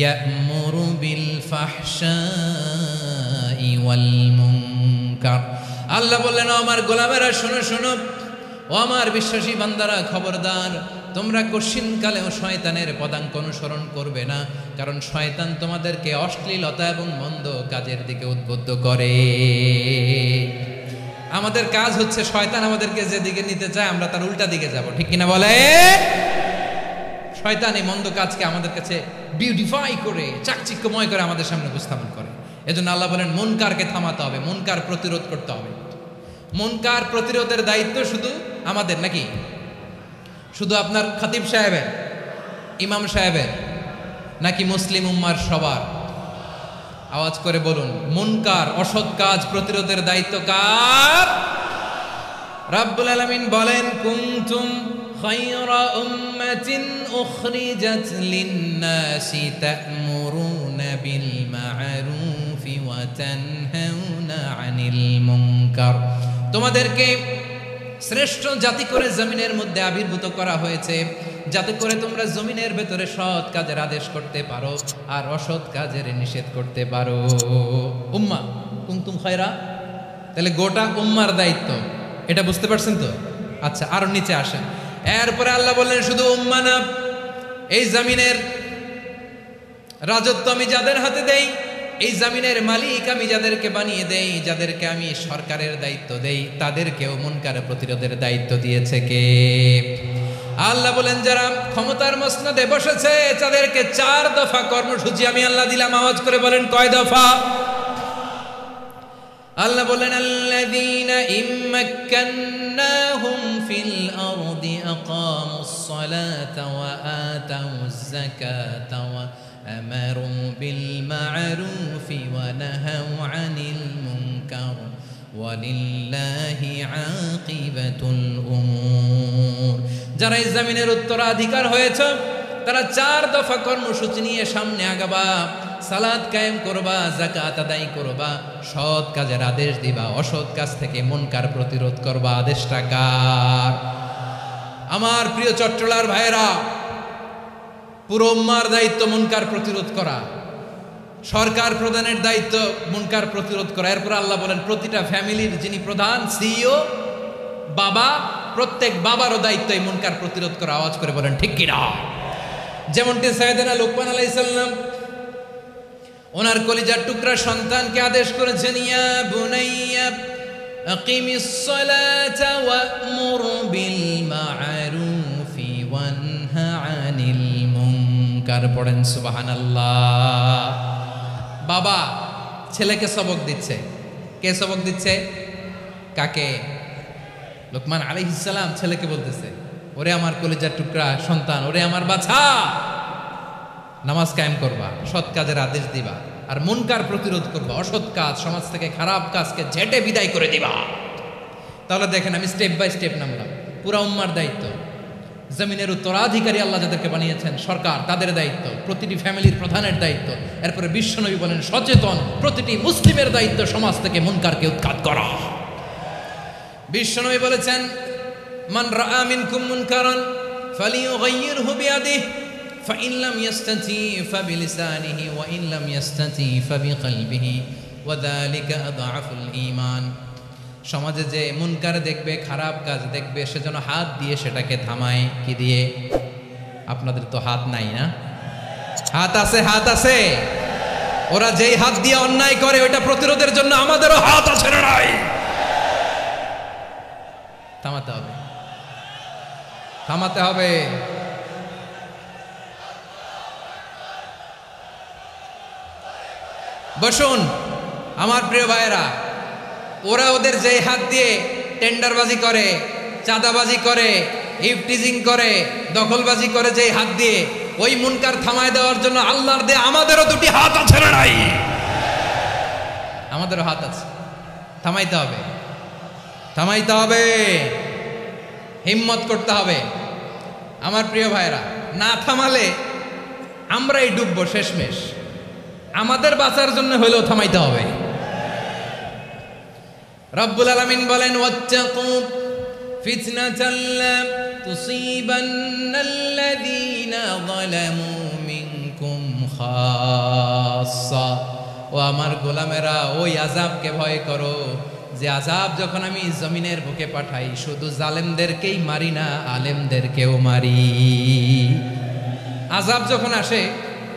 يأمر بالفحشاء والمنكر মুনকার। আল্লাহ বললেন, আমার গোলামেরা শোনো শোনো, ও আমার বিশ্বাসী বান্দারা খবরদার, তোমরা কশিনকালেও শয়তানের পদাঙ্ক অনুসরণ করবে না, কারণ শয়তান তোমাদেরকে অশ্লীলতা এবং মন্দ কাজের দিকে উদ্বুদ্ধ করে। আমাদের কাজ হচ্ছে শয়তান আমাদেরকে যেদিকে নিতে চায় আমরা তার উল্টা দিকে যাব, ঠিক কিনা বলে? শয়তান এই মন্দ কাজকে আমাদের কাছে বিউটিফাই করে চাকচিক্যময় করে আমাদের সামনে উপস্থাপন করে। এজন্য আল্লাহ বলেন মুনকারকে থামাতে হবে, মুনকার প্রতিরোধ করতে হবে। মুনকার প্রতিরোধের দায়িত্ব শুধু আমাদের নাকি? শুধু আপনার খতিব সাহেবের, ইমাম সাহেবের, নাকি মুসলিম উম্মার সবার? আওয়াজ করে বলুন, মুনকার অসৎ কাজ প্রতিরোধের দায়িত্ব কার? রাব্বুল আলামিন বলেন, কুনতুম খায়রা উম্মাতিন উখরিজাত লিন-নাসি তা'মুরুনা বিল মা'রুফি ওয়া তানহাউনা আনিল মুনকার। তোমাদেরকে শ্রেষ্ঠ জাতি করে জমিনের মধ্যে আবির্ভূত করা হয়েছে, যাতে করে তোমরা জমিনের ভেতরে সৎ কাজের আদেশ করতে পারো আর অসৎ কাজের নিষেধ করতে পারো। উম্মাহ কুনতুম খায়রা, তাহলে গোটা উম্মার দায়িত্ব, এটা বুঝতে পারছেন তো? আচ্ছা, আরো নিচে আসেন। এরপরে আল্লাহ বললেন, শুধু উম্মাহ না, এই জমিনের রাজত্ব আমি যাদের হাতে দেই, এই জমিনের মালিক আমি যাদেরকে বানিয়ে দেই, যাদেরকে আমি সরকারের দায়িত্ব দেই, তাদেরকেও মুনকার প্রতিরোধের দায়িত্ব দিয়েছে কে? আল্লাহ বলেন, যারা ক্ষমতার মসনদে বসেছে তাদেরকে 4 দফা কর্মসূচি আমি আল্লাহ দিলাম। আওয়াজ করে বলেন, কয় দফা? আল্লাহ বলেন, আল্লাযীনা ইম্মাক্কান্নাহুম ফিল আরদি আকামুস সালাতা ওয়া আতাউজ যাকাতা ওয়া আমারু বিল মা'রুফি ওয়া নাহাউ আনিল মুনকার ওয়ালিল্লাহি আকিবাতুল উমুর। যারা এই জমিনের উত্তরাধিকার হয়েছে তারা 4 দফা কর্মসূচি নিয়ে সামনে আগাবা। সালাত কায়েম করবা, যাকাত আদায় করবা, সৎ কাজের আদেশ দিবা, অসৎ কাজ থেকে মুনকার প্রতিরোধ করবা। আদেশটা কার? আমার প্রিয় চট্টলার ভাইয়েরা, পুরো উম্মার দায়িত্ব মুনকার প্রতিরোধ করা, সরকার প্রধানের দায়িত্ব মুনকার প্রতিরোধ করা। এরপর আল্লাহ বলেন, প্রতিটা ফ্যামিলির যিনি প্রধান সিইও বাবা, প্রত্যেক বাবারও দায়িত্ব এই মুনকার প্রতিরোধ করা। আওয়াজ করে বলেন ঠিক কিনা? যেমনটি সাইয়েদনা লুকমান আলাইহিস সালাম ওনার কলিজার টুকরা সন্তানকে আদেশ করেছেন, ইয়া বুনাইয়া আকিমিস সালাতা ওয়া'মুর বিল মা'রুফি ওয়ানহা আনিল মুনকার। পড়েন সুবহানাল্লাহ। বাবা ছেলেকে সবক দিচ্ছে। কে সবক দিচ্ছে? কাকে? লুকমান আলাইহিস সালাম ছেলেকে বলতেছে, ওরে আমার কলিজার টুকরা সন্তান, ওরে আমার বাছা, নামাজ কায়েম করবা, সৎ কাজের আদেশ দিবা, আর মুনকার প্রতিরোধ করবা, অসৎ কাজ, সমাজ থেকে খারাপ কাজকে ঝেঁটে বিদায় করে দিবা। তাহলে দেখেন, আমি স্টেপ বাই স্টেপ নামলাম। পুরা উম্মার দায়িত্ব, জমিনের উত্তরাধিকারী আল্লাহ যাদেরকে বানিয়েছেন সরকার, তাদের দায়িত্ব, প্রতিটি ফ্যামিলির প্রধানের দায়িত্ব। এরপরে বিশ্বনবী বলেন, সচেতন প্রতিটি মুসলিমের দায়িত্ব সমাজ থেকে মুনকারকে উৎখাত করা। বিশ্বনবী বলেছেন, মান রাআ মিনকুম মুনকারান ফালিয়ুগাইয়িরহু বিয়াদিহি ফাইন লাম ইয়াস্তাতি ফাবিলিসানিহি ওয়া ইন লাম ইয়াস্তাতি ফাবিকলবিহি ওয়া যালিকা আযআফুল ঈমান। সমাজে যে মুনকার দেখবে, খারাপ কাজ দেখবে, সে যেন হাত দিয়ে সেটাকে থামায়। কি দিয়ে? আপনাদের তো হাত নাই না? হাত আছে, হাত আছে। ওরা যেই হাত দিয়ে অন্যায় করে ওইটা প্রতিরোধের জন্য আমাদেরও হাত আছে না নাই? থামাতে হবে, থামাতে হবে। বসুন আমার প্রিয় ভাইয়েরা, ওরা ওদের যেই হাত দিয়ে টেন্ডারবাজি করে, চাঁদাবাজি করে, ইফটিজিং করে, দখলবাজি করে, যেই হাত দিয়ে, ওই মুনকার থামায় দেওয়ার জন্য আল্লাহর দিয়ে আমাদেরও 2টি হাত আছে না নাই? আমাদেরও হাত আছে। থামাইতে হবে, থামাইতে হবে, হিম্মত করতে হবে। আমার প্রিয় ভাইরা, না থামালে আমরাই ডুববো শেষমেশ। আমাদের বাঁচার জন্য হলেও থামাইতে হবে। রব্বুল আলামিন বলেন, ওয়াত্তাকু ফিতনাতাল লা তুসিবান্নাল্লাযীনা যালামু মিনকুম খাসসা। ও আমার গোলামেরা, ওই আযাবকে ভয় করো যে আযাব যখন আমি জমিনের বুকে পাঠাই শুধু জালেমদেরকেই মারি না, আলেমদেরকেও মারি। আযাব যখন আসে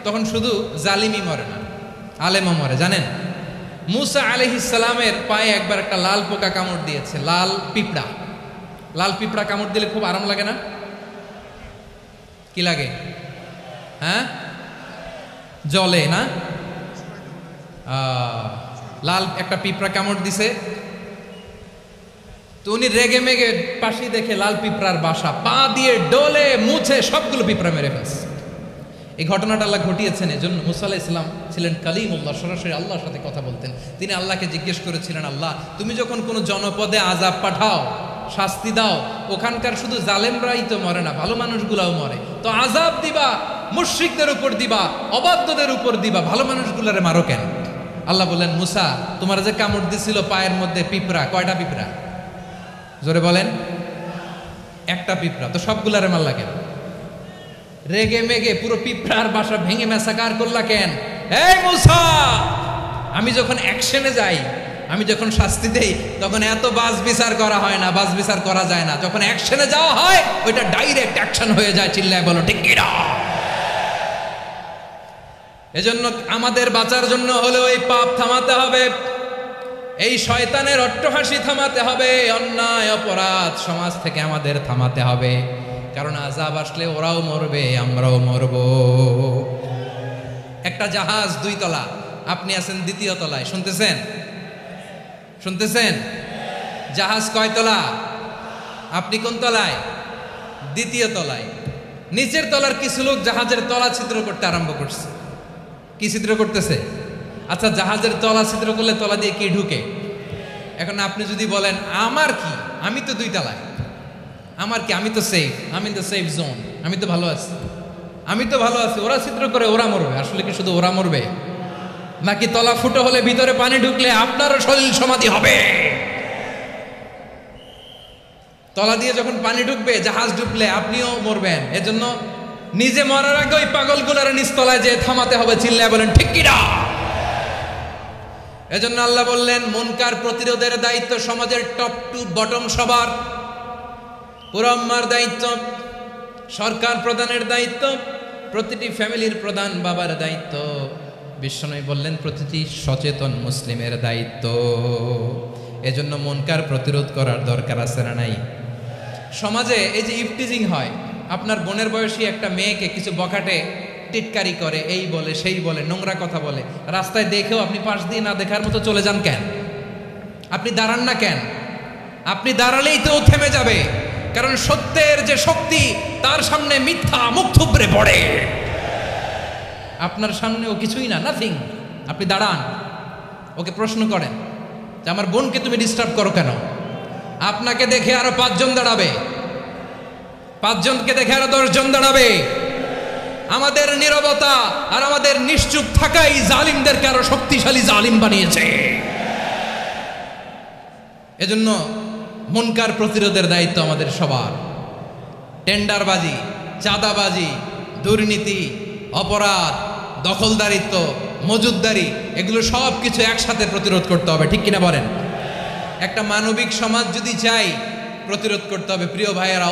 তখন শুধু জালিমই মরে না, আলেমও মরে। জানেন, মুসা আলাইহিস সালামের পায়ে একবার একটা লাল পোকা কামড় দিয়েছে, লাল পিঁপড়া। লাল পিঁপড়া কামড় দিলে খুব আরাম লাগে না? কি লাগে? হ্যাঁ, জলে না? লাল একটা পিঁপড়া কামড় দিছে, তো উনি রেগে মেগে পাশি দেখে লাল পিঁপড়ার বাসা, পা দিয়ে ডলে মুছে সবগুলো পিঁপড়া মেরে ফেলছে। এই ঘটনাটা আল্লাহ ঘটিয়েছেন। এজন্য মুসা আলাইহিস সালাম ছিলেন কালিমুল্লাহ, সরাসরি আল্লাহর সাথে কথা বলতেন। তিনি আল্লাহকে জিজ্ঞেস করেছিলেন, আল্লাহ তুমি যখন কোনো জনপদে আযাব পাঠাও, শাস্তি দাও, ওখানকার শুধু জালেমরাই তো মরে না, ভালো মানুষগুলাও মরে, তো আযাব দিবা মুশরিকদের উপর দিবা, অবাধ্যদের উপর দিবা, ভালো মানুষগুলারে মারো কেন? আল্লাহ বললেন, মুসা তোমার যে কামড় দিছিল পায়ের মধ্যে পিঁপড়া, কয়টা পিঁপড়া? জোরে বলেন। একটা পিঁপড়া, তো সবগুলারে মারলা কেন? রেগে মেগে পুরো পিঁপড়ার বাসা ভেঙে ম্যাসাকার করলা কেন? এই মুসা, আমি যখন অ্যাকশনে যাই, আমি যখন শাস্তি দেই, তখন এত বাস বিচার করা হয় না, বাস বিচার করা যায় না। যখন অ্যাকশনে যাওয়া হয় ওইটা ডাইরেক্ট অ্যাকশন হয়ে যায়। চিল্লায় বলো ঠিক কি না? এজন্য আমাদের বাঁচার জন্য হলেও এই পাপ থামাতে হবে, এই শয়তানের অট্টহাসি থামাতে হবে, অন্যায় অপরাধ সমাজ থেকে আমাদের থামাতে হবে। কারণ আযাব আসলে ওরাও মরবে, আমরাও মরব। একটা জাহাজ 2 তলা, আপনি আছেন 2য় তলায়, শুনতেছেন? শুনতেছেন? জাহাজ কয় তলা? আপনি কোন তলায়? 2য় তলায়। নিচের তলার কিছু লোক জাহাজের তলা ছিদ্র করতে আরম্ভ করছে। কি ছিদ্র করতেছে? আচ্ছা, জাহাজের তলা ছিদ্র করলে তলা দিয়ে কি ঢুকে? এখন আপনি যদি বলেন আমার কি, আমি তো 2 তলায়, আমার কি, আমি তো সেফ, আমি ইন দ্য সেফ জোন, আমি তো ভালো আছি, আমি তো ভালো আছি, ওরা ছিদ্র করে ওরা মরবে। আসলে কি শুধু ওরা মরবে, নাকি তলা ফুটো হলে ভিতরে পানি ঢুকলে আপনারও শরীর সমাধি হবে? তলা দিয়ে যখন পানি ঢুকবে, জাহাজ ঢুকলে আপনিও মরবেন। এজন্য নিজে মরার আগে ওই পাগলগুলোর নিচতলায় যে থামাতে হবে। চিল্লায় বলেন ঠিক কি না? এজন্য আল্লাহ বললেন, মুনকার প্রতিরোধের দায়িত্ব সমাজের টপ টু বটম সবার। পুরো আম্মার দায়িত্ব, সরকার প্রধানের দায়িত্ব, প্রতিটি ফ্যামিলির প্রধান বাবার দায়িত্ব, বিশ্বনবী বললেন প্রতিটি সচেতন মুসলিমের দায়িত্ব। এজন্য মুনকার প্রতিরোধ করার দরকার আছে না নাই? সমাজে এই যে ইফটিজিং হয়, আপনার বোনের বয়সী একটা মেয়েকে কিছু বখাটে টিটকারি করে, এই বলে সেই বলে, নোংরা কথা বলে, রাস্তায় দেখেও আপনি পাশ দিয়ে না দেখার মতো চলে যান কেন? আপনি দাঁড়ান না কেন? আপনি দাঁড়ালেই তো থেমে যাবে। কারণ সত্যের যে শক্তি, তার সামনে মিথ্যা মুখ থুবড়ে পড়ে। আপনার সামনে ও কিছুই না, নাথিং। আপনি দাঁড়ান, ওকে প্রশ্ন করেন যে আমার বোনকে তুমি ডিস্টার্ব করো কেন? আপনাকে দেখে আরো 5 জন দাঁড়াবে, 5 জনকে দেখে আরো 10 জন দাঁড়াবে। আমাদের নীরবতা আর আমাদের নিশ্চুপ থাকাই জালিমদেরকে আরো শক্তিশালী জালিম বানিয়েছে। এজন্য মুনকার প্রতিরোধের দায়িত্ব আমাদের সবার। টেন্ডারবাজি, চাঁদাবাজি, দুর্নীতি, অপরাধ, দখলদারিত্ব, মজুদদারি, এগুলো সব কিছু একসাথে প্রতিরোধ করতে হবে। ঠিক কিনা বলেন? একটা মানবিক সমাজ যদি চাই, প্রতিরোধ করতে হবে। প্রিয় ভাইয়েরা,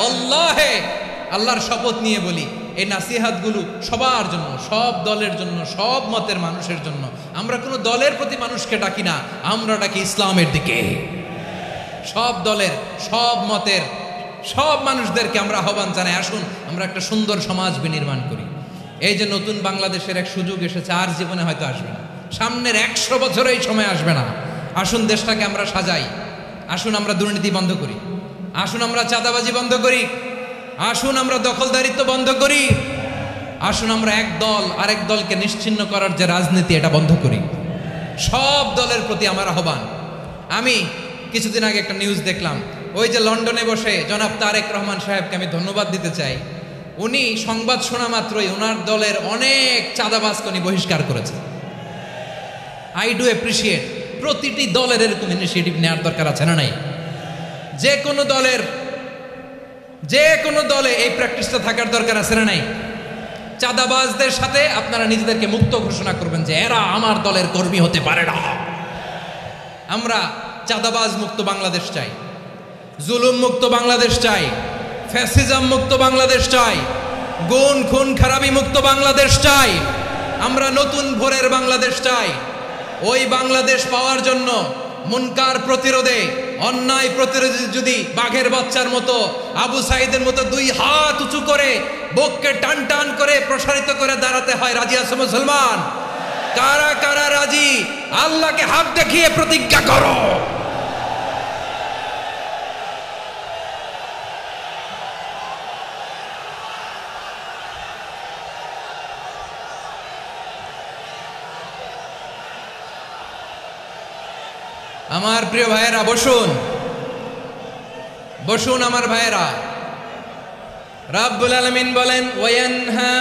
আল্লাহর শপথ নিয়ে বলি, এই নাসিহাতগুলো সবার জন্য, সব দলের জন্য, সব মতের মানুষের জন্য। আমরা কোনো দলের প্রতি মানুষকে ডাকি না, আমরা ডাকি ইসলামের দিকে। সব দলের, সব মতের, সব মানুষদেরকে আমরা আহ্বান জানাই, আসুন আমরা একটা সুন্দর সমাজ বিনির্মাণ করি। এই যে নতুন বাংলাদেশের এক সুযোগ এসেছে, আর জীবনে হয়তো আসবে না, সামনের 100 বছরে এই সময় আসবে না। আসুন দেশটাকে আমরা সাজাই, আসুন আমরা দুর্নীতি বন্ধ করি, আসুন আমরা চাঁদাবাজি বন্ধ করি, আসুন আমরা দখলদারিত্ব বন্ধ করি, আসুন আমরা এক দল আরেক দলকে নিশ্চিহ্ন করার যে রাজনীতি, এটা বন্ধ করি। সব দলের প্রতি আমার আহ্বান। আমি কিছুদিন আগে একটা নিউজ দেখলাম, ওই যে লন্ডনে বসে জনাব তারেক রহমান সাহেবকে আমি ধন্যবাদ দিতে চাই। উনি সংবাদ শোনা মাত্রই ওনার দলের অনেক চাঁদাবাজকে উনি বহিষ্কার করেছেন। I do appreciate. প্রতিটি দলের এরকম ইনিশিয়েটিভ নেওয়ার দরকার আছে না নাই? যে কোনো দলে এই প্র্যাকটিসটা থাকার দরকার আছে না নাই? চাঁদাবাজদের সাথে আপনারা নিজেদেরকে মুক্ত ঘোষণা করবেন যে এরা আমার দলের কর্মী হতে পারে না। আমরা চাঁদাবাজ মুক্ত বাংলাদেশ চাই, জুলুম মুক্ত বাংলাদেশ চাই, ফ্যাসিজম মুক্ত বাংলাদেশ চাই, গুণ খুন খারাপি মুক্ত বাংলাদেশ চাই। আমরা নতুন ভোরের বাংলাদেশ চাই। ওই বাংলাদেশ পাওয়ার জন্য মুনকার প্রতিরোধে, অন্যায় প্রতিরোধে যদি বাঘের বাচ্চার মতো, আবু সাইদের মতো দুই হাত উঁচু করে বুককে টান টান করে প্রসারিত করে দাঁড়াতে হয়, রাজি আছো মুসলমান? কারা কারা রাজি? আল্লাহকে হাত দেখিয়ে প্রতিজ্ঞা করো। আমার প্রিয় ভাইয়েরা, বসুন বসুন আমার ভাইয়েরা। রাব্বুল আলামিন বলেন, ওয়ায়ানহা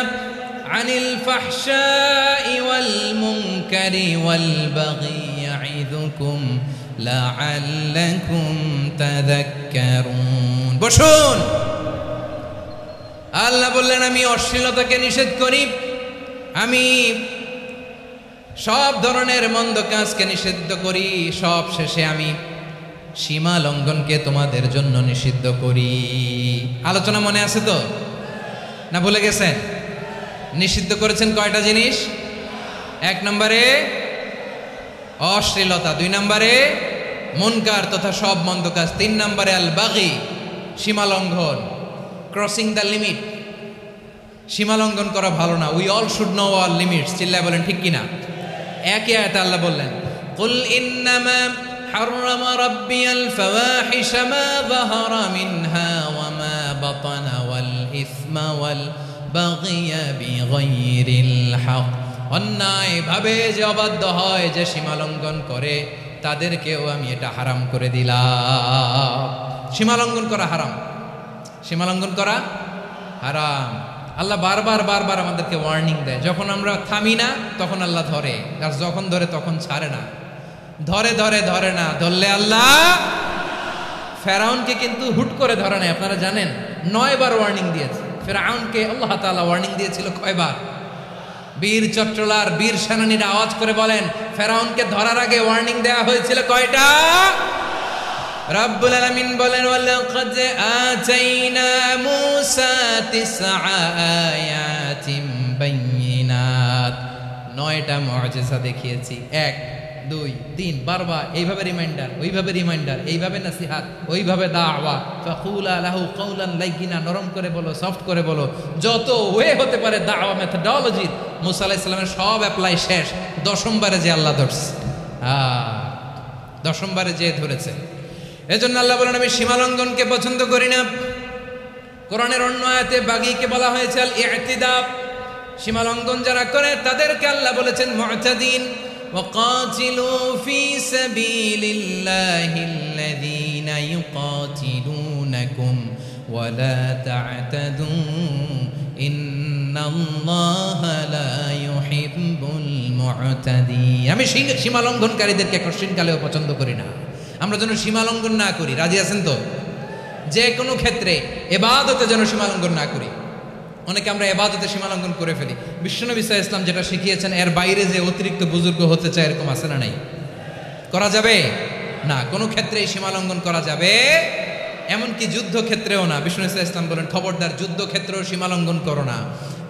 আনিল ফাহশাই ওয়াল মুনকারি ওয়াল বাগি ইয়াইযুকুম লাআল্লাকুম তাযাক্কারুন। বসুন। আল্লাহ বললেন, আমি অশ্লীলতাকে নিষেধ করি, আমি সব ধরনের মন্দ কাজকে নিষিদ্ধ করি, সব শেষে আমি সীমা লঙ্ঘনকে তোমাদের জন্য নিষিদ্ধ করি। আলোচনা মনে আছে তো, না ভুলে গেছেন? নিষিদ্ধ করেছেন কয়টা জিনিস? 1 নম্বরে অশ্লীলতা, 2 নম্বরে মুনকার তথা সব মন্দ কাজ, 3 নম্বরে আল বাগি সীমা লঙ্ঘন, ক্রসিং দ্য লিমিট। সীমা লঙ্ঘন করা ভালো না। We all should know our limits. চিল্লায় বলেন ঠিক কিনা? একই আয়াতে আল্লাহ বললেন, কুল ইন্নামা হাররামা রাব্বিয়াল ফাওয়াহিশা মা যাহারা মিনহা ওয়া মা বাতানা ওয়াল ইসমা ওয়াল বাগিয়া বিগাইরিল হক। অন্যায় ভাবে যে অবাধ্য হয়, যে সীমা লঙ্ঘন করে, তাদেরকেও আমি এটা হারাম করে দিলাম। সীমা লঙ্ঘন করা হারাম, সীমা লঙ্ঘন করা হারাম। আল্লাহ বারবার বারবার আমাদেরকে ওয়ার্নিং দেয়। যখন আমরা থামি না তখন আল্লাহ ধরে, আর যখন ধরে তখন ছাড়ে না। ধরে ধরে ধরে না, ধরলে আল্লাহ। ফেরাউনকে কিন্তু হুট করে ধরে নাই, আপনারা জানেন 9 বার ওয়ার্নিং দিয়েছে। ফেরাউনকে আল্লাহ তাআলা ওয়ার্নিং দিয়েছিল কয়বার? বীর চট্টলার বীর সেনানীরা আওয়াজ করে বলেন, ফেরাউনকে ধরার আগে ওয়ার্নিং দেওয়া হয়েছিল কয়টা? রাব্বুল আলামিন বলেন, ওয়ালাকাদ আতাইনা মূসা 9 আয়াতিন বাইয়িনাত। 9টা মুআজিজা দেখিয়েছি। 1 2 3 বারবার এইভাবে রিমাইন্ডার, ওইভাবে রিমাইন্ডার, এইভাবে নসিহাত, ওইভাবে দাওয়া। ফাকুলা লাহু কাওলান লাইয়িনা, নরম করে বলো, সফট করে বলো, যত ওয়ে হতে পারে দাওয়া মেথডোলজি। মূসা আলাইহিস সালামের সব অ্যাপ্লাই শেষ। 10ম বারে যে আল্লাহ ধরছে, 10ম বারে যে ধরেছে। এজন্য আল্লাহ বলেন, আমি সীমা লঙ্ঘনকে পছন্দ করি না। কোরআনের অন্য আয়াতে বাগীকে বলা হয়েছে আল ইতিদা। সীমা লঙ্ঘন যারা করে তাদেরকে আল্লাহ বলেছেন মুতাদিন। ওয়াকাতিলু ফি সাবিলিল্লাহিল্লাযীনা ইউকাতিলুনাকুম ওয়া লা তা'তাদু ইন্নাল্লাহা লা ইউহিব্বুল মুতাদিন। আমি সীমা লঙ্ঘনকারীদেরকে কোশ্চিনকালেও পছন্দ করি না। আমরা যেন সীমা লঙ্ঘন না করি, রাজি আছেন তো? যে কোনো ক্ষেত্রে ইবাদতে যেন সীমা লঙ্ঘন না করি। অনেকে আমরা ইবাদতে সীমা লঙ্ঘন করে ফেলি। বিশ্বনবী সাল্লাল্লাহু আলাইহি ওয়াসাল্লাম যেটা শিখিয়েছেন, এর বাইরে যে অতিরিক্ত বুজুর্গ হতে চায়, এরকম আছে না নাই? করা যাবে না, কোনো ক্ষেত্রে সীমা লঙ্ঘন করা যাবে, এমনকি যুদ্ধ ক্ষেত্রেও না। বিশ্বনবী সাল্লাল্লাহু আলাইহি ওয়াসাল্লাম বলেন, খবরদার যুদ্ধ ক্ষেত্রেও সীমা লঙ্ঘন করো না।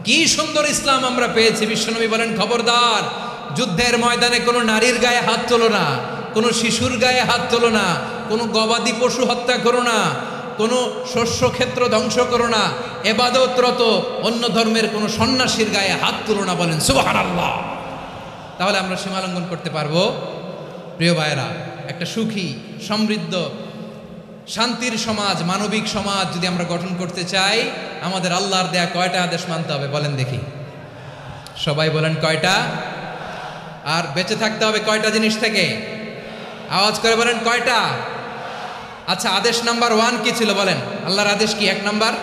কি সুন্দর ইসলাম আমরা পেয়েছি। বিশ্বনবী বলেন, খবরদার যুদ্ধের ময়দানে কোনো নারীর গায়ে হাত তোলো না, কোনো শিশুর গায়ে হাত তোলো না, কোনো গবাদি পশু হত্যা করো না, কোনো শস্য ক্ষেত্র ধ্বংস করো না, ইবাদতরত অন্য ধর্মের কোনো সন্ন্যাসীর গায়ে হাত তুলো না। বলেন সুবহানাল্লাহ। তাহলে আমরা সীমা লঙ্ঘন করতে পারবো? প্রিয় ভাইয়েরা, একটা সুখী, সমৃদ্ধ, শান্তির সমাজ, মানবিক সমাজ যদি আমরা গঠন করতে চাই, আমাদের আল্লাহর দেয়া কয়টা আদেশ মানতে হবে বলেন দেখি? সবাই বলেন কয়টা? আর বেঁচে থাকতে হবে কয়টা জিনিস থেকে? আওয়াজ করে বলেন কয়টা? আচ্ছা, আদেশ নাম্বার 1 কি ছিল বলেন? আল্লাহর আদেশ কি? 1 নাম্বার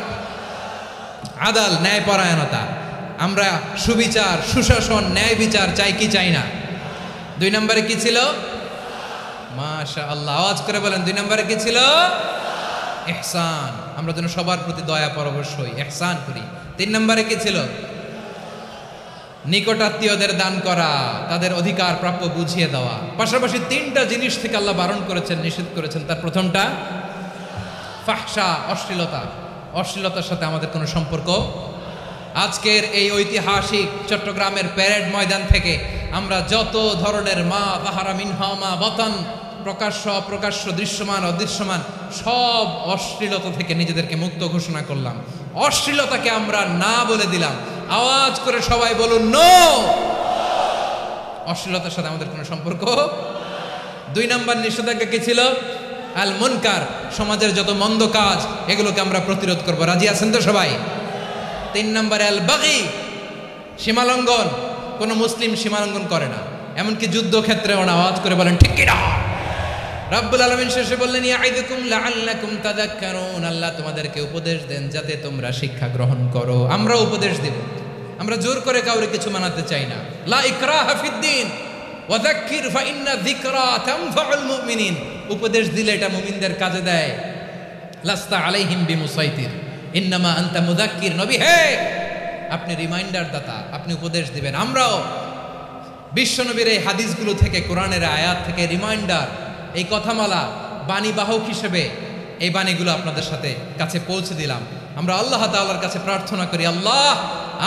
আদাল, ন্যায়পরায়ণতা। আমরা সুবিচার, সুশাসন, ন্যায় বিচার চাই কি চাই না? 2 নম্বরে কি ছিল? মাশাআল্লাহ, আওয়াজ করে বলেন 2 নম্বরে কি ছিল? ইহসান। আমরা যেন সবার প্রতি দয়া পরবশ হই, ইহসান করি। 3 নম্বরে কি ছিল? নিকটাত্মীয়দের দান করা, তাদের অধিকার প্রাপ্য বুঝিয়ে দেওয়া। পাশাপাশি তিনটা জিনিস থেকে আল্লাহ বারণ করেছেন, নিষেধ করেছেন। তার প্রথমটা ফাহশা, অশ্লীলতা। অশ্লীলতার সাথে আমাদের কোনো সম্পর্ক। আজকের এই ঐতিহাসিক চট্টগ্রামের প্যারেড ময়দান থেকে আমরা যত ধরনের মা তাহারা মিনহা মা বতন, প্রকাশ্য অপ্রকাশ্য, দৃশ্যমান অদৃশ্যমান, সব অশ্লীলতা থেকে নিজেদেরকে মুক্ত ঘোষণা করলাম। অশ্লীলতাকে আমরা না বলে দিলাম। আওয়াজ করে সবাই বলুন নো। অশ্লীলতার সাথে আমাদের কোনো সম্পর্ক। 2 নম্বর নিষেধাজ্ঞা কি ছিল? আল মুনকার, সমাজের যত মন্দ কাজ এগুলোকে আমরা প্রতিরোধ করব। রাজি আছেন তো সবাই? 3 নম্বরে আল বাগি, সীমালঙ্ঘন। কোন মুসলিম সীমালঙ্ঘন করে না, এমনকি যুদ্ধক্ষেত্রে ওনা। আওয়াজ করে বলেন ঠিক কি না? রব্বুল আলামিন শেষে বললেন ইয়াইদুকুম লাআল্লাকুম তাযাক্কারুন, আল্লাহ তোমাদেরকে উপদেশ দেন যাতে তোমরা শিক্ষা গ্রহণ করো। আমরা উপদেশ দেব, আমরা জোর করে কাউরে কিছু মানাতে চাই না। লা ইকরাহা ফিদ্দিন ওয়া যাক্কির ফাইন্না যিকরা তানফাউল মুমিনিন। উপদেশ দিলে এটা মুমিনদের কাজে দেয়। লাস্তা আলাইহিম বিমুসাইতির ইন্নামা আনতা মুযাক্কির। নবী হে, আপনি রিমাইন্ডার দাতা, আপনি উপদেশ দিবেন। আমরাও বিশ্বনবীর এই হাদিসগুলো থেকে, কোরআনের আয়াত থেকে রিমাইন্ডার, এই কথামালা, বাণীবাহক হিসেবে এই বাণীগুলো আপনাদের সাথে কাছে পৌঁছে দিলাম। আমরা আল্লাহ তাআলার কাছে প্রার্থনা করি, আল্লাহ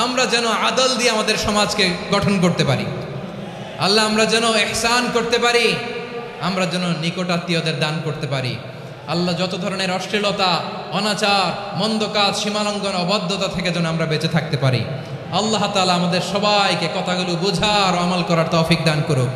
আমরা যেন আদল দিয়ে আমাদের সমাজকে গঠন করতে পারি। আল্লাহ আমরা যেন ইহসান করতে পারি, আমরা যেন নিকটাত্মীয়দের দান করতে পারি। আল্লাহ যত ধরনের অশ্লীলতা, অনাচার, মন্দ কাজ, সীমালঙ্ঘন, অবাধ্যতা থেকে যেন আমরা বেঁচে থাকতে পারি। আল্লাহ তাআলা আমাদের সবাইকে কথাগুলো বোঝার ও আমল করার তৌফিক দান করুক।